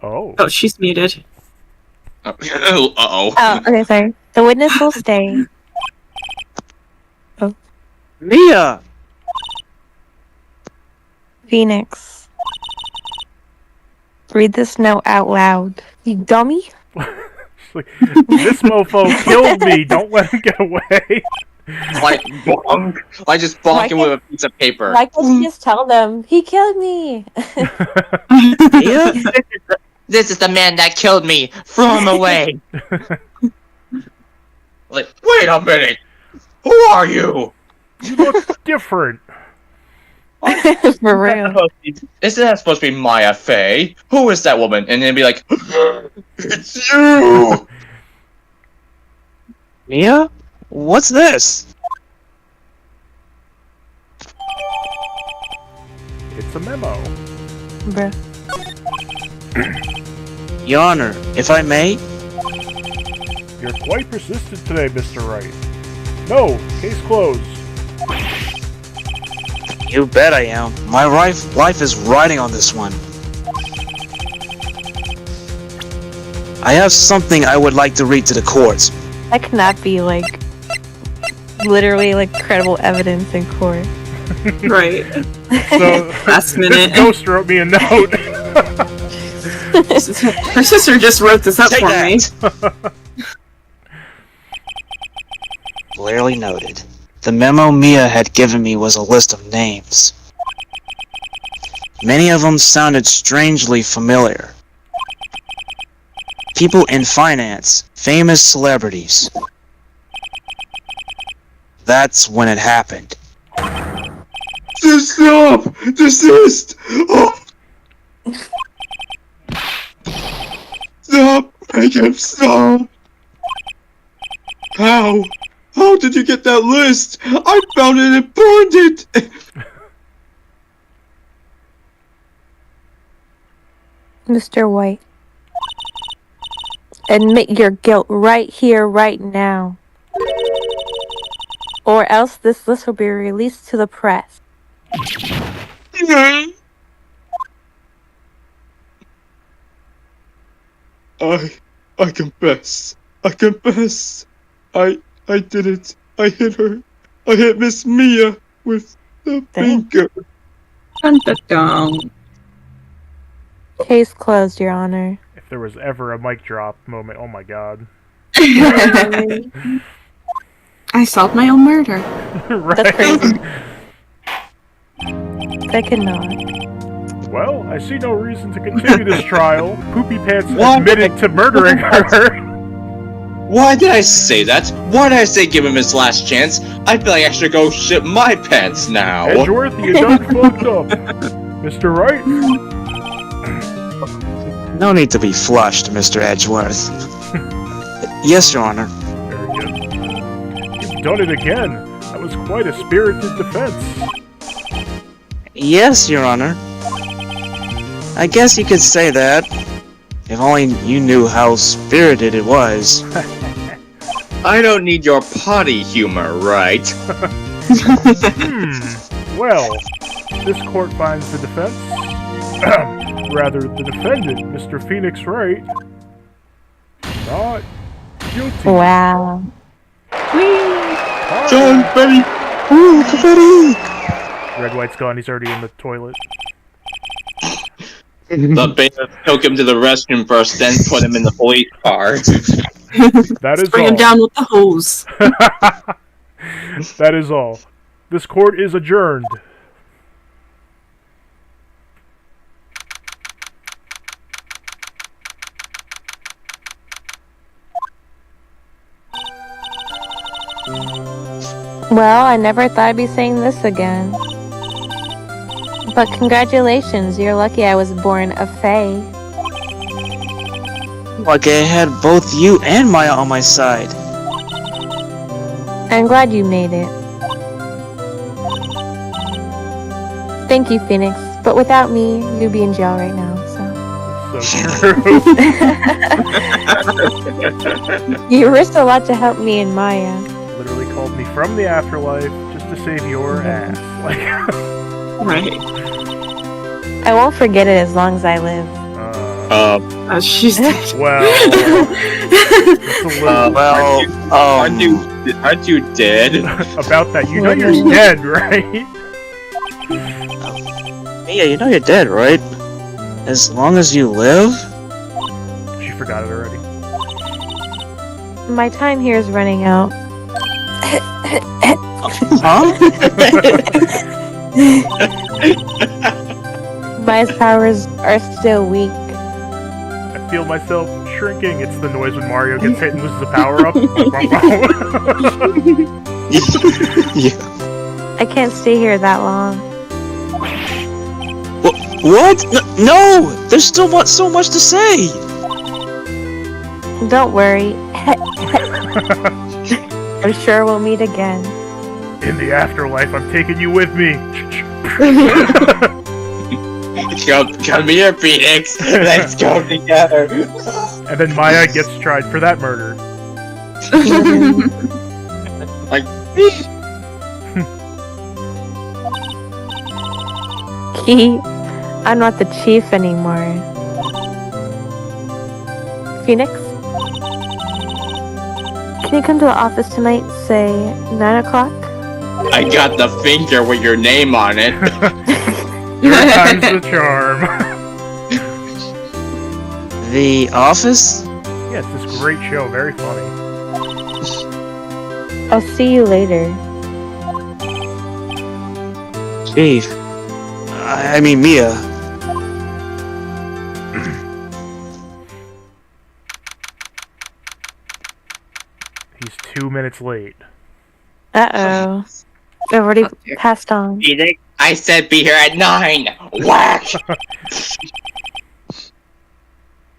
[SPEAKER 3] Oh.
[SPEAKER 6] Oh, she's muted.
[SPEAKER 1] Uh-oh.
[SPEAKER 4] Oh, okay, sorry. The witness will stay.
[SPEAKER 5] Mia!
[SPEAKER 4] Phoenix. Read this note out loud. You dummy.
[SPEAKER 3] It's like, this mofo killed me. Don't let him get away.
[SPEAKER 1] Like bonk. Like just bonking with a piece of paper.
[SPEAKER 4] Why can't you just tell them, he killed me?
[SPEAKER 5] Mia?
[SPEAKER 1] This is the man that killed me. Throw him away. Like, wait a minute. Who are you?
[SPEAKER 3] You look different.
[SPEAKER 4] For real.
[SPEAKER 1] Isn't that supposed to be Maya Fey? Who is that woman? And then be like, it's you.
[SPEAKER 5] Mia? What's this?
[SPEAKER 3] It's a memo.
[SPEAKER 4] Bruh.
[SPEAKER 5] Your Honor, if I may?
[SPEAKER 3] You're quite persistent today, Mr. Wright. No, case closed.
[SPEAKER 5] You bet I am. My life is riding on this one. I have something I would like to read to the courts.
[SPEAKER 4] That cannot be, like, literally, like, credible evidence in court.
[SPEAKER 6] Right.
[SPEAKER 3] So,
[SPEAKER 6] Last
[SPEAKER 3] this
[SPEAKER 6] minute.
[SPEAKER 3] ghost wrote me a note.
[SPEAKER 6] Her sister just wrote this up
[SPEAKER 5] Take
[SPEAKER 6] for
[SPEAKER 5] that.
[SPEAKER 6] me.
[SPEAKER 5] Clearly noted. The memo Mia had given me was a list of names. Many of them sounded strangely familiar. People in finance, famous celebrities. That's when it happened.
[SPEAKER 1] Stop! Desist! Oh. Stop! Make him stop! How? How did you get that list? I found it and burned it!
[SPEAKER 4] Mr. White. Admit your guilt right here, right now. Or else this list will be released to the press.
[SPEAKER 1] I confess. I confess. I did it. I hit her. I hit Miss Mia with the
[SPEAKER 4] Dang.
[SPEAKER 1] finger.
[SPEAKER 6] Dun, dun, dun.
[SPEAKER 4] Case closed, Your Honor.
[SPEAKER 3] If there was ever a mic drop moment, oh my god.
[SPEAKER 6] I solved my own murder.
[SPEAKER 3] Right?
[SPEAKER 4] That's crazy. I cannot.
[SPEAKER 3] Well, I see no reason to continue this trial. Poopy Pants
[SPEAKER 1] What?
[SPEAKER 3] admitted to murdering her.
[SPEAKER 1] Why did I say that? Why did I say give him his last chance? I feel like I should go shit my pants now.
[SPEAKER 3] Edgeworth, you done fucked up. Mr. Wright?
[SPEAKER 5] No need to be flushed, Mr. Edgeworth. Yes, Your Honor.
[SPEAKER 3] Very good. You've done it again. That was quite a spirited defense.
[SPEAKER 5] Yes, Your Honor. I guess you could say that. If only you knew how spirited it was.
[SPEAKER 1] I don't need your potty humor, right?
[SPEAKER 3] Well, this court finds the defense, rather the defendant, Mr. Phoenix Wright, not guilty.
[SPEAKER 4] Wow.
[SPEAKER 1] John Betty!
[SPEAKER 5] Ooh, confetti!
[SPEAKER 3] Red White's gone, he's already in the toilet.
[SPEAKER 1] The beta took him to the restroom first, then put him in the police car.
[SPEAKER 3] That is
[SPEAKER 6] Bring
[SPEAKER 3] all.
[SPEAKER 6] him down with the hose.
[SPEAKER 3] That is all. This court is adjourned.
[SPEAKER 4] Well, I never thought I'd be saying this again. But congratulations, you're lucky I was born a fae.
[SPEAKER 5] Like I had both you and Maya on my side.
[SPEAKER 4] I'm glad you made it. Thank you, Phoenix. But without me, you'd be in jail right now,
[SPEAKER 3] So true.
[SPEAKER 4] so. You risked a lot to help me and Maya.
[SPEAKER 3] Literally called me from the afterlife just to save your ass. Like,
[SPEAKER 6] Right.
[SPEAKER 4] I won't forget it as long as I live.
[SPEAKER 6] She's dead.
[SPEAKER 3] well, it's a little
[SPEAKER 1] Aren't you dead?
[SPEAKER 3] about that. You know you're dead, right?
[SPEAKER 5] Mia, you know you're dead, right? As long as you live?
[SPEAKER 3] She forgot it already.
[SPEAKER 4] My time here is running out.
[SPEAKER 5] Huh?
[SPEAKER 4] Maya's powers are still weak.
[SPEAKER 3] I feel myself shrinking. It's the noise when Mario gets hit and loses a power-up.
[SPEAKER 5] Yeah.
[SPEAKER 4] I can't stay here that long.
[SPEAKER 5] What? No! There's still so much to say!
[SPEAKER 4] Don't worry. I'm sure we'll meet again.
[SPEAKER 3] In the afterlife, I'm taking you with me.
[SPEAKER 1] Come here, Phoenix. Let's go together.
[SPEAKER 3] And then Maya gets tried for that murder.
[SPEAKER 1] Like,
[SPEAKER 4] Key, I'm not the chief anymore. Phoenix? Can you come to the office tonight, say 9 o'clock?
[SPEAKER 1] I got the finger with your name on it.
[SPEAKER 3] Third time's the charm.
[SPEAKER 5] The Office?
[SPEAKER 3] Yes, this great show, very funny.
[SPEAKER 4] I'll see you later.
[SPEAKER 5] Chief. I mean, Mia.
[SPEAKER 3] He's 2 minutes late.
[SPEAKER 4] Uh-oh. I've already passed on.
[SPEAKER 1] Phoenix, I said be here at 9. Whack!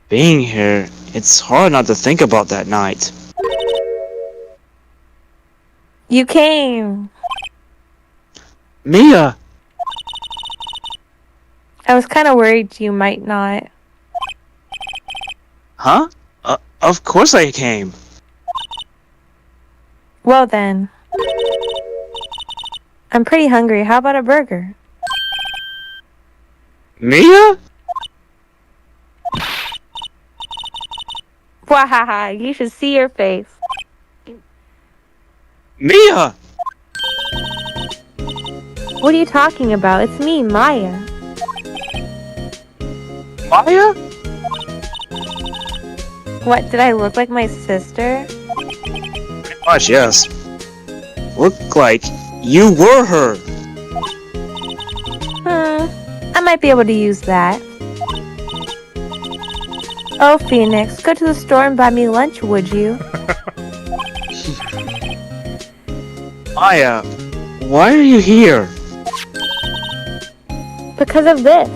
[SPEAKER 5] Being here, it's hard not to think about that night.
[SPEAKER 4] You came!
[SPEAKER 5] Mia!
[SPEAKER 4] I was kind of worried you might not.
[SPEAKER 5] Huh? Of course I came.
[SPEAKER 4] Well then. I'm pretty hungry. How about a burger?
[SPEAKER 5] Mia?
[SPEAKER 4] Wahaha, you should see your face.
[SPEAKER 5] Mia!
[SPEAKER 4] What are you talking about? It's me, Maya.
[SPEAKER 5] Maya?
[SPEAKER 4] What, did I look like my sister?
[SPEAKER 5] Pretty much, yes. Looked like you were her.
[SPEAKER 4] I might be able to use that. Oh, Phoenix, go to the store and buy me lunch, would you?
[SPEAKER 5] Maya, why are you here?
[SPEAKER 4] Because of this.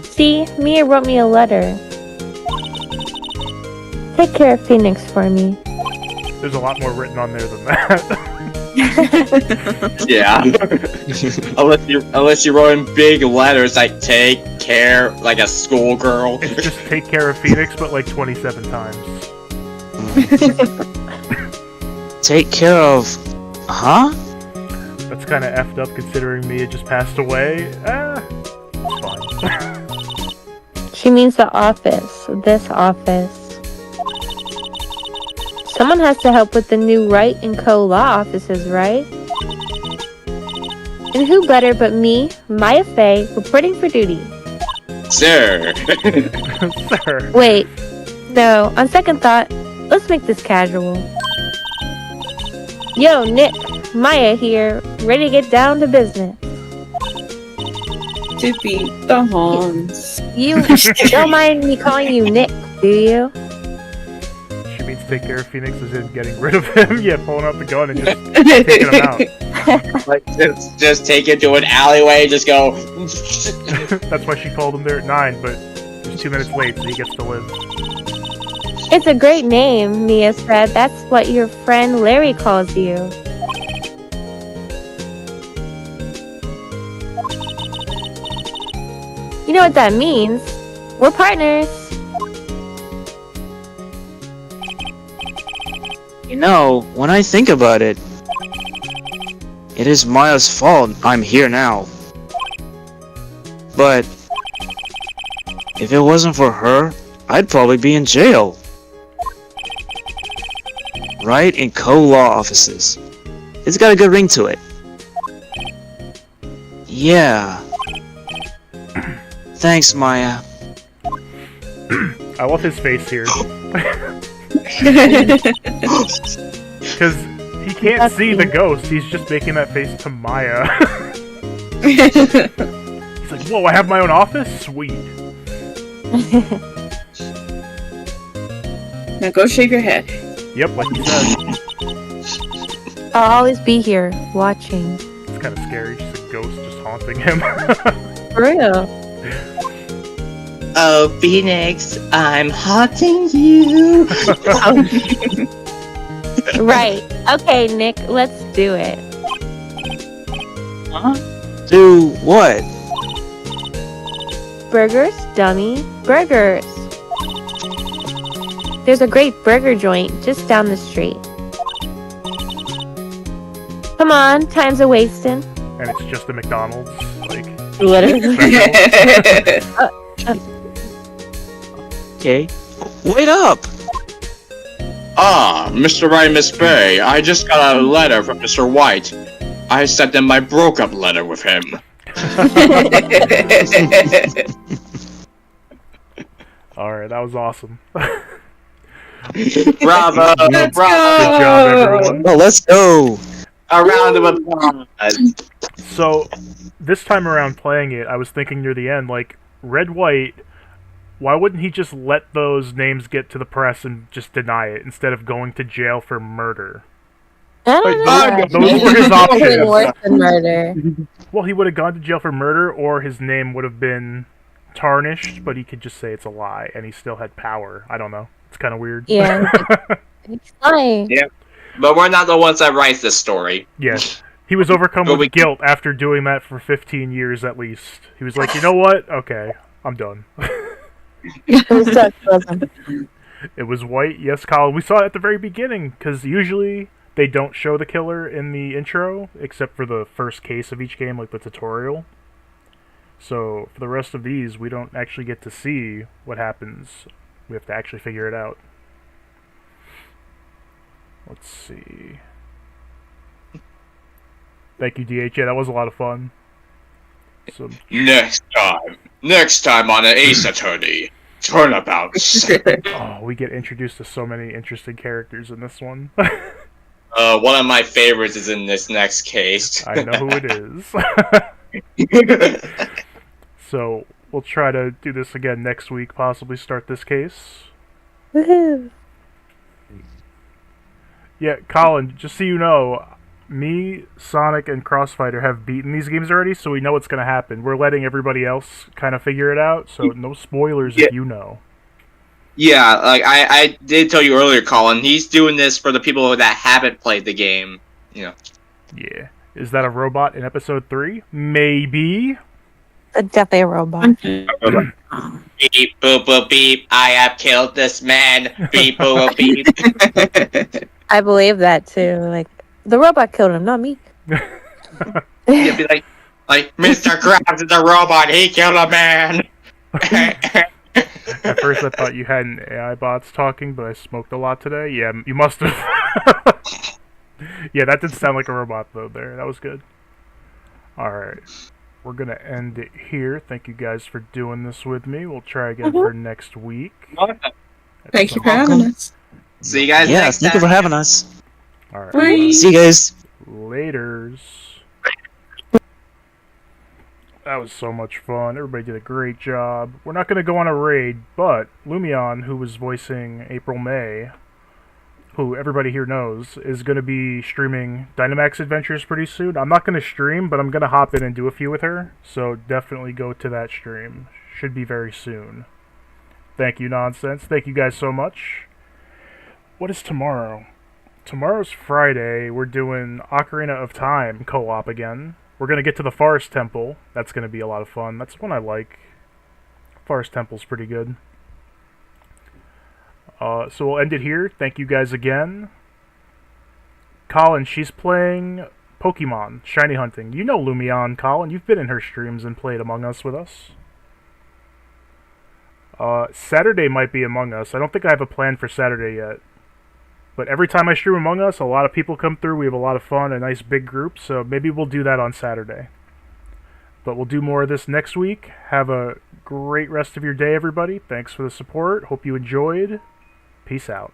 [SPEAKER 4] See, Mia wrote me a letter. Take care of Phoenix for me.
[SPEAKER 3] There's a lot more written on there than that.
[SPEAKER 1] Yeah. unless you wrote in big letters like take care, like a schoolgirl.
[SPEAKER 3] It's just take care of Phoenix, but like 27 times.
[SPEAKER 5] Take care of... Huh?
[SPEAKER 3] That's kind of effed up considering Mia just passed away. It's fine.
[SPEAKER 4] She means the office. This office. Someone has to help with the new Wright and Co. law offices, right? And who better but me, Maya Fey, reporting for duty.
[SPEAKER 1] Sir.
[SPEAKER 3] Sir.
[SPEAKER 4] Wait, no, on second thought, let's make this casual. Yo, Nick, Maya here, ready to get down to business.
[SPEAKER 6] To beat the horns.
[SPEAKER 4] You don't mind me calling you Nick, do you?
[SPEAKER 3] She means take care of Phoenix as in getting rid of him. Yeah, pulling out the gun and just taking him out.
[SPEAKER 1] Like just take him to an alleyway, just go.
[SPEAKER 3] That's why she called him there at 9, but he's 2 minutes late, so he gets to live.
[SPEAKER 4] It's a great name, Mia said. That's what your friend Larry calls you. You know what that means? We're partners.
[SPEAKER 5] You know, when I think about it, it is Maya's fault I'm here now. But if it wasn't for her, I'd probably be in jail. Right in co-law offices. It's got a good ring to it. Yeah. Thanks, Maya.
[SPEAKER 3] I love his face here. Because he can't see the ghost, he's just making that face to Maya. He's like, whoa, I have my own office? Sweet.
[SPEAKER 6] Now go shave your head.
[SPEAKER 3] Yep, like you said.
[SPEAKER 4] I'll always be here, watching.
[SPEAKER 3] It's kind of scary, just a ghost just haunting him.
[SPEAKER 4] For real.
[SPEAKER 7] Oh, Phoenix, I'm haunting you.
[SPEAKER 4] Right. Okay, Nick, let's do it.
[SPEAKER 7] Huh?
[SPEAKER 5] Do what?
[SPEAKER 4] Burgers, dummy. Burgers. There's a great burger joint just down the street. Come on, time's a wasting.
[SPEAKER 3] And it's just a McDonald's, like,
[SPEAKER 4] Literally.
[SPEAKER 3] special.
[SPEAKER 5] Okay. Wait up!
[SPEAKER 1] Ah, Mr. Wright and Miss Bay, I just got a letter from Mr. White. I sent him my broke-up letter with him.
[SPEAKER 3] Alright, that was awesome.
[SPEAKER 1] Bravo!
[SPEAKER 6] Let's
[SPEAKER 1] Bravo!
[SPEAKER 3] Good job, everyone.
[SPEAKER 5] Oh, let's go!
[SPEAKER 1] A round of applause!
[SPEAKER 3] So, this time around playing it, I was thinking near the end, like, Red White, why wouldn't he just let those names get to the press and just deny it, instead of going to jail for murder?
[SPEAKER 4] I don't know.
[SPEAKER 3] Those were his options.
[SPEAKER 4] Worse than murder.
[SPEAKER 3] Well, he would have gone to jail for murder, or his name would have been tarnished, but he could just say it's a lie, and he still had power. I don't know. It's kind of weird.
[SPEAKER 4] Yeah. It's fine.
[SPEAKER 1] Yeah. But we're not the ones that write this story.
[SPEAKER 3] Yeah. He was overcome
[SPEAKER 1] But
[SPEAKER 3] with
[SPEAKER 1] we-
[SPEAKER 3] guilt after doing that for 15 years at least. He was like, you know what? Okay, I'm done.
[SPEAKER 4] It was so pleasant.
[SPEAKER 3] It was White, yes, Colin. We saw it at the very beginning, because usually they don't show the killer in the intro, except for the first case of each game, like the tutorial. So, for the rest of these, we don't actually get to see what happens. We have to actually figure it out. Let's see. Thank you, DH. Yeah, that was a lot of fun. So,
[SPEAKER 1] Next time on an Ace Attorney, Turnabouts.
[SPEAKER 3] oh, we get introduced to so many interesting characters in this one.
[SPEAKER 1] One of my favorites is in this next case.
[SPEAKER 3] I know who it is. So, we'll try to do this again next week, possibly start this case.
[SPEAKER 4] Woohoo.
[SPEAKER 3] Yeah, Colin, just so you know, me, Sonic, and Crossfighter have beaten these games already, so we know what's going to happen. We're letting everybody else kind of figure it out, so no spoilers if you know.
[SPEAKER 1] Yeah, like I did tell you earlier, Colin, he's doing this for the people that haven't played the game. You know.
[SPEAKER 3] Yeah. Is that a robot in episode 3? Maybe.
[SPEAKER 4] Definitely a robot.
[SPEAKER 1] Beep boop boop beep. I have killed this man. Beep boop boop beep.
[SPEAKER 4] I believe that too. Like, the robot killed him, not me.
[SPEAKER 1] You'd be like Mr. Krabs is a robot. He killed a man.
[SPEAKER 3] At first I thought you had an AI bots talking, but I smoked a lot today. Yeah, you must have. Yeah, that did sound like a robot though there. That was good. Alright. We're going to end it here. Thank you guys for doing this with me. We'll try again for next week.
[SPEAKER 6] Thank you for having us.
[SPEAKER 1] See you guys
[SPEAKER 5] Yeah,
[SPEAKER 1] next
[SPEAKER 5] thank
[SPEAKER 1] time.
[SPEAKER 5] you for having us.
[SPEAKER 3] Alright.
[SPEAKER 6] Bye.
[SPEAKER 5] See you guys.
[SPEAKER 3] Laters. That was so much fun. Everybody did a great job. We're not going to go on a raid, but Lumion, who was voicing April May, who everybody here knows, is going to be streaming Dynamax Adventures pretty soon. I'm not going to stream, but I'm going to hop in and do a few with her, so definitely go to that stream. Should be very soon. Thank you, Nonsense. Thank you guys so much. What is tomorrow? Tomorrow's Friday. We're doing Ocarina of Time co-op again. We're going to get to the Forest Temple. That's going to be a lot of fun. That's one I like. Forest Temple's pretty good. So we'll end it here. Thank you guys again. Colin, she's playing Pokemon, Shiny Hunting. You know Lumion, Colin. You've been in her streams and played Among Us with us. Saturday might be Among Us. I don't think I have a plan for Saturday yet. But every time I stream Among Us, a lot of people come through. We have a lot of fun, a nice big group. So maybe we'll do that on Saturday. But we'll do more of this next week. Have a great rest of your day, everybody. Thanks for the support. Hope you enjoyed. Peace out.